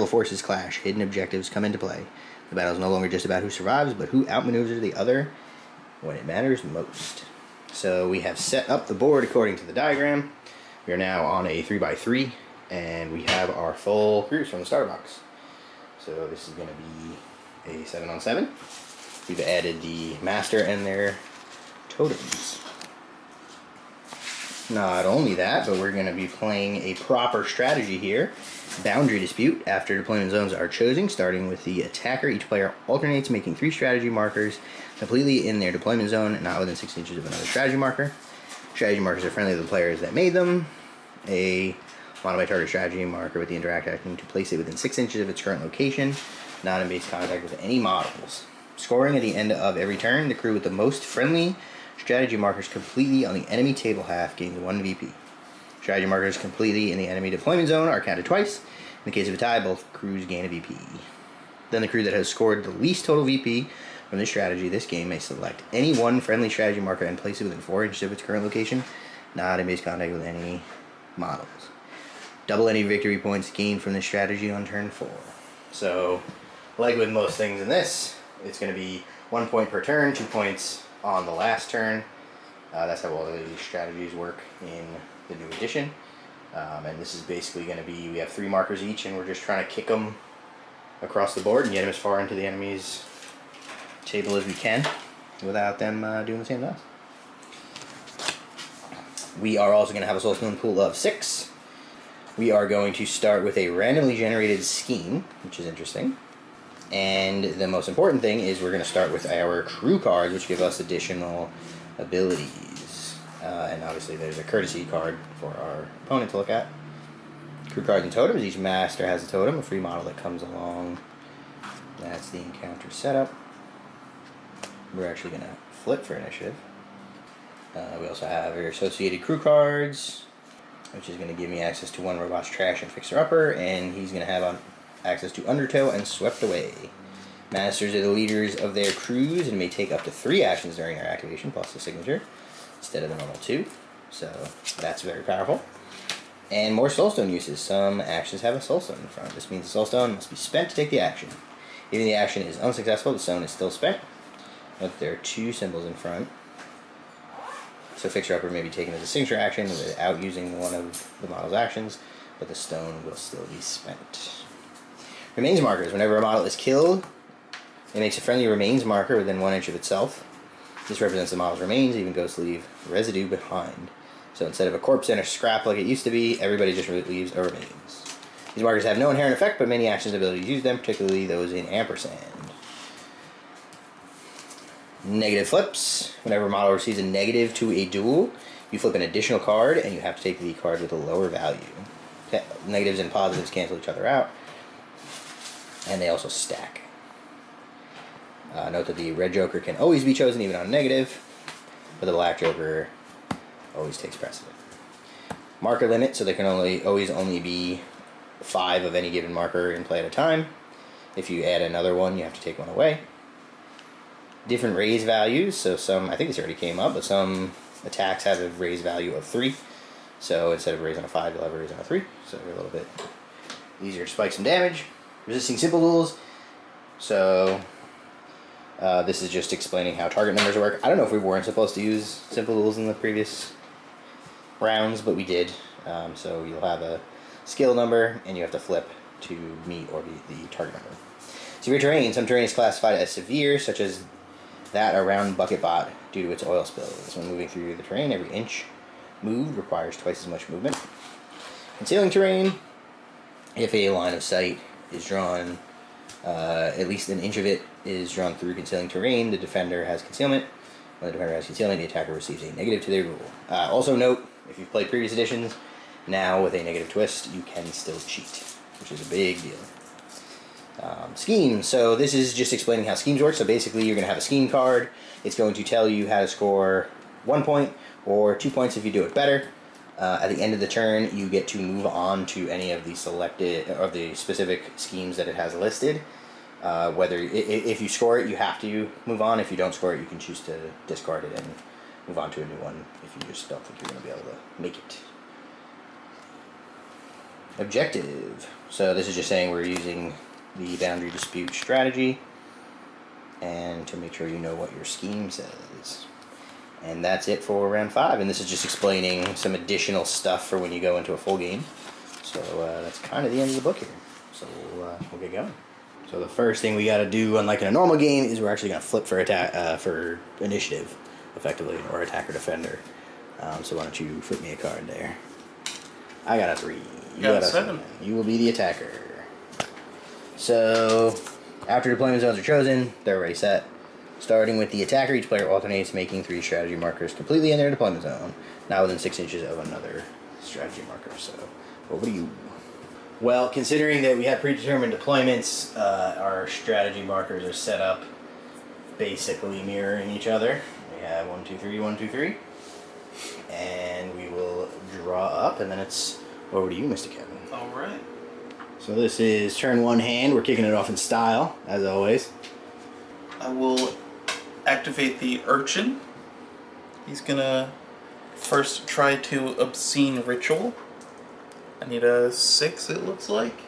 forces clash, hidden objectives come into play. The battle is no longer just about who survives, but who outmaneuvers the other when it matters most. So we have set up the board according to the diagram. We are now on a 3x3, and we have our full crews from the starter box. So this is going to be a 7-on-7. We've added the master and their totems. Not only that, but we're going to be playing a proper strategy here. Boundary dispute. After deployment zones are chosen, starting with the attacker, each player alternates making 3 strategy markers completely in their deployment zone, not within 6 inches of another strategy marker. Strategy markers are friendly to the players that made them. A modified target strategy marker with the interact action to place it within 6 inches of its current location, not in base contact with any models. Scoring at the end of every turn, the crew with the most friendly strategy markers completely on the enemy table half gains 1 VP. Strategy markers completely in the enemy deployment zone are counted twice. In the case of a tie, both crews gain a VP. Then the crew that has scored the least total VP from this strategy this game may select any one friendly strategy marker and place it within 4 inches of its current location, not in base contact with any models. Double any victory points gained from this strategy on turn 4. So, like with most things in this, it's going to be 1 point per turn, 2 points on the last turn. That's how all of these strategies work in the new edition. And this is basically going to be, we have 3 markers each, and we're just trying to kick them across the board and get them as far into the enemy's table as we can without them doing the same to us. We are also going to have a Soulstone pool of 6. We are going to start with a randomly generated scheme, which is interesting. And the most important thing is we're going to start with our crew cards, which give us additional abilities. And obviously there's a courtesy card for our opponent to look at. Crew cards and totems. Each master has a totem, a free model that comes along. That's the encounter setup. We're actually going to flip for initiative. We also have our associated crew cards, which is going to give me access to 1 robot's trash and fixer-upper, and he's going to have access to Undertow and Swept Away. Masters are the leaders of their crews and may take up to 3 actions during their activation, plus the signature, instead of the normal 2. So that's very powerful. And more Soulstone uses. Some actions have a Soulstone in front. This means the Soulstone must be spent to take the action. Even the action is unsuccessful, the stone is still spent. Note there are 2 symbols in front. So Fixer-Upper may be taken as a signature action without using one of the model's actions, but the stone will still be spent. Remains markers. Whenever a model is killed, it makes a friendly remains marker within 1 inch of itself. This represents the model's remains, even ghosts leave residue behind. So instead of a corpse and a scrap like it used to be, everybody just leaves a remains. These markers have no inherent effect, but many actions and abilities use them, particularly those in Ampersand. Negative flips. Whenever a model receives a negative to a duel, you flip an additional card, and you have to take the card with a lower value. Negatives and positives cancel each other out, and they also stack. Note that the red joker can always be chosen even on a negative, but the black joker always takes precedent. Marker limit, so there can always only be 5 of any given marker in play at a time. If you add another one, you have to take one away. Different raise values, so some, I think this already came up, but some attacks have a raise value of 3. So instead of raising a 5, you'll have a raise on a 3. So they're a little bit easier to spike some damage. Resisting simple duels. So this is just explaining how target numbers work. I don't know if we weren't supposed to use simple duels in the previous rounds, but we did. So you'll have a skill number, and you have to flip to meet or beat the target number. Severe terrain. Some terrain is classified as severe, such as that around Bucket Bot due to its oil spills. When moving through the terrain, every inch moved requires twice as much movement. Concealing terrain. If a line of sight is drawn, at least an inch of it is drawn through concealing terrain, the defender has concealment. When the defender has concealment, the attacker receives a negative to their rule. Also note, if you've played previous editions, now with a negative twist, you can still cheat, which is a big deal. Schemes. So this is just explaining how schemes work. So basically you're going to have a scheme card. It's going to tell you how to score 1 point or 2 points if you do it better. At the end of the turn, you get to move on to any of the selected or the specific schemes that it has listed. If you score it, you have to move on. If you don't score it, you can choose to discard it and move on to a new one if you just don't think you're going to be able to make it. Objective. So this is just saying we're using the boundary dispute strategy and to make sure you know what your scheme says. And that's it for round 5. And this is just explaining some additional stuff for when you go into a full game. So that's kind of the end of the book here. So we'll get going. So the first thing we got to do, unlike in a normal game, is we're actually going to flip for for initiative, effectively, or attacker defender. So why don't you flip me a card there? I got a 3. You got a 7. You will be the attacker. So after deployment zones are chosen, they're already set. Starting with the attacker, each player alternates making 3 strategy markers completely in their deployment zone, not within 6 inches of another strategy marker. So, over to you. Well, considering that we have predetermined deployments, our strategy markers are set up basically mirroring each other. We have 1, 2, 3, 1, 2, 3. And we will draw up, and then it's over to you, Mr. Kevin. Alright. So this is turn 1 hand. We're kicking it off in style, as always. I will activate the Urchin. He's gonna first try to obscene ritual. I need a 6, it looks like.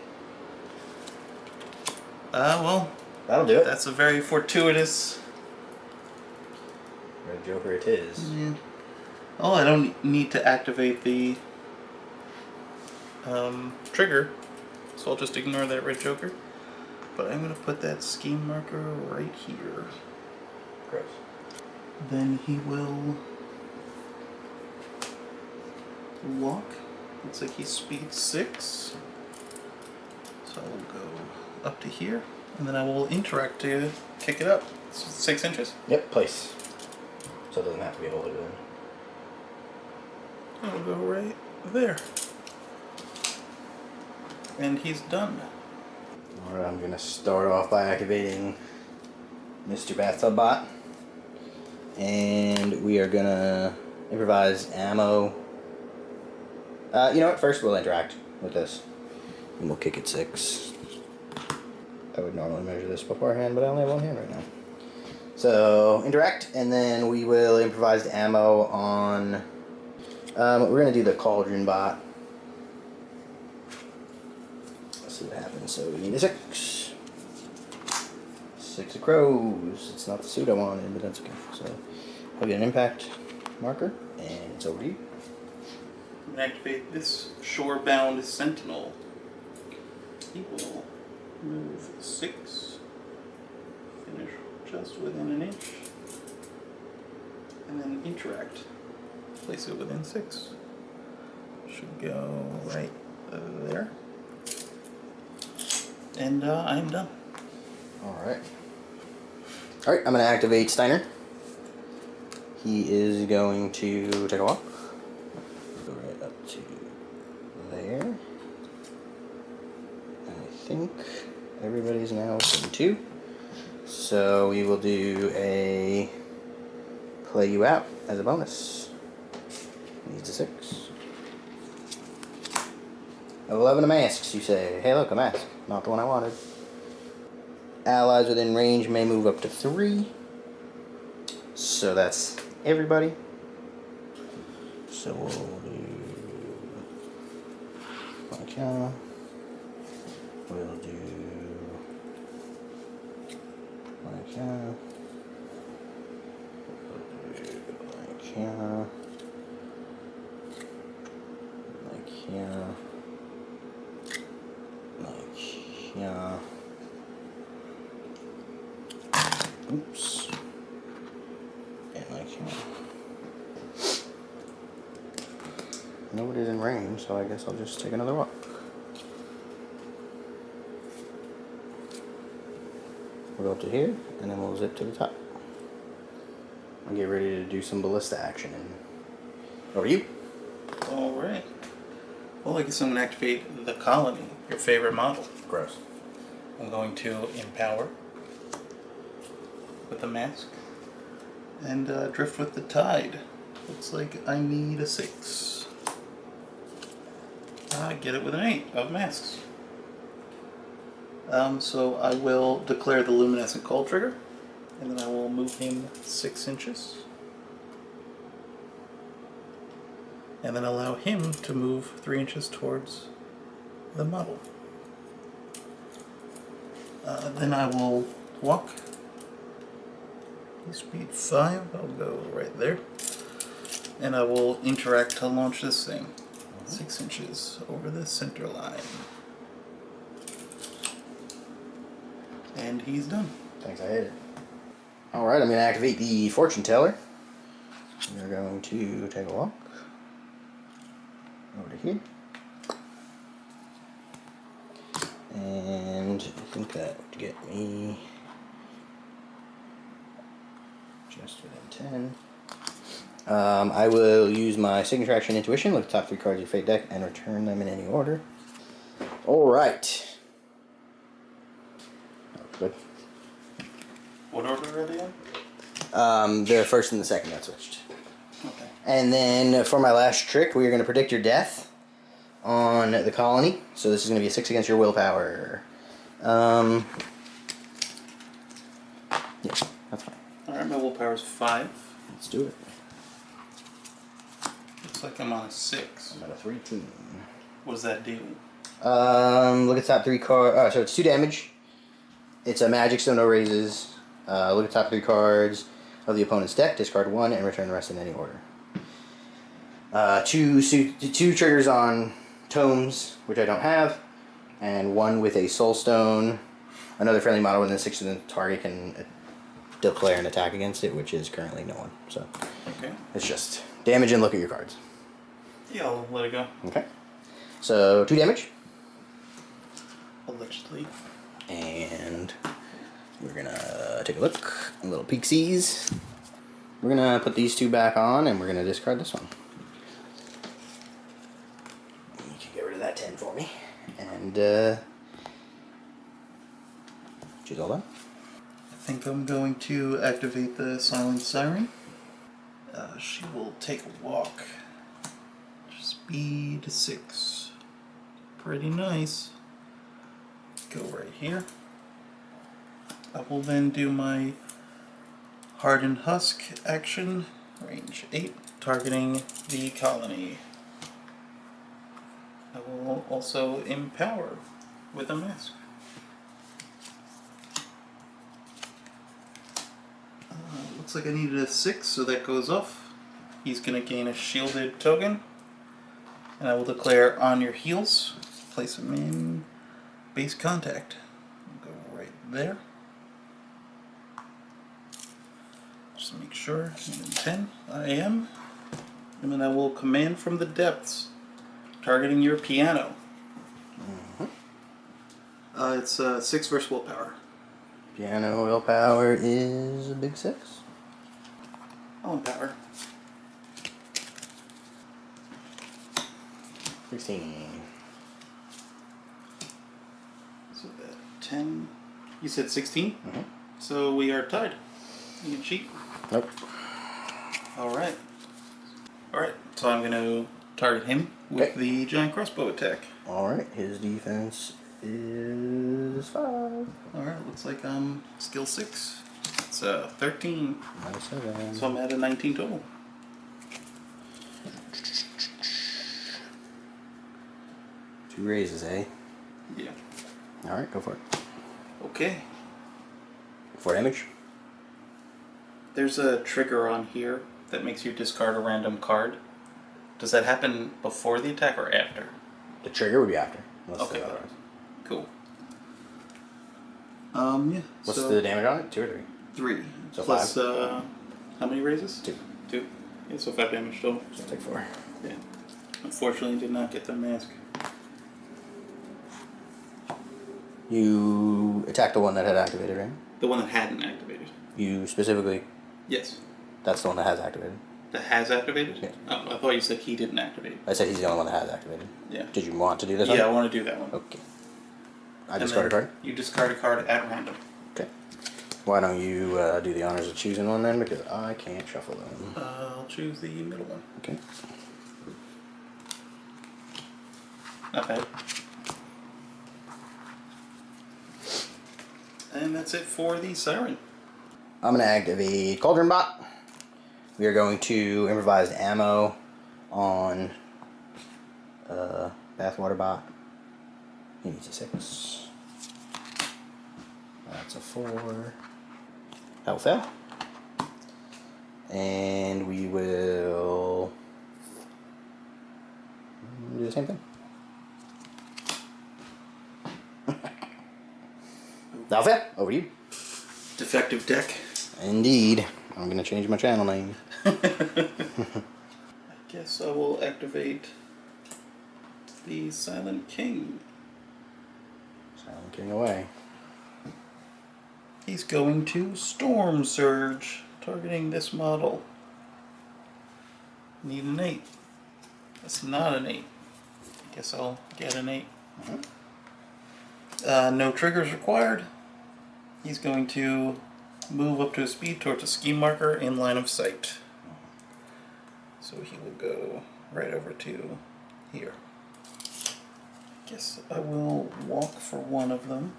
Well, That'll do it. that's a very fortuitous. Red Joker it is. Yeah. Oh, I don't need to activate the trigger, so I'll just ignore that red joker. But I'm gonna put that scheme marker right here. Gross. Then he will walk. Looks like he's speed 6. So I'll go up to here, and then I will interact to kick it up. It's 6 inches. Yep, place. So it doesn't have to be holding in. I'll go right there. And he's done. Alright, I'm gonna start off by activating Mr. Bathtub Bot. And we are gonna improvise ammo. You know what? First we'll interact with this. And we'll kick it 6. I would normally measure this beforehand, but I only have one hand right now. So, interact, and then we will improvise the ammo on... we're gonna do the Cauldron Bot. Let's see what happens. So we need a 6. 6 of crows. It's not the suit I wanted, but that's okay. So I'll get an impact marker, and it's over to you. I'm going to activate this shore-bound sentinel. He will move 6. Finish just within an inch. And then interact. Place it within 6. Should go right there. And I'm done. Alright. Alright, I'm going to activate Steiner. He is going to take a walk. Go right up to there. And I think everybody's now within 2. So we will do a play you out as a bonus. Needs a 6. 11 of masks, you say. Hey look, a mask. Not the one I wanted. Allies within range may move up to 3. So that's everybody. So we'll do like here. We'll do like here. We'll do like here. Like here. Like here. Oops. And like here. Nobody's in range, so I guess I'll just take another walk. We'll go up to here, and then we'll zip to the top. I'll get ready to do some ballista action. And over to you. Alright. Well, I guess I'm going to activate the colony, your favorite model. Gross. I'm going to empower with the mask and drift with the tide. Looks like I need a 6. Get it with an 8 of masks. So I will declare the luminescent cold trigger, and then I will move him 6 inches. And then allow him to move 3 inches towards the model. Then I will walk. Speed 5, I'll go right there. And I will interact to launch this thing 6 inches over the center line. And he's done. Thanks, I hit it. Alright, I'm going to activate the fortune teller. We're going to take a walk over to here. And I think that would get me just within 10. I will use my signature action intuition, look at the top 3 cards of your fate deck, and return them in any order. Alright. Oh, good. What order are they in? The first and the second got switched. Okay. And then for my last trick, we are going to predict your death on the colony. So this is going to be a 6 against your willpower. Yeah, that's fine. Alright, my willpower is 5. Let's do it. Looks like I'm on a 6. I'm at a 13. What does that do? Look at top 3 cards. So it's 2 damage. It's a magic, so no raises. Look at top 3 cards of the opponent's deck, discard 1, and return the rest in any order. 2 triggers on tomes, which I don't have, and 1 with a soul stone. Another friendly model within 6 of the target can declare an attack against it, which is currently no one. So Okay. it's just damage and look at your cards. Yeah, I'll let it go. Okay. So 2 damage. Allegedly. And we're gonna take a look, a little peeksies. We're gonna put these 2 back on, and we're gonna discard this one. You can get rid of that 10 for me, and she's all done. I think I'm going to activate the Silent Siren. She will take a walk. Speed 6. Pretty nice. Go right here. I will then do my Hardened Husk action, range 8, targeting the colony. I will also empower with a mask. Looks like I needed a 6, so that goes off. He's going to gain a shielded token. And I will declare on your heels. Place him in base contact. Go right there. Just make sure I'm in 10. I am. And then I will command from the depths, targeting your piano. It's 6 versus willpower. Piano willpower is a big 6. I'll empower. 16. So that 10. You said 16? Mm-hmm. So we are tied. You can cheat. Nope. Alright. Alright, so I'm going to target him with the giant crossbow attack. Alright, his defense is 5. Alright, looks like I'm skill 6. It's 13. Minus 7. So I'm at a 19 total. Two raises, eh? Yeah. Alright, go for it. Okay. 4 damage. There's a trigger on here that makes you discard a random card. Does that happen before the attack or after? The trigger would be after. Okay. Otherwise. Cool. Yeah. What's so the damage on it? 2 or 3? 3. So Plus, 5. How many raises? 2. 2. Yeah, so 5 damage total. So take 4. Yeah. Unfortunately, did not get the mask. You attacked the one that had activated, right? The one that hadn't activated. You specifically... Yes. That's the one that has activated. That has activated? Yeah. Oh, I thought you said he didn't activate. I said he's the only one that has activated. Yeah. Did you want to do this one? Yeah, I want to do that one. Okay. I And discard a then card? You discard a card at random. Okay. Why don't you do the honors of choosing one then? Because I can't shuffle them. I'll choose the middle one. Okay. Not bad. And that's it for the Siren. I'm going to activate Cauldron Bot. We are going to improvise ammo on Bathwater Bot. He needs a 6. That's a 4. That will fail. And we will do the same thing. That'll fail. Over to you. Defective deck. Indeed. I'm going to change my channel name. I guess I will activate the Silent King. Silent King away. He's going to Storm Surge, targeting this model. Need an 8. That's not an 8. I guess I'll get an 8. No triggers required. He's going to move up to a speed towards a scheme marker in line of sight. So he will go right over to here. Guess I will walk for one of them.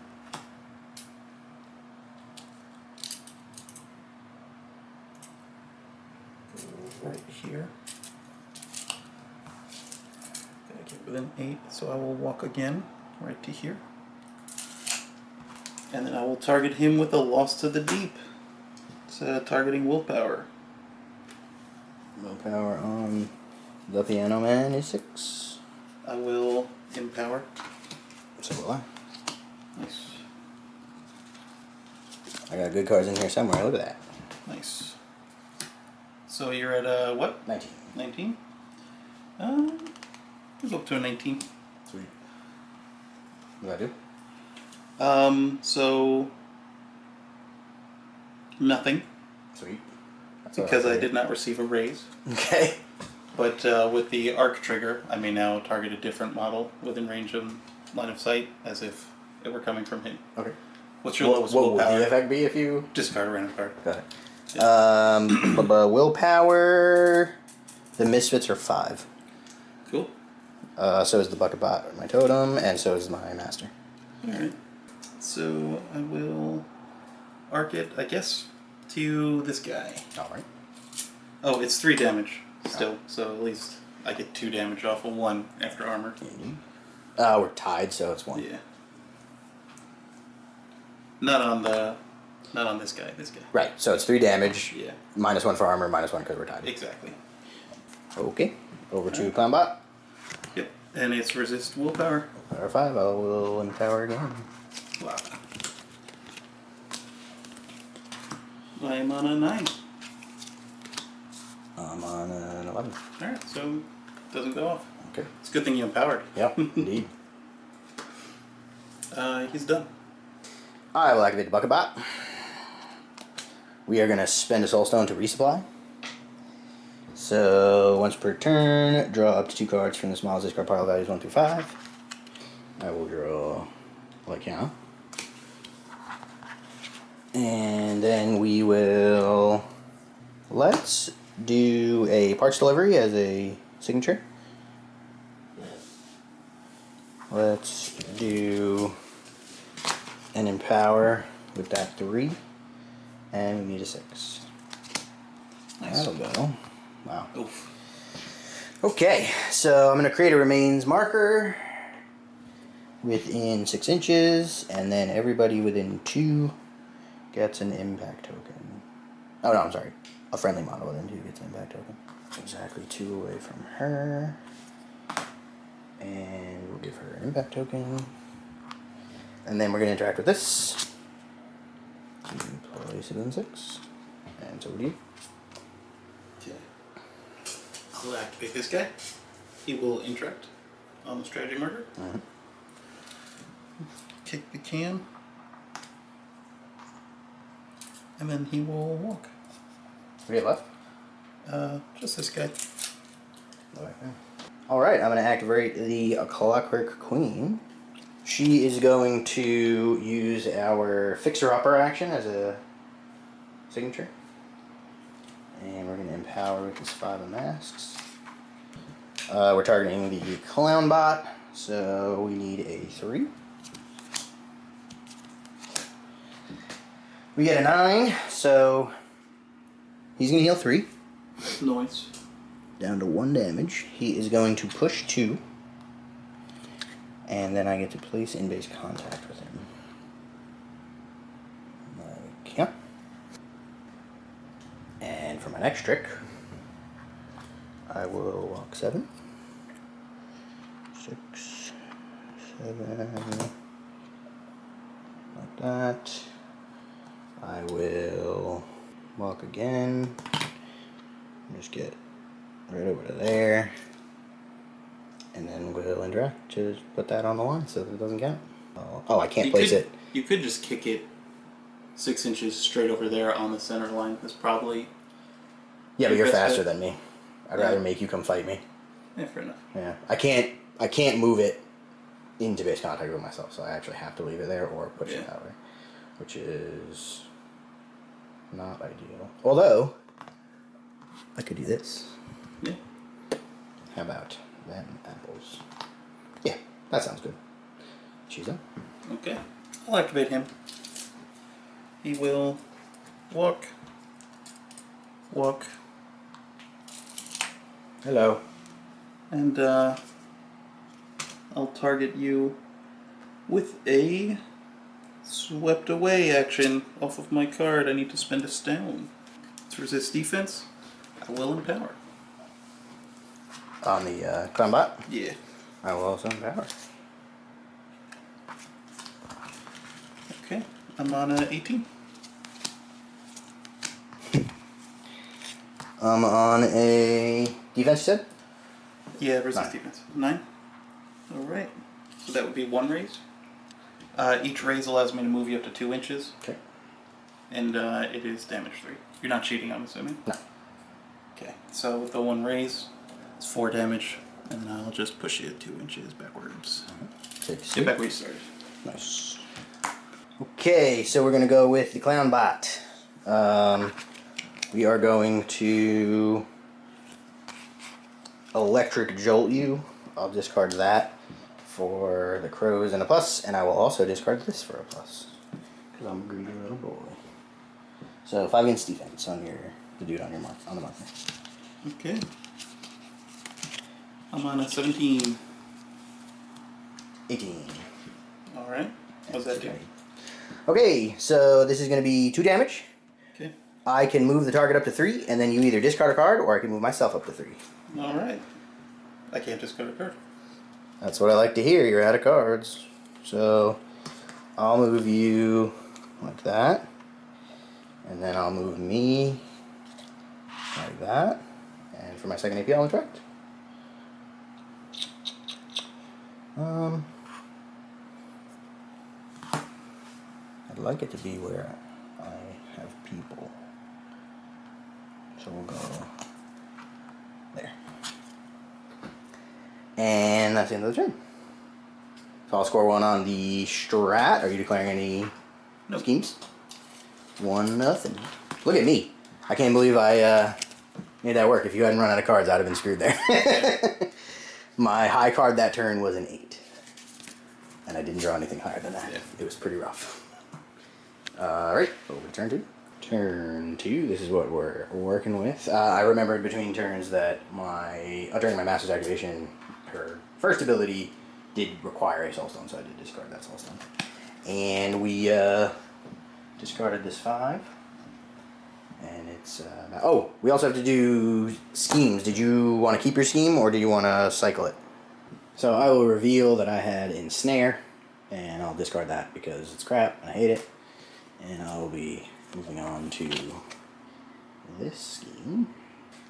Go right here. Gotta get within 8, so I will walk again right to here. And then I will target him with a Lost to the Deep. It's targeting willpower. Willpower on the Piano Man is 6. I will empower. So will I. Nice. I got good cards in here somewhere. Look at that. Nice. So you're at what? 19. 19? We'll go up to a 19. Sweet. What do I do? So nothing. Sweet. That's Because I did not receive a raise. Okay. But with the arc trigger, I may now target a different model within range of line of sight, as if it were coming from him. Okay. What's your lowest What willpower? would the effect be if you... Discard a random card. Got it. Willpower... The Misfits are 5. Cool. So is the Bucket Bot, my totem, and so is my Master. Alright. So I will arc it, I guess, to this guy. Alright. Oh, it's 3 damage still, so at least I get 2 damage off of 1 after armor. We're tied, so it's 1. Yeah. Not on this guy, this guy. Right, so it's 3 damage. Yeah. -1 for armor, -1 because we're tied. Exactly. Okay. Over to Clown Bot. Yep. And it's resist willpower. Power 5, I will empower again. Wow. I am on a 9. I'm on an 11. Alright, so it doesn't go off. Okay. It's a good thing you empowered. Yep, indeed. He's done. I will activate the Bucket Bot. We are going to spend a Soul Stone to resupply. So, once per turn, draw up to 2 cards from the smallest discard pile values 1 through 5. I will draw Lycana. And then we will... Let's do a Parts Delivery as a signature. Let's do an Empower with that 3. And we need a 6. Nice. That'll go. Wow. Oof. Okay, so I'm going to create a remains marker within 6 inches, and then everybody within 2 gets an impact token. Oh no, I'm sorry. A friendly model within 2 gets an impact token. Exactly 2 away from her. And we'll give her an impact token. And then we're going to interact with this. Place it in 6. And so do you. Okay. I'll activate this guy. He will interact on the strategy marker. Kick the can. And then he will walk. We have left? Just this guy. Alright, I'm going to activate the Clockwork Queen. She is going to use our Fixer-Upper action as a signature. And we're going to empower with this 5 of Masks. We're targeting the Clown Bot, So we need a 3. We get a 9, so he's going to heal 3. Nice. Down to 1 damage. He is going to push 2. And then I get to place in-base contact with him. Like, yeah. And for my next trick, I will walk 7. 6, 7. Like that. I will walk again. Just get right over to there. And then we'll interact. Just put that on the line so that it doesn't count. Oh, I can't place it. You could just kick it 6 inches straight over there on the center line. That's probably... Yeah, but you're faster than me. I'd rather make you come fight me. Yeah, fair enough. Yeah, I can't move it into base contact with myself, so I actually have to leave it there or push it that way, which is not ideal. Although I could do this. Yeah. How about them apples? Yeah, that sounds good. She's up. Okay, I'll activate him. He will walk. Hello. And I'll target you with a swept away action off of my card. I need to spend a stone. To resist defense, I will empower. On the combat? Yeah. I will also empower. Okay, I'm on 18. I'm on a defense, you said? Yeah, resist 9. defense. 9. Alright. So that would be 1 raise. Each raise allows me to move you up to 2 inches. Okay. And it is damage 3. You're not cheating, I'm assuming? No. Okay, so with the 1 raise, it's 4 damage. And then I'll just push you 2 inches backwards. Get back where you started. Nice. Okay, so we're going to go with the clown bot. We are going to electric jolt you. I'll discard that for the crows and a plus, and I will also discard this for a plus because I'm a greedy little boy. So 5 against defense on the dude on the marker. Okay. I'm on a 17. 18. All right. What's that do? Okay, so this is going to be 2 damage. Okay. I can move the target up to 3, and then you either discard a card, or I can move myself up to 3. All right. I can't discard a card. That's what I like to hear. You're out of cards. So I'll move you like that. And then I'll move me like that. And for my second AP, I'll interact. I'd like it to be where I have people. So we'll go there. And that's the end of the turn. So I'll score 1 on the strat. Are you declaring any schemes? 1-0. Look at me. I can't believe I made that work. If you hadn't run out of cards, I'd have been screwed there. My high card that turn was an 8. And I didn't draw anything higher than that. Yeah. It was pretty rough. Alright, over to turn 2. Turn 2, this is what we're working with. I remembered between turns that during my Master's activation, her first ability did require a Soulstone, so I did discard that Soulstone. And we discarded this 5. And it's... oh, we also have to do schemes. Did you want to keep your scheme, or do you want to cycle it? So I will reveal that I had Ensnare, and I'll discard that because it's crap, and I hate it. And I'll be moving on to this scheme.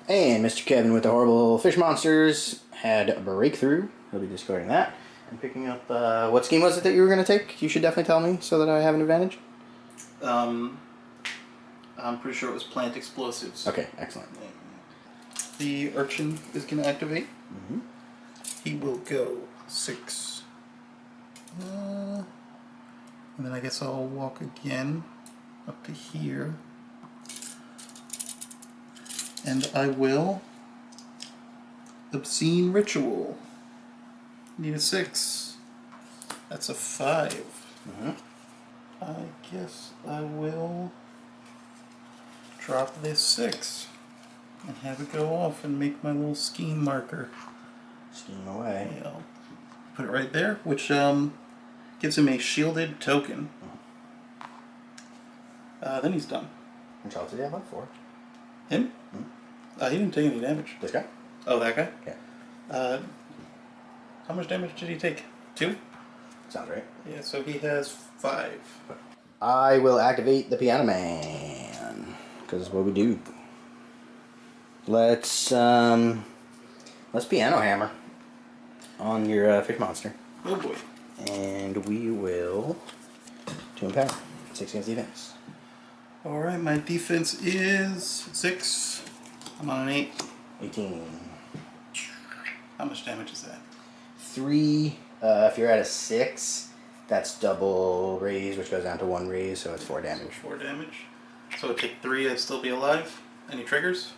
And Mr. Kevin with the horrible fish monsters had a breakthrough. He'll be discarding that. And picking up, what scheme was it that you were going to take? You should definitely tell me so that I have an advantage. I'm pretty sure it was plant explosives. Okay, excellent. The urchin is going to activate. Mm-hmm. He will go 6. And then I guess I'll walk again up to here. And I will obscene ritual. Need a 6. That's a 5. Mm-hmm. I guess I will drop this 6 and have it go off and make my little scheme marker. Scheme away. Okay, I'll put it right there, which gives him a shielded token. Then he's done. Which health did he have left for? Him? Mm-hmm. He didn't take any damage. This guy? Oh, that guy? Yeah. How much damage did he take? 2? Sounds right. Yeah, so he has 5. I will activate the Piano Man. Because it's what we do. Let's Piano Hammer on your fish monster. Oh boy. And we will 2 Empower. 6 against defense. Alright, my defense is 6. I'm on an 8. 18. How much damage is that? 3. If you're at a 6, that's double raise, which goes down to 1 raise, so it's 4 damage. 4 damage. So I'd take 3, I'd still be alive. Any triggers?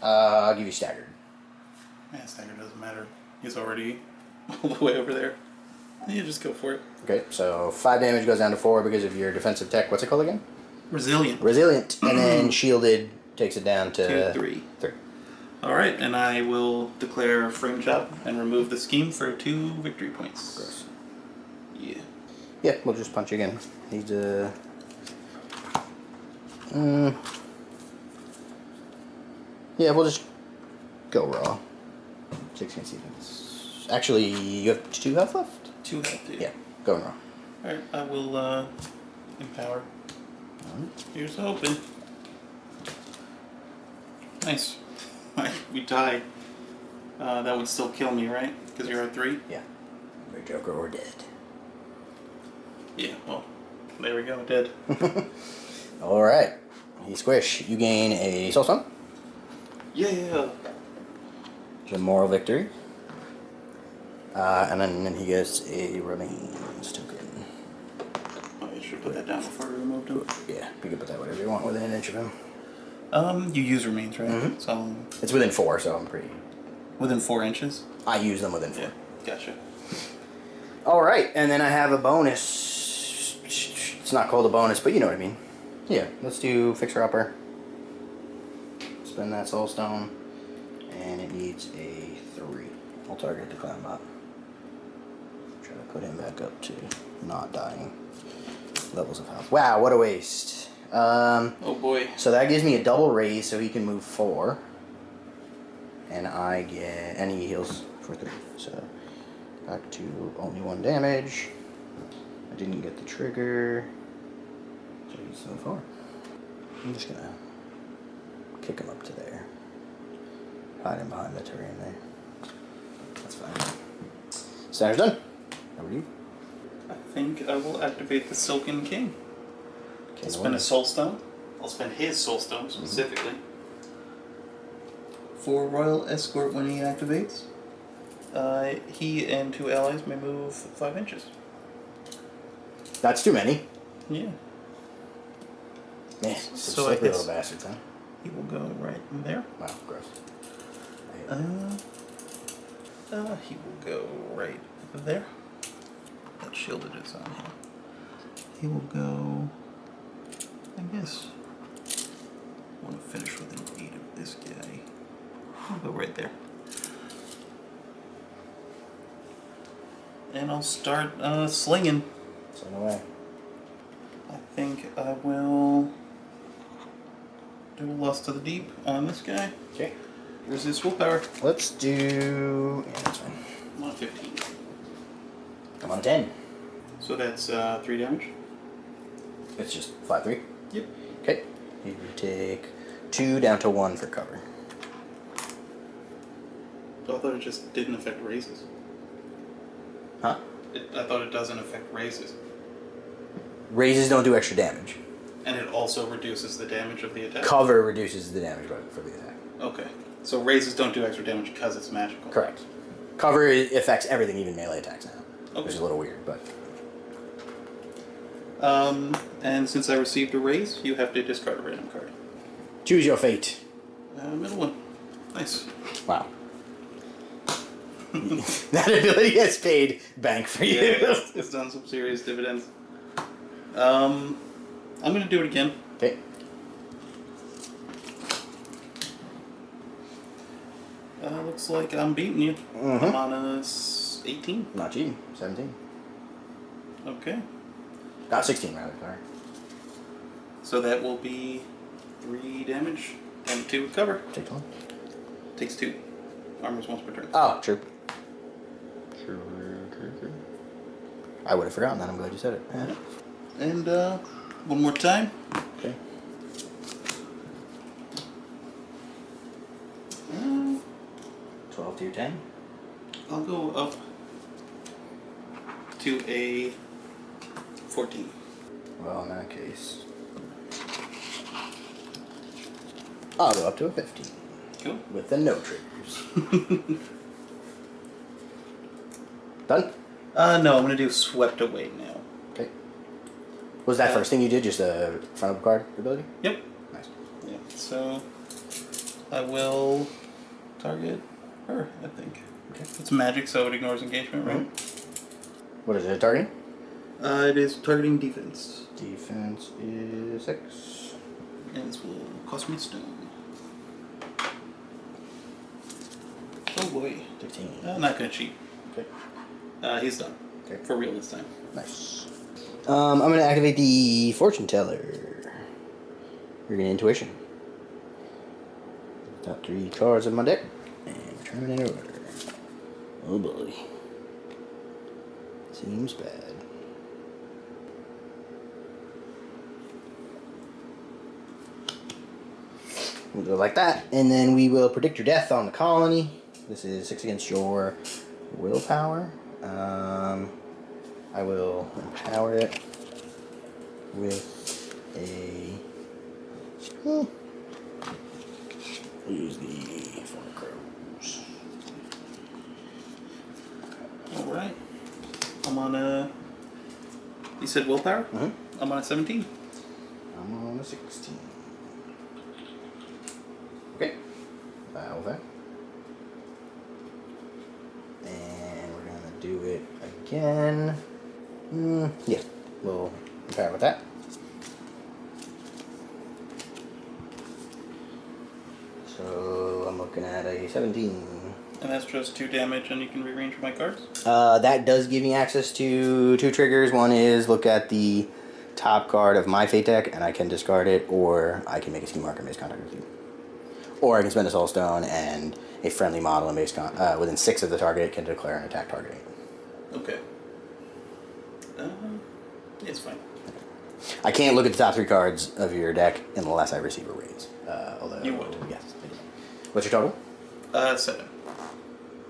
I'll give you staggered. Yeah, stagger doesn't matter. He's already all the way over there. You just go for it. Okay, so 5 damage goes down to 4 because of your defensive tech. What's it called again? Resilient. Resilient. And then shielded takes it down to 3. 3. Alright, and I will declare frame chop and remove the scheme for 2 victory points. Gross. Yeah. Yeah, we'll just punch again. Need to... yeah, we'll just go raw. 6 against defense. Actually, you have 2 health left? 2 health, Yeah, going raw. Alright, I will empower. Here's hoping. Nice. We died. That would still kill me, right? Because you're at 3? Yeah. We're Joker or dead. Yeah, well, there we go, dead. Alright. He squish. You gain a soul stone. Yeah. A moral victory. And then he gets a remains token. Oh, you should put that down before we removed him. Yeah, you can put that whatever you want within an inch of him. You use remains, right? Mm-hmm. So It's within 4, so I'm pretty... within 4 inches? I use them within 4. Yeah, gotcha. Alright, and then I have a bonus. It's not called a bonus, but you know what I mean. Yeah, let's do Fixer Upper. Spend that soul stone. And it needs a 3. I'll target to climb up. Try to put him back up to not dying levels of health. Wow, what a waste. Oh boy. So that gives me a double raise, so he can move 4. And I get... and he heals for 3. So back to only 1 damage. I didn't get the trigger. So he's so far. I'm just gonna kick him up to there. Hide him behind the terrain there. That's fine. Standard's done. How are you? I think I will activate the Silken King. I'll spend a soul stone. I'll spend his soul stone specifically. For Royal Escort when he activates, he and 2 allies may move 5 inches. That's too many. Yeah. Man, So some I slippery guess- little bastards, huh? He will go right in there. Wow, gross. He will go right there. That shielded is on him. He will go, I guess, I want to finish with an 8 of this guy. I'll go right there. And I'll start slinging. Sling away. I think I will do Lust of the Deep on this guy. Okay. Here's his willpower. Let's do... yeah, that's fine. I'm on 15. I'm on 10. So that's 3 damage. It's just 5-3. Yep. Okay. You take 2 down to 1 for cover. So I thought it just didn't affect raises. Huh? I thought it doesn't affect raises. Raises don't do extra damage. And it also reduces the damage of the attack? Cover reduces the damage for the attack. Okay. So raises don't do extra damage because it's magical. Correct. Cover affects everything, even melee attacks now. Okay. Which is a little weird, but... and since I received a raise, you have to discard a random card. choose your fate. Middle one. Nice. Wow. That ability has paid bank for you. Yeah, it's done some serious dividends. I'm gonna do it again. Okay. Looks like I'm beating you. Mm-hmm. I'm on a 18. Not cheating. 17. Okay. 16 rather, sorry. So that will be 3 damage and 2 recover. Takes 1. Takes 2. Armors once per turn. Oh, true. True. I would have forgotten that. I'm glad you said it. Yeah. And one more time. Okay. 12 to your 10. I'll go up to a 14. Well, in that case, I'll go up to a 15. Cool. With the no triggers. Done? No, I'm gonna do Swept Away now. Okay. Was that first thing you did just a front of the card ability? Yep. Nice. Yeah. So I will target her, I think. Okay. It's magic, so it ignores engagement, right? What is it targeting? It is targeting defense. Defense is 6. And this will cost me a stone. Oh boy. 15. I'm not gonna cheat. Okay. He's done. Okay. For real this time. Nice. I'm going to activate the Fortune Teller. You're going to Intuition. Top 3 cards of my deck. And return them in order. Oh boy. Seems bad. We'll go like that. And then we will predict your death on the colony. This is 6 against your willpower. I will empower it with a. We'll use the 4 crows. Alright. I'm on a. You said willpower? Mm-hmm. I'm on a 17. I'm on a 16. Okay. Over. And we're gonna do it again. Yeah, we'll empower with that. So I'm looking at a 17. And that's just 2 damage, and you can rearrange my cards? That does give me access to 2 triggers. One is look at the top card of my Fate deck, and I can discard it, or I can make a ski marker and base contact with you. Or I can spend a Soul Stone, and a friendly model in base within 6 of the target can declare an attack targeting. Okay. It's fine. I can't look at the top 3 cards of your deck unless I receive a raise. Although You would. Yes. I do. What's your total? 7.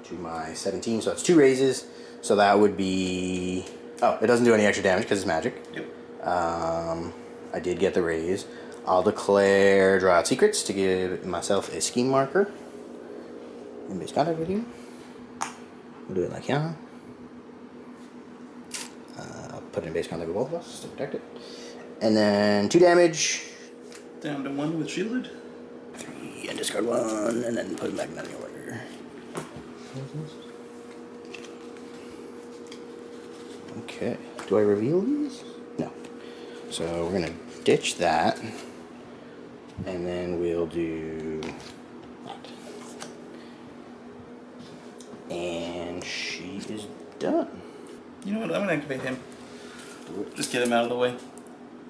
To my 17, so that's 2 raises. So that would be. Oh, it doesn't do any extra damage because it's magic. Yep. I did get the raise. I'll declare Draw Out Secrets to give myself a scheme marker. In base contact with you. We'll do it like yeah. I'll put it in base contact with both of us to protect it. And then 2 damage. Down to 1 with shielded. 3 and discard 1, and then put it back in the order. Okay. Do I reveal these? No. So we're gonna ditch that. And then we'll do that. And she is done. You know what? I'm going to activate him. Just get him out of the way.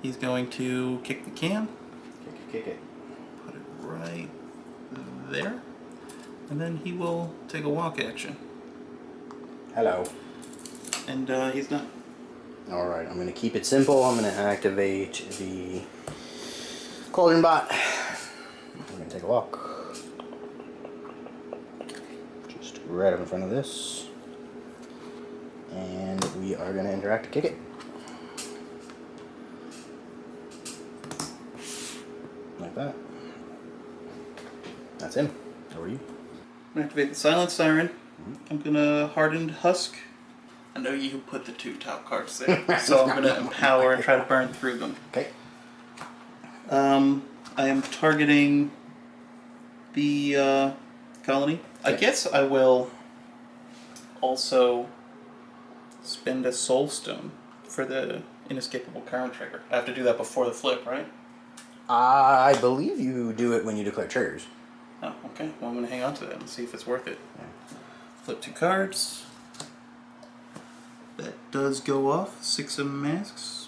He's going to kick the can. Kick it. Put it right there. And then he will take a walk action. Hello. And he's done. Alright, I'm going to keep it simple. I'm going to activate the Cauldron Bot. I'm going to take a walk. Just right up in front of this. And we are going to interact to kick it. Like that. That's him. How are you? I'm going to activate the Silent Siren. I'm going to Hardened Husk. I know you put the 2 top cards there, so I'm going to empower and try to burn through them. Okay. I am targeting the colony. I guess I will also spend a soul stone for the inescapable current trigger. I have to do that before the flip, right? I believe you do it when you declare triggers. Oh, okay. Well, I'm going to hang on to that and see if it's worth it. Yeah. Flip 2 cards. That does go off. 6 of masks.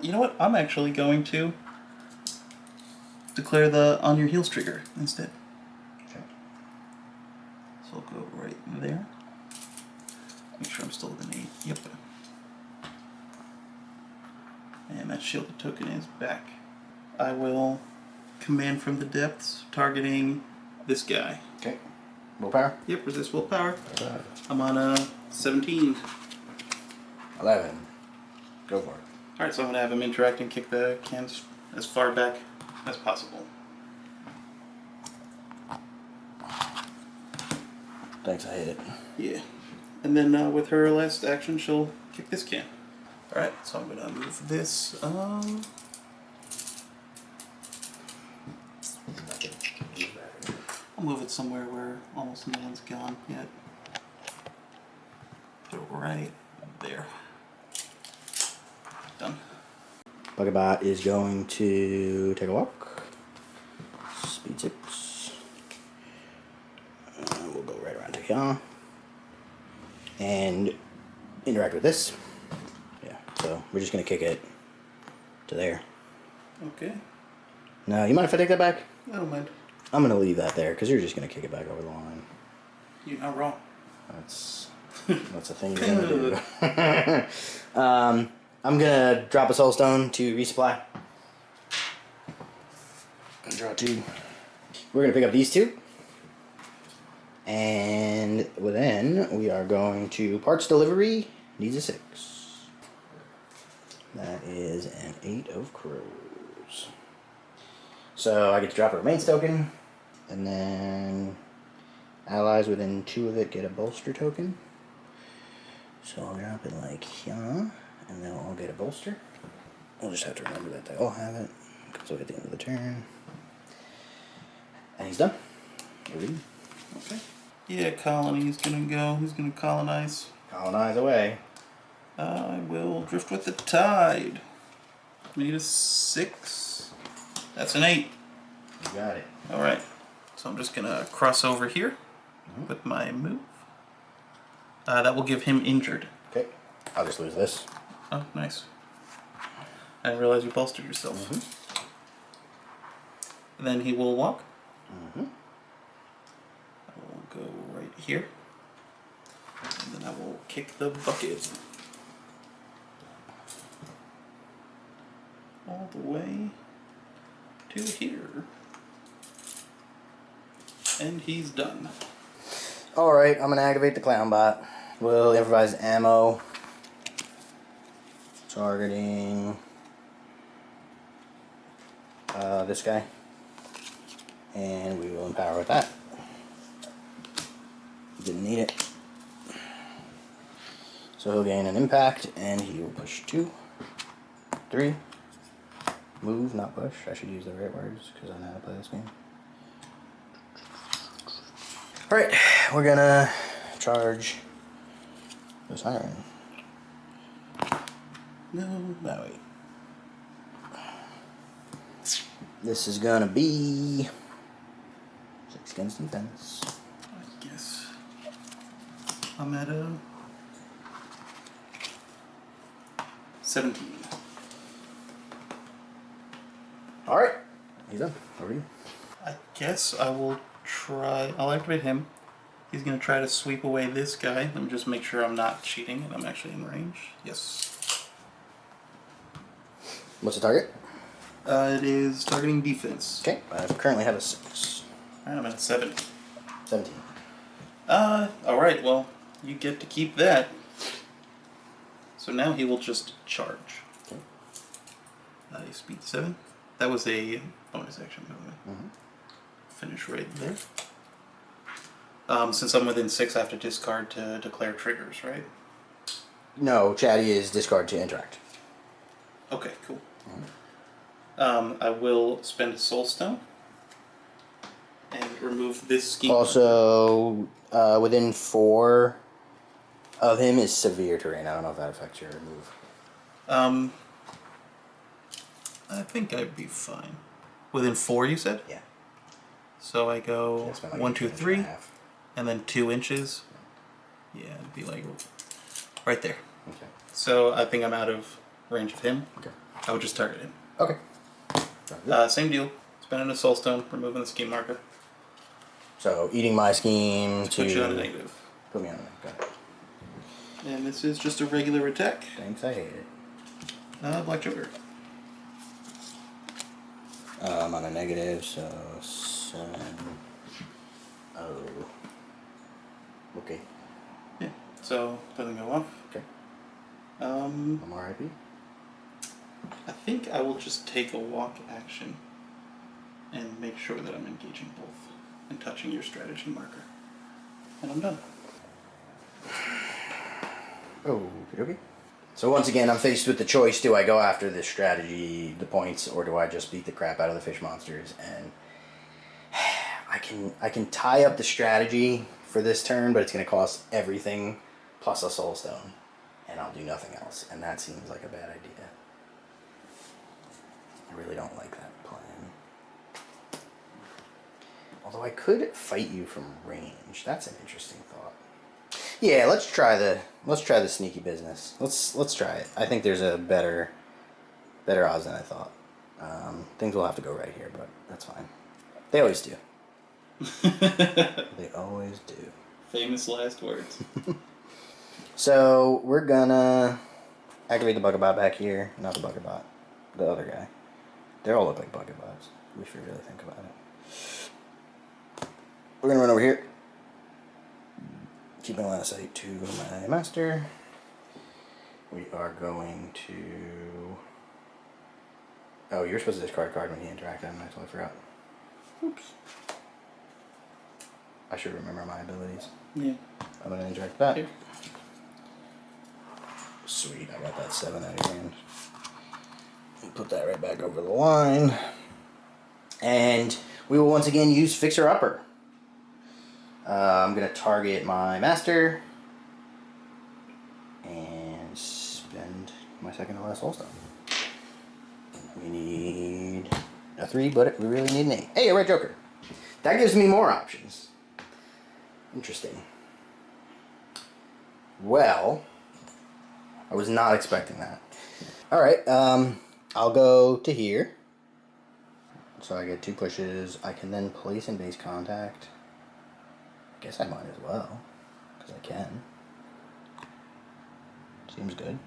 You know what? I'm actually going to declare the on your heels trigger instead. Okay. So I'll go right there. Make sure I'm still within 8. Yep. And that shielded token is back. I will command from the depths, targeting this guy. Okay. Willpower? Yep, resist willpower. I'm on a 17. 11. Go for it. Alright, so I'm going to have him interact and kick the cans as far back as possible. Thanks, I hit it. Yeah. And then with her last action, she'll kick this can. Alright, so I'm going to move this. I'll move it somewhere where almost no one's gone yet. Put it right there. Done. Bucketbot is going to take a walk. Speed 6. We'll go right around to here. And interact with this. Yeah, so we're just going to kick it to there. Okay. No, you mind if I take that back? I don't mind. I'm going to leave that there because you're just going to kick it back over the line. You're not wrong. That's a thing you're going to do. I'm going to drop a soul stone to resupply. Draw 2. We're going to pick up these 2. And then we are going to parts delivery. Needs a 6. That is an 8 of crows. So I get to drop a remains token. And then allies within 2 of it get a bolster token. So I'll drop it like here. And they'll all get a bolster. We'll just have to remember that they all have it. Because we'll hit the end of the turn. And he's done. Okay. Yeah, colony is gonna go. He's gonna colonize. Colonize away. I will drift with the tide. Need a 6. That's an 8. You got it. Alright. So I'm just gonna cross over here with my move. That will give him injured. Okay. I'll just lose this. Oh, nice. I didn't realize you bolstered yourself. Then he will walk. I will go right here. And then I will kick the bucket. All the way to here. And he's done. Alright, I'm going to activate the clown bot. We'll improvise ammo. Targeting this guy. And we will empower with that. Didn't need it. So he'll gain an impact and he will push 2, 3. Move, not push. I should use the right words because I know how to play this game. Alright, we're gonna charge the siren. No, wait. This is gonna be 6 against defense. I guess I'm at a 17. Alright, he's done. Over to you. I guess I will try. I'll activate him. He's going to try to sweep away this guy. Let me just make sure I'm not cheating and I'm actually in range. Yes. What's the target? It is targeting defense. Okay, I currently have a 6. Alright, I'm at a 7. 17. Alright, well, you get to keep that. So now he will just charge. Okay. Speed 7. That was a bonus action, by the way. Finish right there. Since I'm within 6, I have to discard to declare triggers, right? No, Chatty is discard to interact. Okay, cool. I will spend a soul stone and remove this scheme. Also, within 4 of him is severe terrain. I don't know if that affects your move. I think I'd be fine. Within 4, you said? Yeah. So I go Like 1, 2, 3, and then 2 inches. Yeah, it'd be like right there. Okay. So I think I'm out of range of him. Okay. I would just target him. Okay. Same deal. Spending a soul stone, removing the scheme marker. So eating my scheme to put you on a negative. Put me on a negative. Got it. And this is just a regular attack. Thanks, I hate it. Black Joker. I'm on a negative, so 7. Oh. Okay. Yeah. So doesn't go off. Okay. I'm RIP. I think I will just take a walk action and make sure that I'm engaging both and touching your strategy marker. And I'm done. Oh, okay. So once again, I'm faced with the choice: do I go after the strategy, the points, or do I just beat the crap out of the fish monsters? And I can tie up the strategy for this turn, but it's going to cost everything plus a soul stone, and I'll do nothing else. And that seems like a bad idea. I really don't like that plan. Although I could fight you from range. That's an interesting thought. Yeah, let's try the sneaky business. Let's try it. I think there's a better odds than I thought. Things will have to go right here, but that's fine. They always do. They always do. Famous last words. So we're gonna activate the bucket bot back here. Not the bucket bot. The other guy. They all look like bucket bots. If you really think about it. We're gonna run over here. Keeping line of sight to my master. We are going to... Oh, you're supposed to discard a card when you interact. I totally forgot. Oops. I should remember my abilities. Yeah. I'm going to interact that. Here. Sweet, I got that 7 out of your hand. Put that right back over the line. And we will once again use Fixer Upper. I'm going to target my master and spend my second to last soul stone. We need a 3, but we really need an 8. Hey, a red joker. That gives me more options. Interesting. Well, I was not expecting that. Alright, I'll go to here. So I get 2 pushes. I can then place in base contact. I guess I might as well, because I can. Seems good.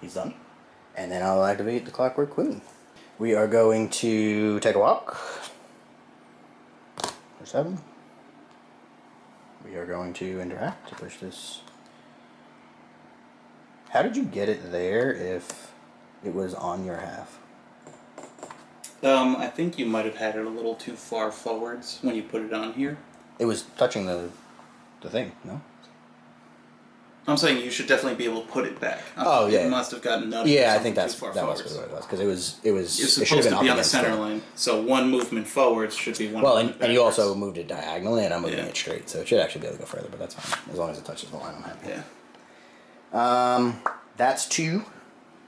He's done. And then I'll activate the Clockwork Queen. We are going to take a walk. For 7. We are going to interact to push this. How did you get it there if it was on your half? I think you might have had it a little too far forwards when you put it on here. It was touching the thing, no? I'm saying you should definitely be able to put it back. Oh, yeah. It must have gotten nudged. Yeah, I think that too far must forwards. be what it was, because it was It's it should have supposed been to up be on the against center it. line, so one movement forwards should be one. Well, movement and you backwards. also moved it diagonally, and I'm moving Yeah. it straight, so it should actually be able to go further, but that's fine. As long as it touches the line, I'm happy. Yeah. That's 2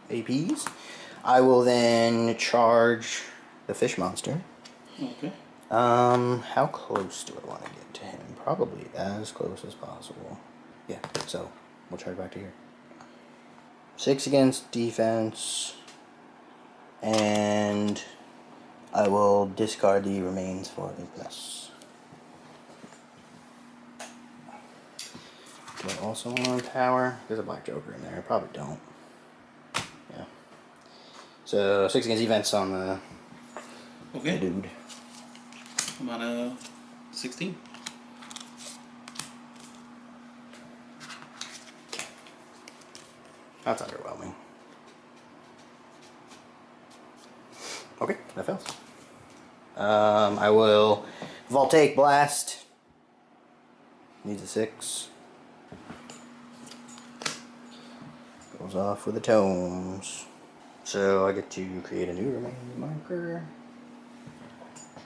APs. I will then charge the fish monster. Okay. How close do I want to get to him? Probably as close as possible. Yeah, so we'll charge back to here. 6 against defense. And I will discard the remains for a plus. Do I also want power? There's a black joker in there. I probably don't. Yeah. So 6 against defense on the dude. I'm on a 16. That's underwhelming. Okay, that fails. I will Voltaic Blast. Needs a 6. Goes off with the tomes. So I get to create a new remaining marker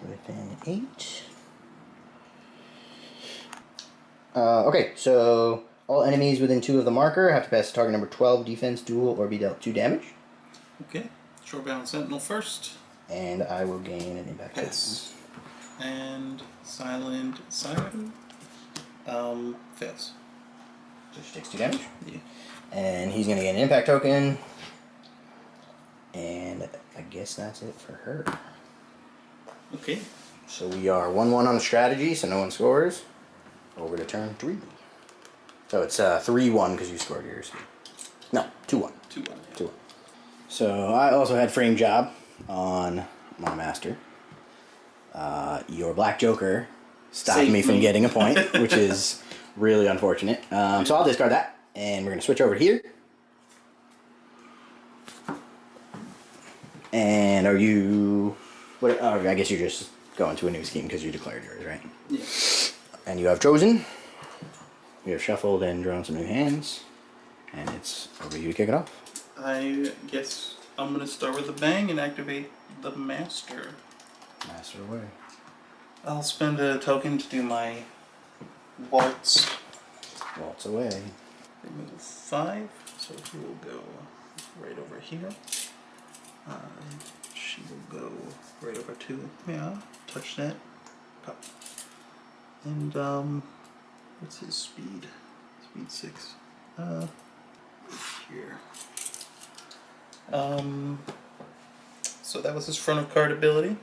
with an 8. Okay, so all enemies within 2 of the marker have to pass target number 12 defense, duel, or be dealt 2 damage. Okay. Shorebound Sentinel first. And I will gain an impact. Pass. And Silent Siren. Fails. So she takes 2 damage. Yeah. And he's going to get an impact token. And I guess that's it for her. Okay. So we are 1-1 on the strategy, so no one scores. Over to turn 3. So it's 3-1 because you scored yours. No, 2-1. 2-1. Yeah. 2-1. So I also had frame job on my master. Your Black Joker stopped me from getting a point, which is really unfortunate. So I'll discard that, and we're going to switch over here. And are you... What? Oh, I guess you're just going to a new scheme because you declared yours, right? Yeah. And you have chosen. You have shuffled and drawn some new hands. And it's over to you to kick it off. I guess I'm going to start with a bang and activate the Master. Master away. I'll spend a token to do my waltz. Waltz away. Remove 5, so he will go right over here. She will go right over 2. Yeah, touch that. Pop. And what's his speed? Speed 6. Here. So that was his front of card ability.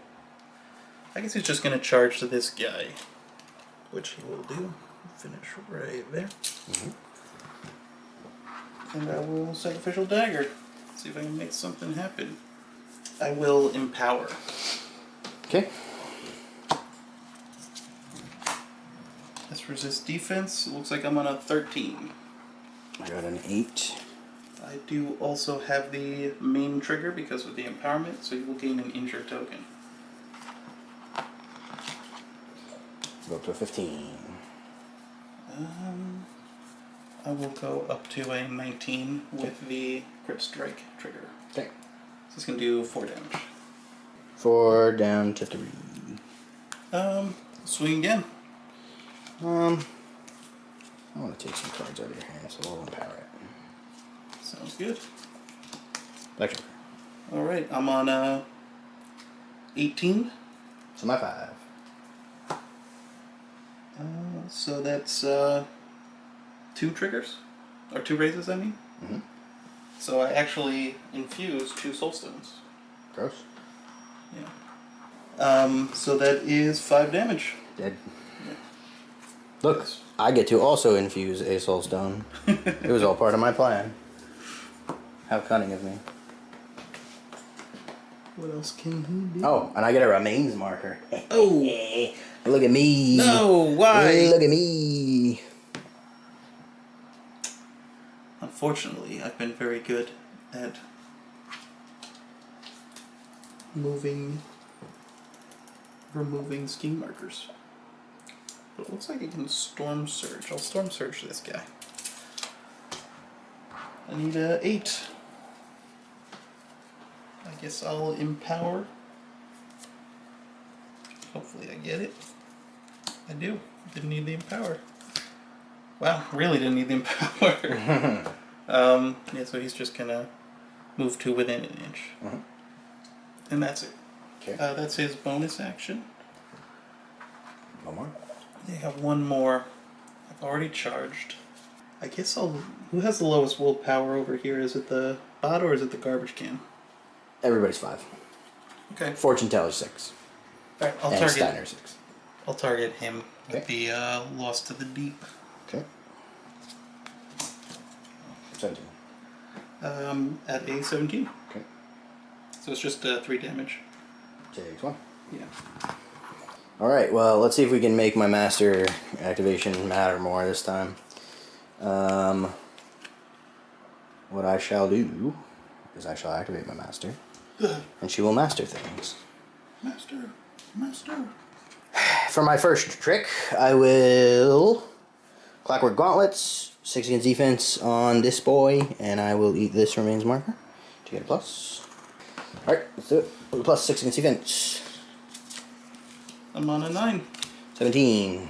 I guess he's just gonna charge to this guy, which he will do. Finish right there. And I will Sacrificial Dagger. See if I can make something happen. I will Empower. Okay. Let's resist defense. It looks like I'm on a 13. I got an 8. I do also have the main trigger because of the empowerment, so you will gain an injure token. Go up to a 15. I will go up to a 19 with the Crit Strike trigger. Okay. So it's going to do 4 damage. 4 down to 3. Swing again. I want to take some cards out of your hand, so we'll empower it. Sounds good. Black Joker. Alright, I'm on 18. So my 5. So that's 2 triggers? Or 2 raises, I mean? Mm-hmm. So I actually infuse 2 soul stones. Gross. Yeah. So that is 5 damage. Dead. Yeah. Look, I get to also infuse a soul stone. It was all part of my plan. How cunning of me. What else can he do? Oh, and I get a remains marker. Oh! Look at me. No, why? Look at me. Unfortunately, I've been very good at removing scheme markers. But it looks like I can Storm Surge. I'll Storm Surge this guy. I need a 8. I guess I'll Empower. Hopefully I get it. I do. Didn't need the Empower. Wow, really didn't need the Empower. Yeah, so he's just gonna move to within an inch. And that's it. Okay. That's his bonus action. One more. They have one more. I've already charged. I guess I'll... Who has the lowest willpower over here? Is it the bot or is it the garbage can? Everybody's 5. Okay. Fortune Teller 6. Alright, I'll And target... Steiner 6. I'll target him with Okay. the Lost to the Deep. Okay. 17. At a 17. Okay. So it's just 3 damage. Takes 1. Yeah. Alright, well, let's see if we can make my master activation matter more this time. What I shall do is I shall activate my master, and she will master things. Master. For my first trick, I will Clockwork Gauntlets, 6 against defense on this boy, and I will eat this remains marker to get a plus. Alright, let's do it. Plus 6 against defense. I'm on a 9. 17.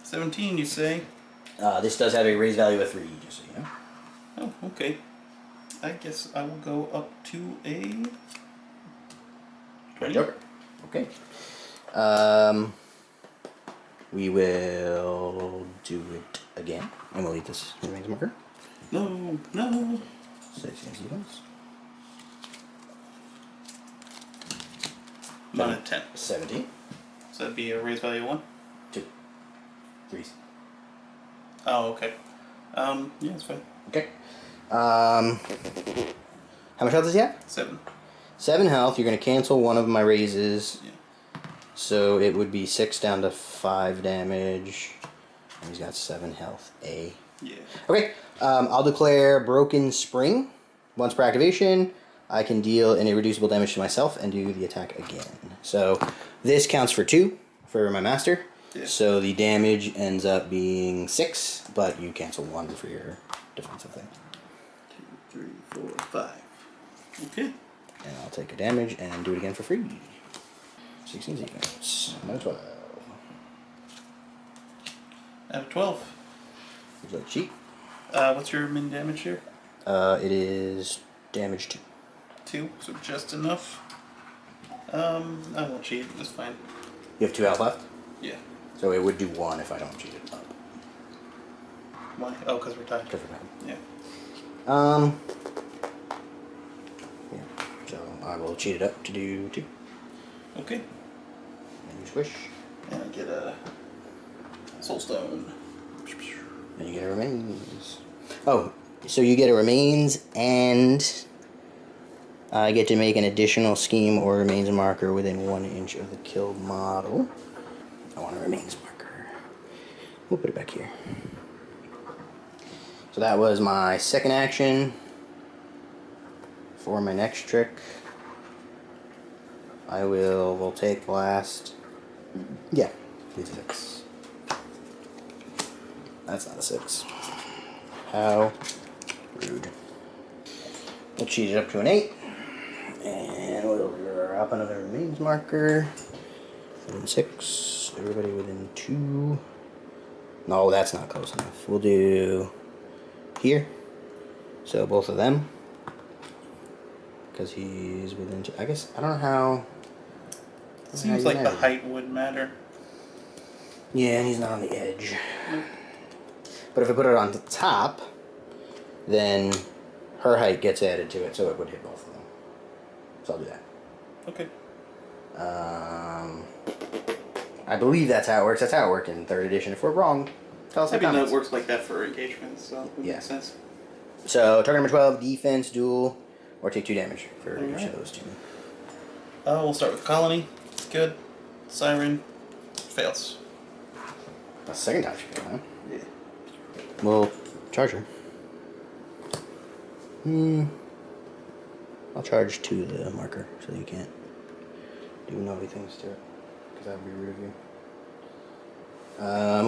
17, you say? This does have a raise value of 3, just so you know. Oh, okay. I guess I will go up to a 20. Joker. Okay. We will do it again, and we'll eat this remains marker. No, no. 6 against defense. I'm on a 10. 17. So that'd be a raise value 1? 2. 3. Oh, okay. Yeah, it's fine. Okay. How much health does he have? 7. 7 health. You're going to cancel one of my raises. Yeah. So it would be 6 down to 5 damage. And he's got 7 health. A. Yeah. Okay. I'll declare Broken Spring. Once per activation, I can deal an irreducible damage to myself and do the attack again. So this counts for 2 for my master. Yeah. So the damage ends up being 6, but you cancel 1 for your defensive thing. 2, 3, 4, 5. Okay. And I'll take a damage and do it again for free. 16 defense. No 12. I have a 12. Would you like cheat? What's your min damage here? It is damage 2. 2, so just enough. I won't cheat, that's fine. You have 2 health left? Yeah. So it would do 1 if I don't cheat it up. Why? Oh, because we're tied. Because we're done. Yeah. Yeah. So I will cheat it up to do 2. Okay. And you squish. And I get a soul stone. And you get a remains. Oh, so you get a remains and I get to make an additional scheme or remains marker within 1 inch of the killed model. I want a remains marker. We'll put it back here. So that was my second action. For my next trick, I will voltaic blast. Yeah, it's a 6. That's not a 6. How rude. We'll cheat it up to an 8. And we'll drop another remains marker. Within 6. Everybody within 2. No, that's not close enough. We'll do here. So both of them. Because he's within 2. I guess, I don't know how. Seems like the height would matter. Yeah, and he's not on the edge. But if I put it on the top, then her height gets added to it, so it would hit both of them. So I'll do that. Okay. I believe that's how it works. That's how it worked in 3rd edition. If we're wrong, tell us in the I mean, comments. that works like that for engagements, so it Yeah. makes sense. So target number 12, defense, duel, or take 2 damage for each of those 2. We'll start with Colony. It's good. Siren. Fails. That's the second time she failed, huh? Yeah. We'll charge her. I'll charge to the marker so you can't do naughty things to it. Because that would be rude of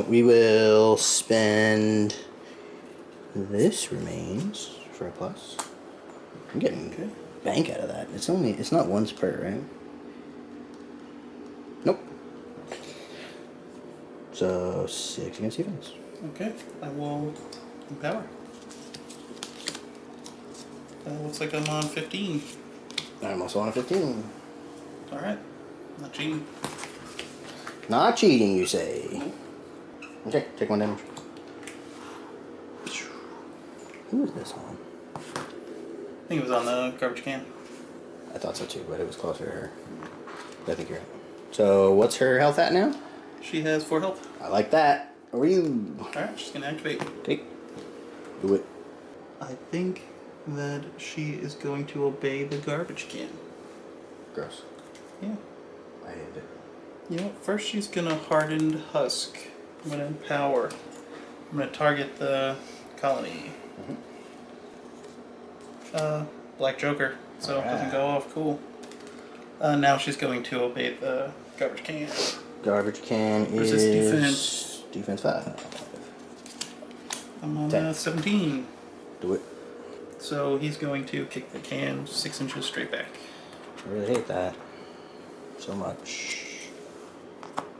you. We will spend this remains for a plus. I'm getting bank out of that. It's not once per, right? Nope. So 6 against defense. Okay. I will empower. Looks like I'm on 15. I'm also on a 15. Alright. Not cheating. Not cheating, you say? Nope. Okay, take 1 damage. Who is this on? I think it was on the garbage can. I thought so too, but it was closer to her. I think you're right. So, what's her health at now? She has 4 health. I like that. Over you. Alright, she's gonna activate. Take. Do it. I think that she is going to obey the garbage can. Gross. Yeah. I hate it. You know, first she's gonna hardened husk. I'm gonna empower. I'm gonna target the colony. Black Joker, so it doesn't go off. Cool. Now she's going to obey the garbage can. Garbage can Resist is defense. Defense 5. I'm on 10. 17. Do it. So he's going to kick the can 6 inches straight back. I really hate that. So much.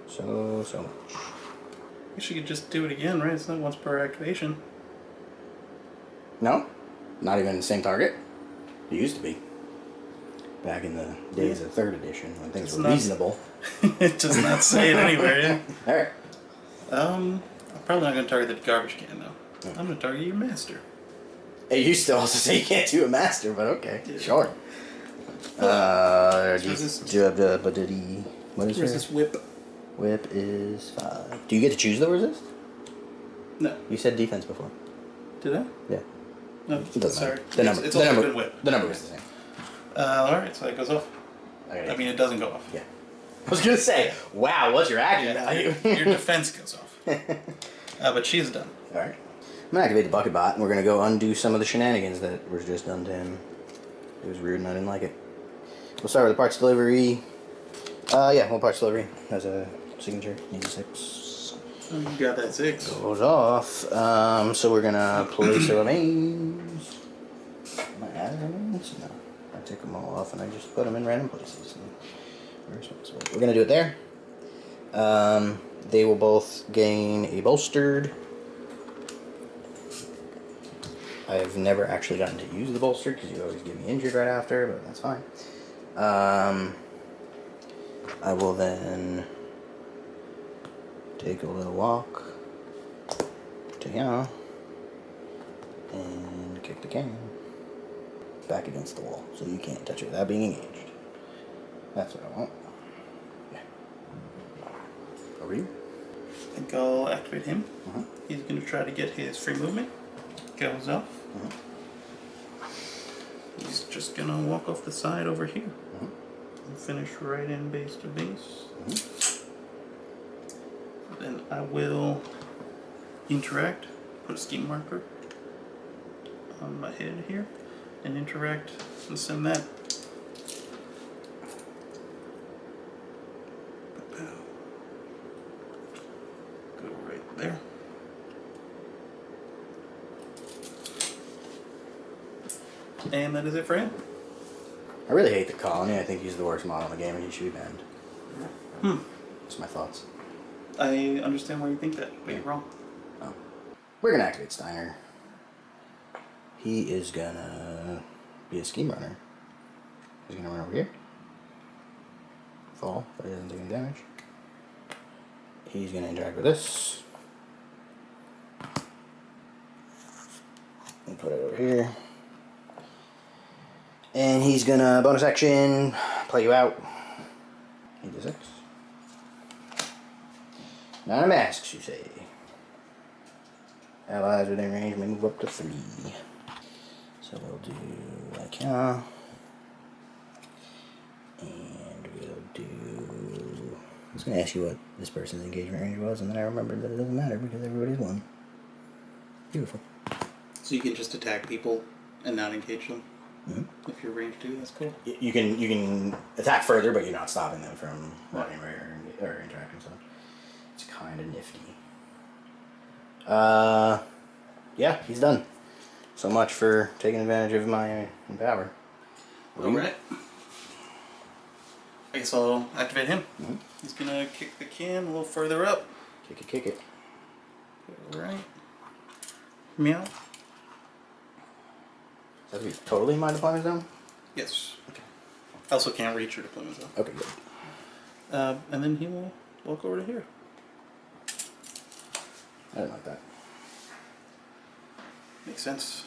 So much. guess you could just do it again, right? It's not once per activation. No? Not even the same target? It used to be. Back in the days of 3rd edition, when things were reasonable. It does not say it anywhere, yeah. Alright. I'm probably not going to target the garbage can, though. I'm going to target your master. It used to also say you can't do a master, but okay. Yeah. Sure. What is Resist whip. Whip is 5. Do you get to choose the resist? No. You said defense before. Did I? Yeah. No, sorry. The number. It's the also number. been whip. The number is the same. Alright, so it goes off. Okay. I mean, it doesn't go off. Yeah. I was gonna say, wow, what's your action value? Your defense goes off. But she's done. Alright. I'm gonna activate the bucket bot, and we're gonna go undo some of the shenanigans that were just done to him. It was rude and I didn't like it. We'll start with the parts delivery. Parts delivery has a signature. Needs a 6. You got that 6. Goes off. So we're gonna place the remains. Am I adding remains? No. I take them all off and I just put them in random places. We're gonna do it there. They will both gain a bolstered. I've never actually gotten to use the bolstered because you always get me injured right after, but that's fine. I will then take a little walk to here and kick the can back against the wall so you can't touch it without being engaged. That's what I want. Yeah. Over you. I think I'll activate him. He's going to try to get his free movement. Goes off. He's just going to walk off the side over here. And finish right in base to base. Then I will interact, put a scheme marker on my head here, and interact and send that. Go right there. And that is it for him. I really hate the colony. I think he's the worst model in the game and he should be banned. That's my thoughts. I understand why you think that, but you're wrong. Oh. We're going to activate Steiner. He is going to be a scheme runner. He's going to run over here. Fall, but he doesn't take any damage. He's going to interact with this. And put it over here. And he's going to bonus action, play you out. He does 6. 9 of masks, you say. Allies within range may move up to 3. So we'll do like here. And we'll do... I was going to ask you what this person's engagement range was, and then I remembered that it doesn't matter because everybody's 1. Beautiful. So you can just attack people and not engage them? If you're range 2, that's cool. You can attack further, but you're not stopping them from walking away or interacting, so it's kind of nifty. Yeah, he's done. So much for taking advantage of my power. Alright. I guess I'll activate him. He's gonna kick the can a little further up. Kick it. Alright. Meow. Does that be totally in my deployment zone? Yes. Okay. I also can't reach your deployment zone. Okay, good. And then he will walk over to here. I didn't like that. Makes sense.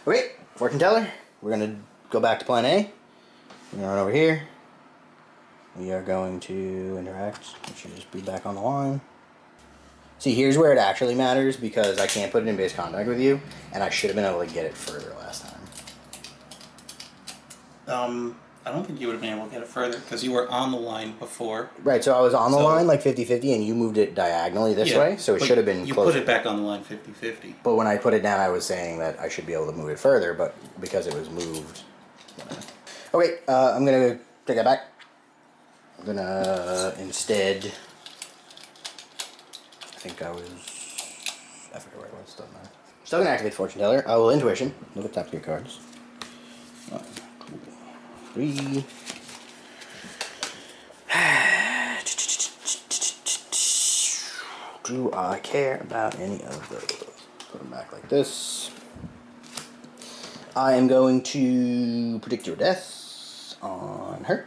Okay, fortune teller. We're going to go back to plan A. We're going to run over here. We are going to interact. We should just be back on the line. See, here's where it actually matters because I can't put it in base contact with you, and I should have been able to get it further last time. I don't think you would have been able to get it further because you were on the line before. Right, so I was on the line like 50-50, and you moved it diagonally this way, so it should have been closer. You put it back on the line 50-50. But when I put it down, I was saying that I should be able to move it further, but because it was moved... Okay, I'm going to take that back. I'm going to instead... I forget where it was. Doesn't matter. Still gonna activate Fortune Teller. I will Intuition. Look at top 3 cards. 1, 2, 3. do I care about any of those? Put them back like this. I am going to predict your death on her.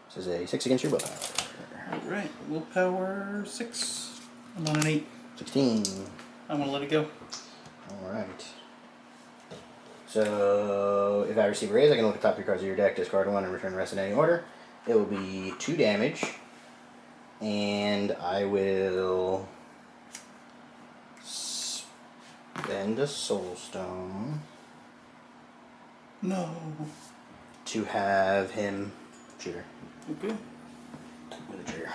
This is a 6 against your willpower. Alright, willpower 6. I'm on an 8. 16. I'm gonna let it go. Alright. So, if I receive a raise, I can look at the top 3 cards of your deck, discard 1, and return the rest in any order. It will be 2 damage. And I will spend a soul stone. No. To have him trigger. Okay. With a trigger.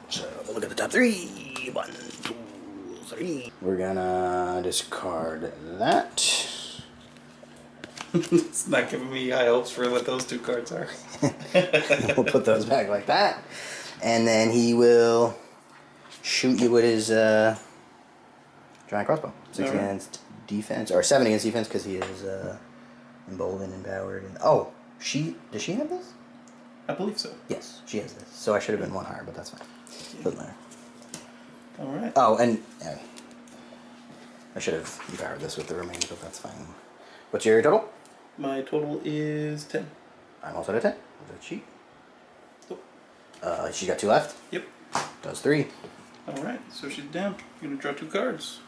So look at the top 3. 1, 2, 3. We're gonna discard that. It's not giving me high hopes for what those 2 cards are. We'll put those back like that. And then he will shoot you with his giant crossbow. 6 against defense, or 7 against defense because he is emboldened, empowered. And, oh, does she have this? I believe so. Yes, she has this. So I should have been 1 higher, but that's fine. Doesn't matter. Alright. Oh, and I should have empowered this with the remains, but that's fine. What's your total? My total is 10. I'm also at a 10. Is that cheap? Nope. She got 2 left. Yep. Does 3. Alright, so she's down. You're gonna draw 2 cards.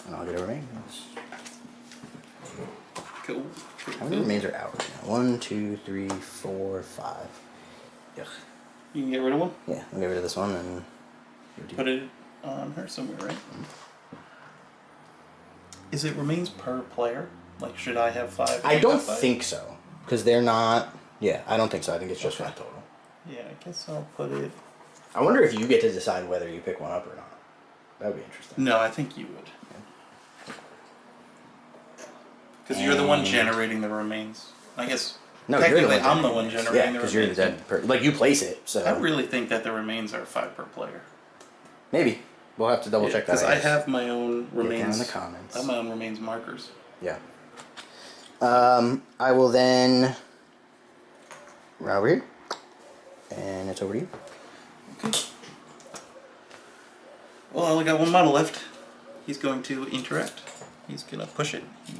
And I'll get a remains. Cool. How many remains are out right now? 1, 2, 3, 4, 5. Yuck. You can get rid of one? Yeah, I'll get rid of this one and Put it on her somewhere, right? Is it remains per player? Like, should I have 5? I don't think so. Because they're not... Yeah, I don't think so. I think it's just 5 total. Yeah, I guess I'll put it... I wonder if you get to decide whether you pick one up or not. That would be interesting. No, I think you would. Because you're the one generating the remains. I guess... No, technically, you're the one I'm the one generating yeah, the because remains. you're the dead person. Like, you place it, so... I really think that the remains are 5 per player. Maybe. We'll have to double check that. Because I have my own remains. In the comments. I have my own remains markers. Yeah. I will then... Right over here. And it's over to you. Okay. Well, I only got 1 model left. He's going to interact. He's going to push it. He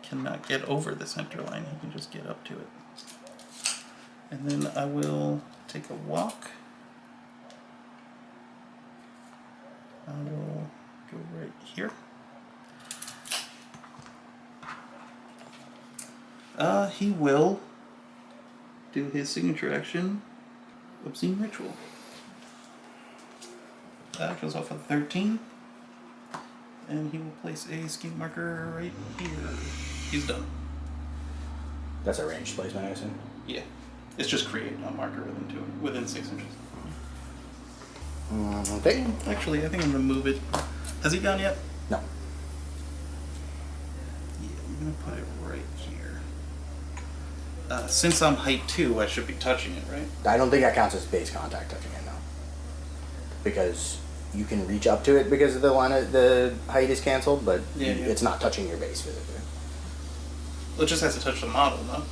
cannot get over the center line. He can just get up to it. And then I will take a walk. I will go right here. He will do his signature action, Obscene Ritual. That goes off of 13. And he will place a scheme marker right here. He's done. That's a ranged placement, I assume? Yeah. It's just create a marker within 6 inches. Okay. Actually, I think I'm going to move it. Has he gone yet? No. Yeah, I'm going to put it right here. Since I'm height 2, I should be touching it, right? I don't think that counts as base contact touching it, no. Because you can reach up to it because of the height is canceled, but it's not touching your base physically. Well, it just has to touch the model, no?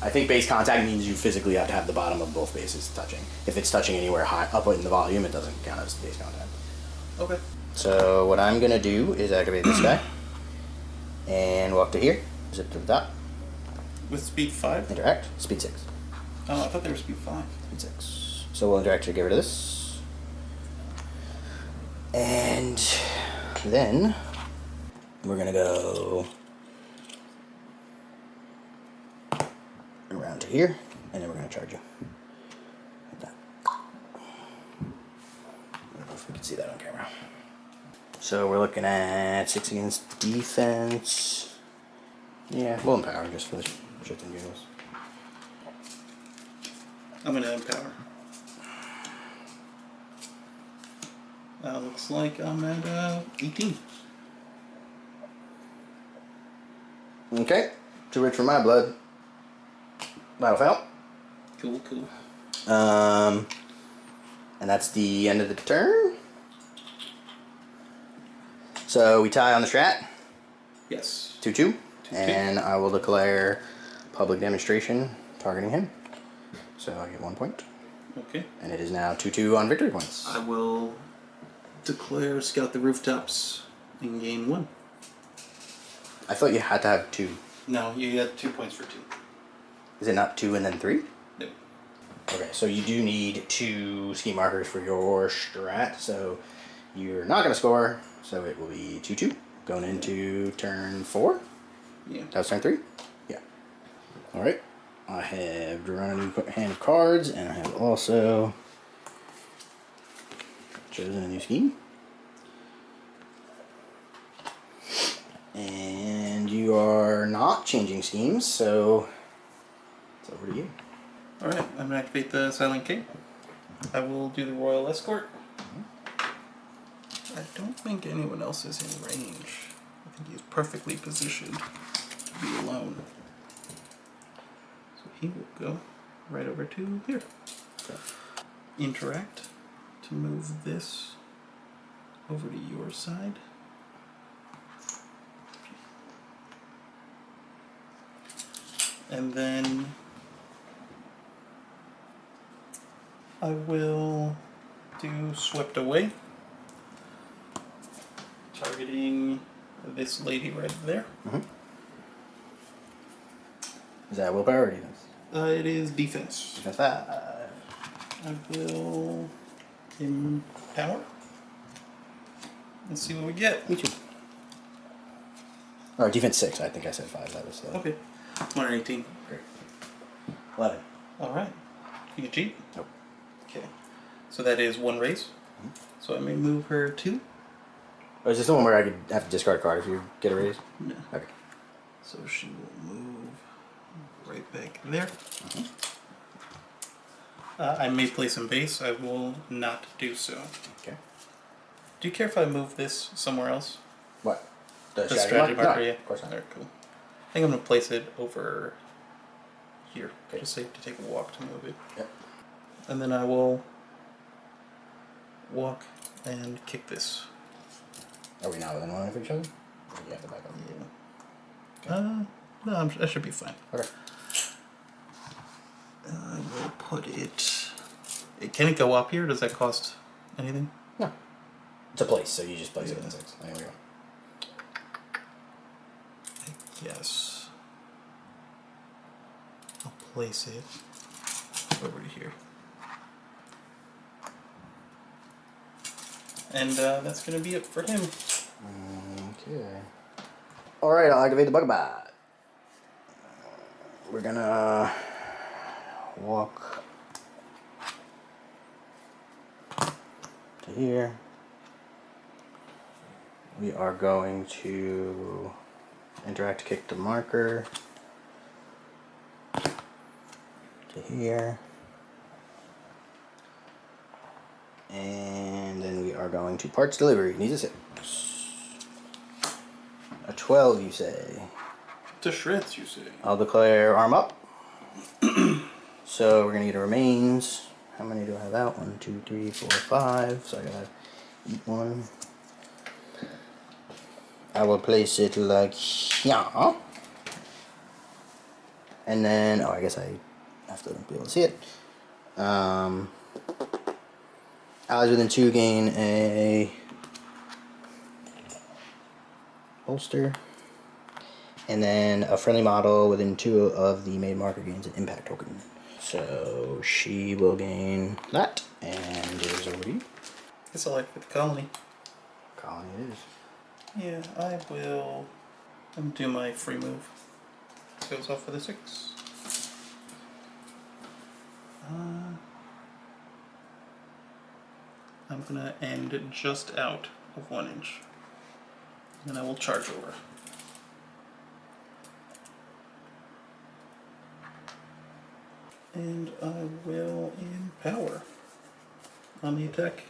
I think base contact means you physically have to have the bottom of both bases touching. If it's touching anywhere high up in the volume, it doesn't count as base contact. Okay. So what I'm gonna do is activate this guy and walk to here, zip to the top, With speed 5? interact, speed 6. Oh, I thought they were speed 5. Speed 6. So we'll interact to get rid of this. And then we're gonna go around to here, and then we're gonna charge you. Like that. I don't know if we can see that on camera. So we're looking at 6 against defense. Yeah, we'll empower just for the shits and giggles. I'm going to empower. Looks like I'm at 18. Okay, too rich for my blood. That'll fail. Cool, cool. And that's the end of the turn. So we tie on the strat. Yes. 2-2. And I will declare public demonstration targeting him. So I get 1 point. Okay. And it is now 2-2 on victory points. I will declare Scout the Rooftops and gain 1. I thought you had to have 2. No, you get 2 points for 2. Is it not 2 and then 3? Nope. Okay, so you do need 2 ski markers for your strat, so you're not going to score, so it will be 2-2. Going into turn 4? Yeah. That was turn 3? Yeah. Alright. I have drawn a new hand of cards, and I have also chosen a new scheme. And you are not changing schemes, so it's over to you. Alright, I'm going to activate the Silent King. I will do the Royal Escort. I don't think anyone else is in range. I think he's perfectly positioned to be alone. So he will go right over to here. Okay. Interact to move this over to your side. And then I will do Swept Away, targeting this lady right there. Mm-hmm. Is that willpower or defense? It is defense. Defense 5. I will empower and see what we get. Me too. Or defense 6. I think I said 5. That was Okay. 118. Great. 11. Alright. You can cheat? Nope. Okay. So that is 1 raise. Mm-hmm. So I may move her 2. Oh, is this the one where I could have to discard a card if you get a raise? No. Okay. So she will move right back there. Mm-hmm. I may place in base. I will not do so. Okay. Do you care if I move this somewhere else? What? The strategy marker, no, yeah. of course not. Alright, cool. I think I'm going to place it over here. Okay. Just safe to take a walk to move it. Yep. And then I will walk and kick this. Are we not within 1 of each other? Or do you have to back up? Yeah. Okay. No, I should be fine. Okay. I will put it... Can it go up here? Does that cost anything? No. It's a place, so you just place it in 6. There we go. I guess I'll place it over to here. And that's going to be it for him. Okay. Alright, I'll activate the Bugabot. We're gonna walk to here. We are going to interact, kick the marker to here. And then we are going to parts delivery. Needs a 6. A 12, you say? To shreds, you say? I'll declare arm up. So we're gonna get a remains. How many do I have out? 1, 2, 3, 4, 5. So I gotta eat 1. I will place it like here. And then, oh, I guess I have to be able to see it. Allies within 2 gain a bolster. And then a friendly model within 2 of the made marker gains an impact token. So she will gain that, and it is over to you. Guess I like with the colony. Colony it is. Yeah, I will do my free move. Goes off for the 6. I'm gonna end just out of 1 inch. And I will charge over. And I will empower on the attack.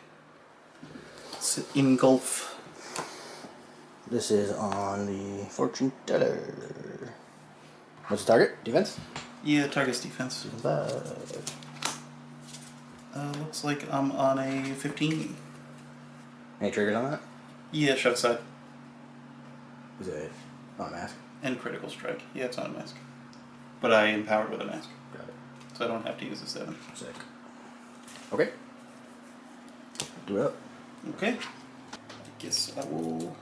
Engulf. This is on the fortune teller. What's the target? Defense? Yeah, target's defense. Defense 5. Looks like I'm on a 15. Any triggers on that? Yeah, shove aside. Is it on a mask? And critical strike. Yeah, it's on a mask. But I empowered with a mask. Got it. So I don't have to use a 7. Sick. Okay. Do it up. Okay. I guess I will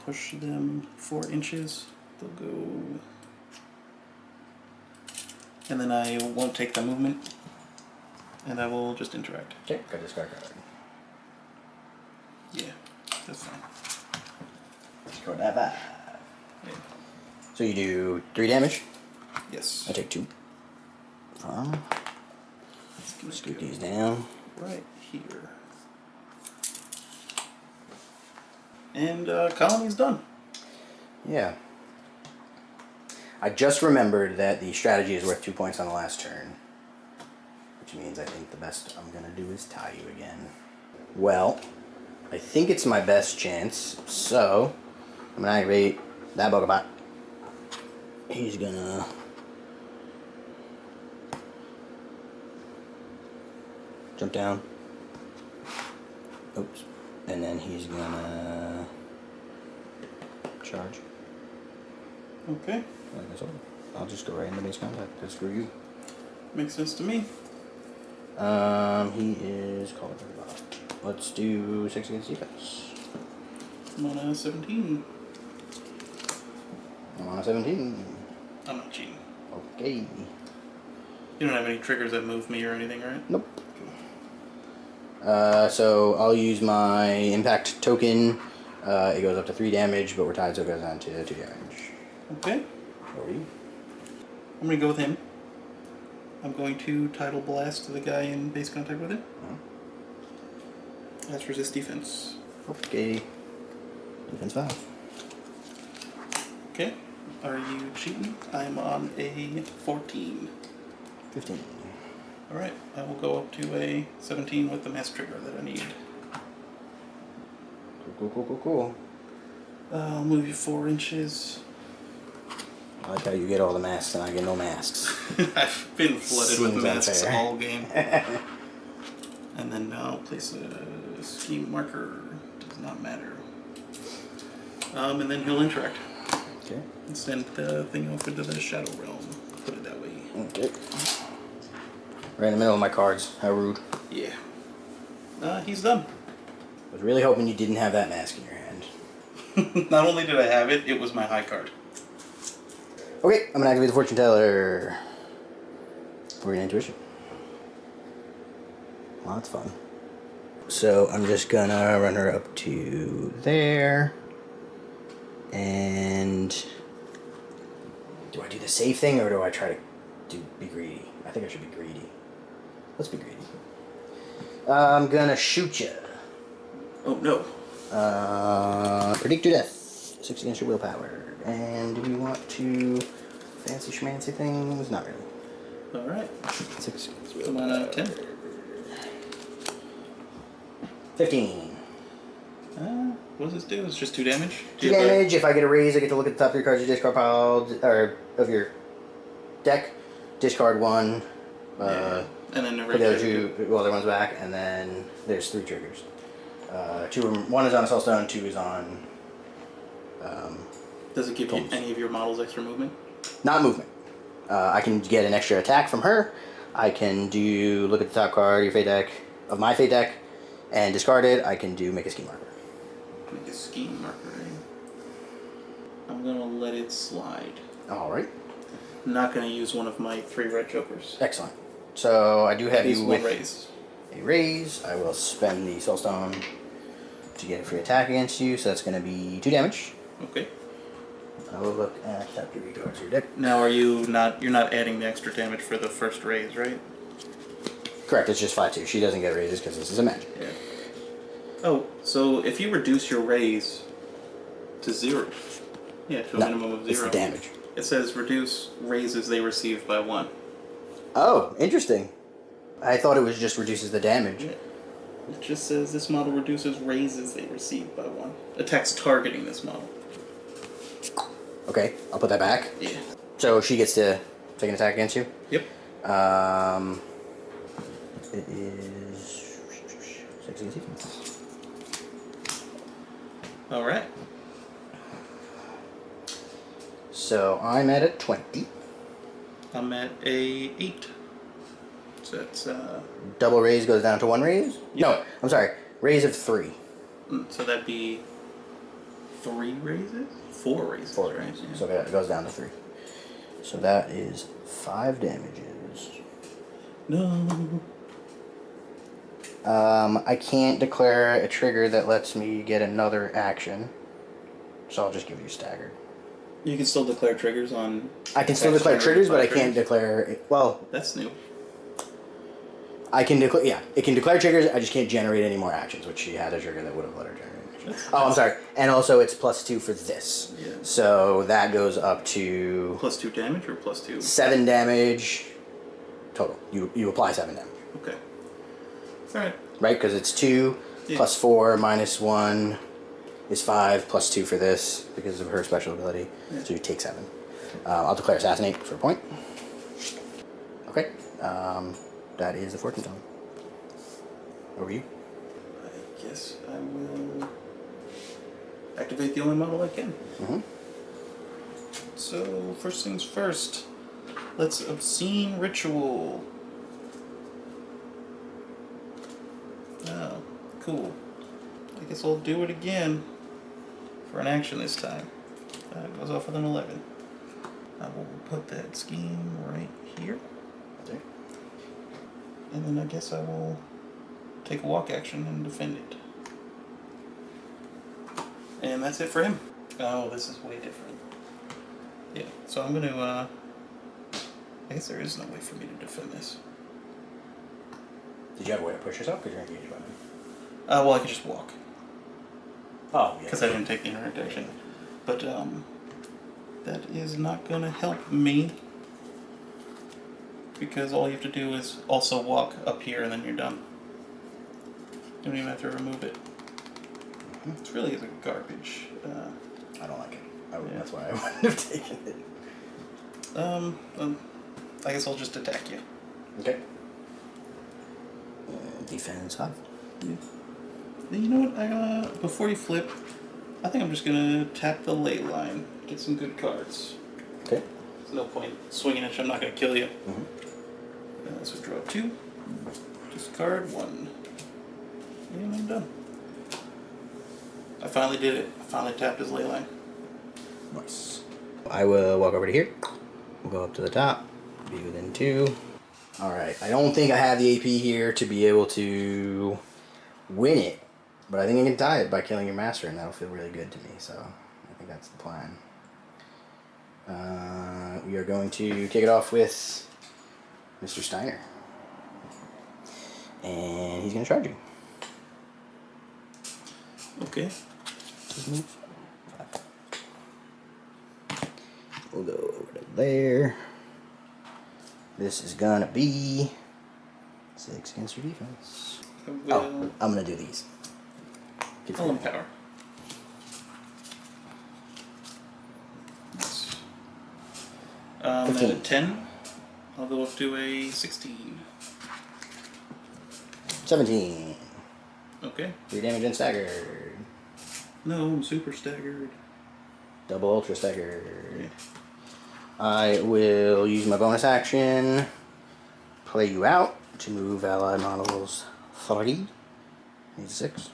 push them 4 inches. They'll go... And then I won't take the movement. And I will just interact. Okay, got this card. Yeah, that's fine. Discard that 5. Yeah. So you do 3 damage. Yes. I take 2. Scoot these down. Right here. And colony's done. Yeah. I just remembered that the strategy is worth 2 points on the last turn. Which means I think the best I'm going to do is tie you again. Well, I think it's my best chance, so I'm going to activate that Bogobot. He's going to... jump down. Oops. And then he's going to... charge. Okay. Like I said, I'll just go right into base contact. That's for you. Makes sense to me. He is calling for the bot. Let's do 6 against defense. I'm on a 17. I'm on a 17. I'm not cheating. Okay. You don't have any triggers that move me or anything, right? Nope. So I'll use my impact token. It goes up to 3 damage, but we're tied, so it goes down to 2 damage. Okay. Over you. I'm going to go with him. I'm going to Tidal Blast the guy in base contact with him. That's resist defense. Okay. Defense 5. Okay. Are you cheating? I'm on a 14. 15. Alright, I will go up to a 17 with the mass trigger that I need. Cool. I'll move you 4 inches. I like how you get all the masks and I get no masks. I've been flooded with Seems masks unfair. all game. And then I'll place a scheme marker. Does not matter. And then he'll interact. Okay. And send the thing off into the Shadow Realm. Put it that way. Okay. Right in the middle of my cards. How rude. Yeah. He's done. I was really hoping you didn't have that mask in your hand. Not only did I have it, it was my high card. Okay, I'm gonna activate the Fortune Teller for your intuition. Well, that's fun. So I'm just gonna run her up to there. And do I do the safe thing or do I try to be greedy? I think I should be greedy. Let's be greedy. I'm gonna shoot you. Oh no. Predict your death. 6 against your willpower. And do we want to fancy schmancy things? Not really. Alright. 6 against I'm on a 10. 15. What does this do? It's just 2 damage? 2 damage. If I get a raise, I get to look at the top 3 cards of your discard pile, or of your deck. Discard 1. Yeah. And then Put the other 2, well, the other one's back, and then there's 3 triggers. 1 is on a Soulstone, 2 is on... Does it give you any of your models extra movement? Not movement. I can get an extra attack from her. I can do look at the top card of your fate deck, of my fate deck, and discard it. I can do make a scheme marker. Make a scheme marker, eh? I'm gonna let it slide. Alright. I'm not gonna use one of my 3 red jokers. Excellent. So I do have you with raise. a raise. I will spend the Soulstone to get a free attack against you, so that's going to be 2 damage. Okay. I will look at top 3 cards of your deck. Now you're not adding the extra damage for the first raise, right? Correct, it's just 5/2. She doesn't get raises because this is a magic. Yeah. Oh, so if you reduce your raise to 0, yeah, to a minimum of 0. It's the damage. It says reduce raises they receive by 1. Oh, interesting. I thought it was just reduces the damage. Yeah. It just says this model reduces raises they receive by 1. Attacks targeting this model. Okay, I'll put that back. Yeah. So she gets to take an attack against you? Yep. It is 6 against defense. Alright. So I'm at a 20. I'm at a 8. So that's... Double raise goes down to 1 raise? Yeah. No, I'm sorry. Raise of 3. So that'd be 3 raises? 4 raises, 4 right? raises. Yeah. So it goes down to 3. So that is 5 damages. No. I can't declare a trigger that lets me get another action. So I'll just give you staggered. You can still declare triggers on... I can still declare triggers, but I can't declare... Well... That's new. I can declare... Yeah, it can declare triggers, I just can't generate any more actions, which she had a trigger that would have let her generate. I'm sorry. And also it's +2 for this. Yeah. So that goes up to... +2 damage or +2? 7 damage total. You apply 7 damage. Okay. Alright. Right? Because it's 2 plus 4 minus 1 is 5 plus 2 for this because of her special ability. Yeah. So you take 7. I'll declare Assassinate for a point. Okay. That is the fortune telling. Over you. I guess I will activate the only model I can. Mm-hmm. So, first things first. Let's Obscene Ritual. Oh, cool. I guess I'll do it again for an action this time. It goes off with an 11. I will put that scheme right here. Okay. And then I guess I will take a walk action and defend it. And that's it for him. Oh, this is way different. Yeah, so I'm going to, I guess there is no way for me to defend this. Did you have a way to push yourself? Because you're engaged by me. Well, I could just walk. Oh, yeah. Because I didn't take the interdiction. But, that is not going to help me. Because all you have to do is also walk up here and then you're done. You don't even have to remove it. It really is a garbage. I don't like it. Yeah. That's why I wouldn't have taken it. I guess I'll just attack you. Okay. Defense 5. Yeah. You know what? Before you flip, I think I'm just gonna tap the ley line. Get some good cards. Okay. There's no point swinging it. I'm not gonna kill you. Mm-hmm. So draw 2. Discard 1. And I'm done. I finally did it. I finally tapped his ley line. Nice. I will walk over to here. We'll go up to the top. Be within 2. Alright, I don't think I have the AP here to be able to win it. But I think I can tie it by killing your master, and that'll feel really good to me. So I think that's the plan. We are going to kick it off with Mr. Steiner. And he's going to charge you. Okay. We'll go over to there. This is gonna be 6 against your defense. Oh, I'm gonna do these. I'll empower. At a 10, I'll go up to a 16. 17. Okay. 3 damage and staggered. No, I'm super staggered. Double ultra staggered. Yeah. I will use my bonus action, play you out to move ally models 3. Need 6.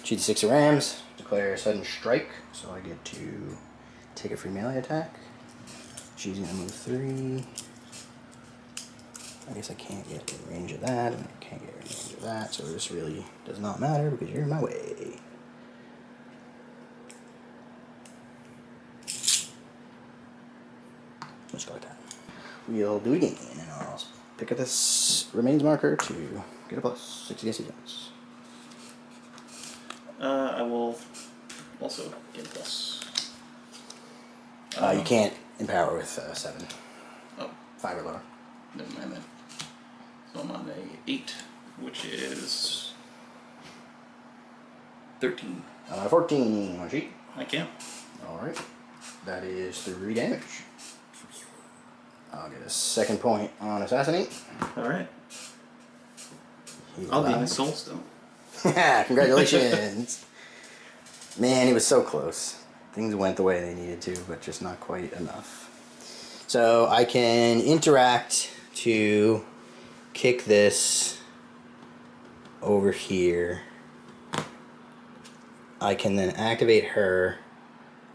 Shoot the 6 of rams, declare a sudden strike, so I get to take a free melee attack. She's gonna move 3. I guess I can't get in range of that, and I can't get in range of that, so this really does not matter because you're in my way. Let's go like that. We'll do it again, and I'll pick up this remains marker to get a plus 6 against defense. I will also get a plus. You can't empower with 7. Oh. 5 or lower. Never mind that. So I'm on a 8, which is 13. I'm on a 14 on sheet. I can. Alright. That is 3 damage. I'll get a 2nd point on Assassinate. Alright. I'll gain a soul stone. Congratulations. Man, he was so close. Things went the way they needed to, but just not quite enough. So I can interact to kick this over here. I can then activate her.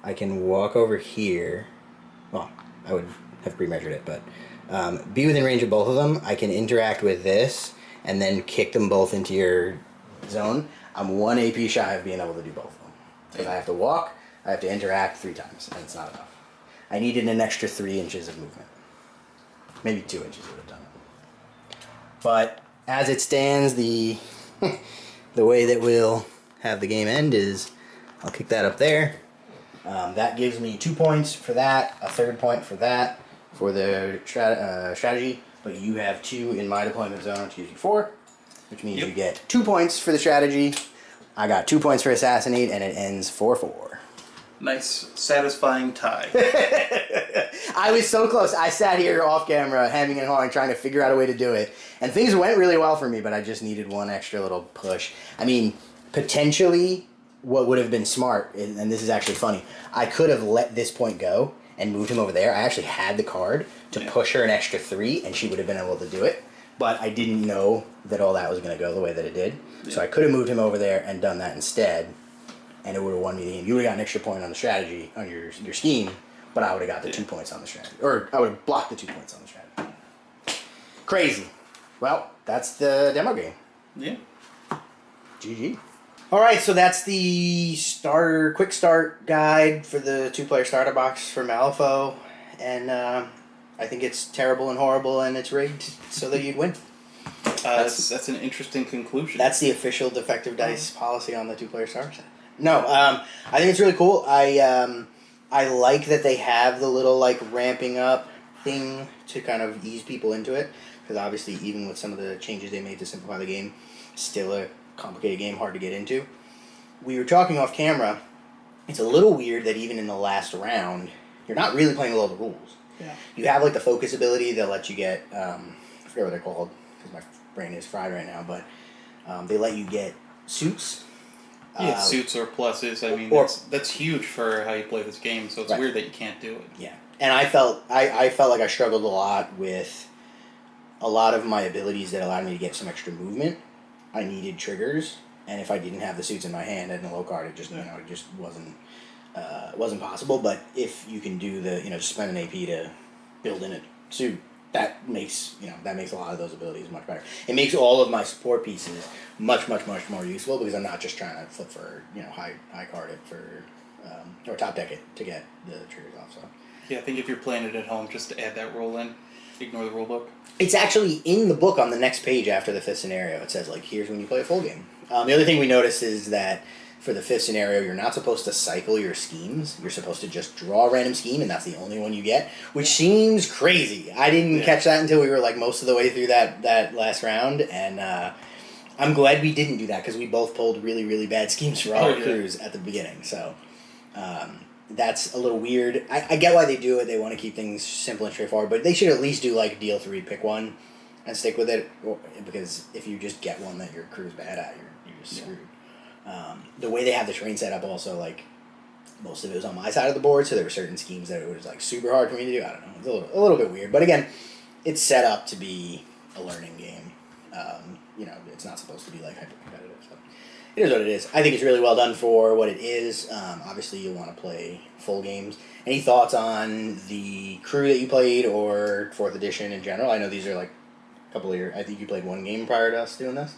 I can walk over here. Well, I would have pre-measured it, but be within range of both of them. I can interact with this and then kick them both into your zone. I'm 1 AP shy of being able to do both of them. Because I have to walk, I have to interact 3 times, and it's not enough. I needed an extra 3 inches of movement. Maybe 2 inches would have done it. But as it stands, the the way that we'll have the game end is I'll kick that up there. That gives me 2 points for that, a 3rd point for that, for the strategy. But you have 2 in my deployment zone, which gives you 4, which means you get 2 points for the strategy. I got 2 points for assassinate, and it ends 4-4. Nice, satisfying tie. I was so close. I sat here off camera, hemming and hawing, trying to figure out a way to do it. And things went really well for me, but I just needed one extra little push. I mean, potentially, what would have been smart, and this is actually funny, I could have let this point go and moved him over there. I actually had the card to push her an extra 3, and she would have been able to do it. But I didn't know that all that was going to go the way that it did. Yeah. So I could have moved him over there and done that instead, and it would have won me the game. You would have got an extra point on the strategy, on your scheme, but I would have got the 2 points on the strategy. Or I would have blocked the 2 points on the strategy. Crazy. Well, that's the demo game. Yeah. GG. All right, so that's the quick start guide for the 2-player starter box for Malifaux, and I think it's terrible and horrible, and it's rigged so that you'd win. That's an interesting conclusion. That's the official DefectiveDice policy on the 2-player starter set. No, I think it's really cool. I like that they have the little like ramping up thing to kind of ease people into it, because obviously even with some of the changes they made to simplify the game, still a complicated game, hard to get into. We were talking off camera. It's a little weird that even in the last round, you're not really playing with all the rules. Yeah. You have like the focus ability that lets you get, I forget what they're called because my brain is fried right now, but they let you get suits. Yeah, suits or pluses. I mean, that's huge for how you play this game. So it's weird that you can't do it. Yeah, and I felt like I struggled a lot with a lot of my abilities that allowed me to get some extra movement. I needed triggers, and if I didn't have the suits in my hand and the low card, it just it just wasn't possible. But if you can do the just spend an AP to build in a suit, that makes a lot of those abilities much better. It makes all of my support pieces much more useful, because I'm not just trying to flip for high card it for or top deck it to get the triggers off. So yeah, I think if you're playing it at home, just to add that rule in, ignore the rule book. It's actually in the book on the next page after the 5th scenario. It says here's when you play a full game. The other thing we noticed is that for the 5th scenario, you're not supposed to cycle your schemes. You're supposed to just draw a random scheme, and that's the only one you get, which seems crazy. I didn't catch that until we were most of the way through that last round, and I'm glad we didn't do that, because we both pulled really, really bad schemes for our crews at the beginning. So that's a little weird. I get why they do it. They want to keep things simple and straightforward, but they should at least do deal 3, pick one, and stick with it, because if you just get one that your crew's bad at, you're just screwed. The way they have the terrain set up also, most of it was on my side of the board, so there were certain schemes that it was super hard for me to do. I don't know. It's a little bit weird. But again, it's set up to be a learning game. It's not supposed to be hyper-competitive. So it is what it is. I think it's really well done for what it is. Obviously, you'll want to play full games. Any thoughts on the crew that you played, or 4th edition in general? I know these are a couple of years. I think you played one game prior to us doing this.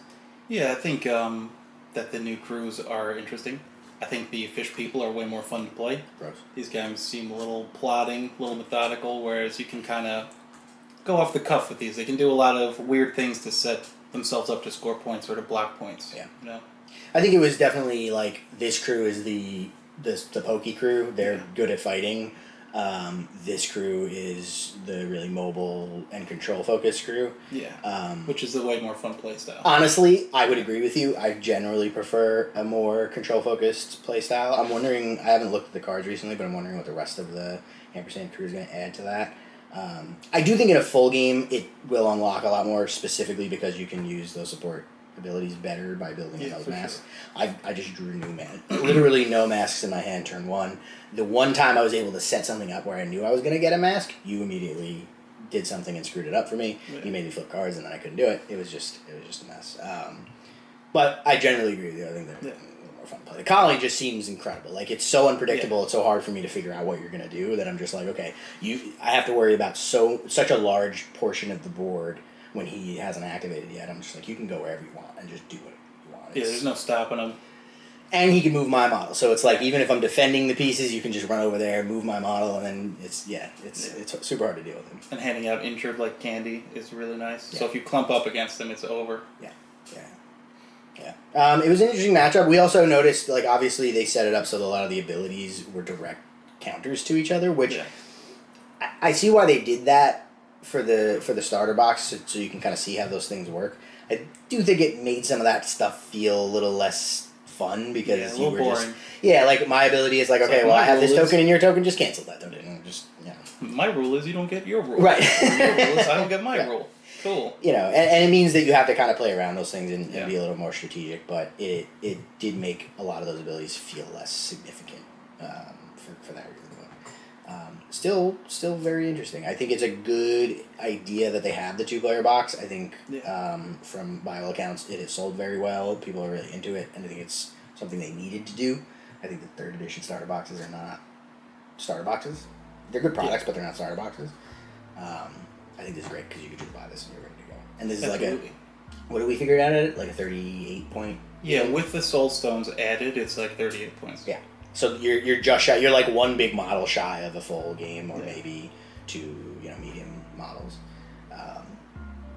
Yeah, I think that the new crews are interesting. I think the fish people are way more fun to play. Gross. These games seem a little plodding, a little methodical, whereas you can kind of go off the cuff with these. They can do a lot of weird things to set themselves up to score points or to block points. Yeah. I think it was definitely this crew is the pokey crew. They're good at fighting. This crew is the really mobile and control-focused crew. Yeah, which is the way more fun play style. Honestly, I would agree with you. I generally prefer a more control-focused play style. I'm wondering, I haven't looked at the cards recently, but I'm wondering what the rest of the Ampersand crew is going to add to that. I do think in a full game, it will unlock a lot more, specifically because you can use those support abilities better by building in those masks. Sure. I just drew literally no masks in my hand turn 1. The one time I was able to set something up where I knew I was going to get a mask, you immediately did something and screwed it up for me. You made me flip cards and then I couldn't do it. It was just a mess. But I generally agree with you. I think they're a little more fun to play. The colony just seems incredible. Like, it's so unpredictable. It's so hard for me to figure out what you're going to do that I'm just like, okay, I have to worry about such a large portion of the board when he hasn't activated yet. I'm just like, you can go wherever you want and just do what you want. There's no stopping him. And he can move my model. So it's like, even if I'm defending the pieces, you can just run over there, move my model, and then it's super hard to deal with him. And handing out injured like candy is really nice. Yeah. So if you clump up against him, it's over. Yeah. It was an interesting matchup. We also noticed, like, obviously they set it up so that a lot of the abilities were direct counters to each other, which I see why they did that for the starter box, so you can kind of see how those things work. I do think it made some of that stuff feel a little less fun because you were boring. Like, my ability is like, okay, well, I have this token and your token, just cancel that token. My rule is you don't get your rule. Right. Your rule is I don't get my rule. Cool. And it means that you have to kind of play around those things and be a little more strategic, but it did make a lot of those abilities feel less significant for that reason. Still very interesting. I think it's a good idea that they have the 2-player box. I think by all accounts it has sold very well. People are really into it, and I think it's something they needed to do. I think the 3rd edition starter boxes are not starter boxes. They're good products, but they're not starter boxes. I think this is great because you can just buy this and you're ready to go. And this is like what did we figure out at it? Like a 38 point? Yeah, with the soul stones added, it's like 38 points. Yeah. So you're just shy. You're like one big model shy of a full game, or maybe 2 medium models.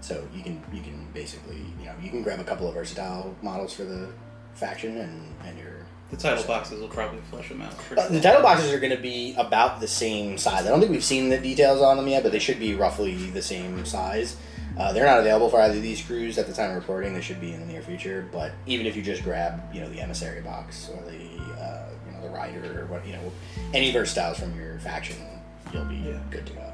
So you can basically you can grab a couple of versatile models for the faction and you're. The title boxes will probably flesh them out. The title boxes are going to be about the same size. I don't think we've seen the details on them yet, but they should be roughly the same size. They're not available for either of these crews at the time of recording. They should be in the near future. But even if you just grab, the emissary box or the rider or any versatiles from your faction, you'll be good to go.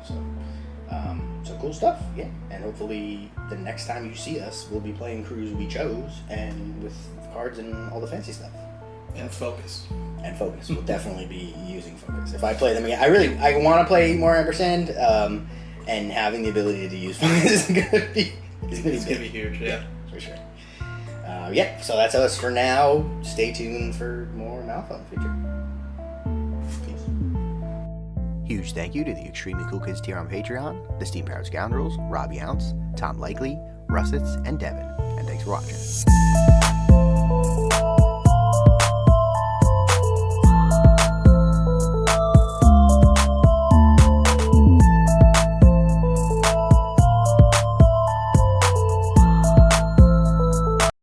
So cool stuff. Yeah, and hopefully the next time you see us, we'll be playing crews we chose and with cards and all the fancy stuff. And focus. We'll definitely be using focus. If I play them again, I want to play more Ampersand, and having the ability to use focus is going to be huge, yeah. For sure. So that's us for now. Stay tuned for more Malifaux in the future. Peace. Huge thank you to the Extremely Cool Kids tier on Patreon, the Steam Powered Scoundrels, Robbie Ounce, Tom Likely, Russets, and Devin. And thanks for watching.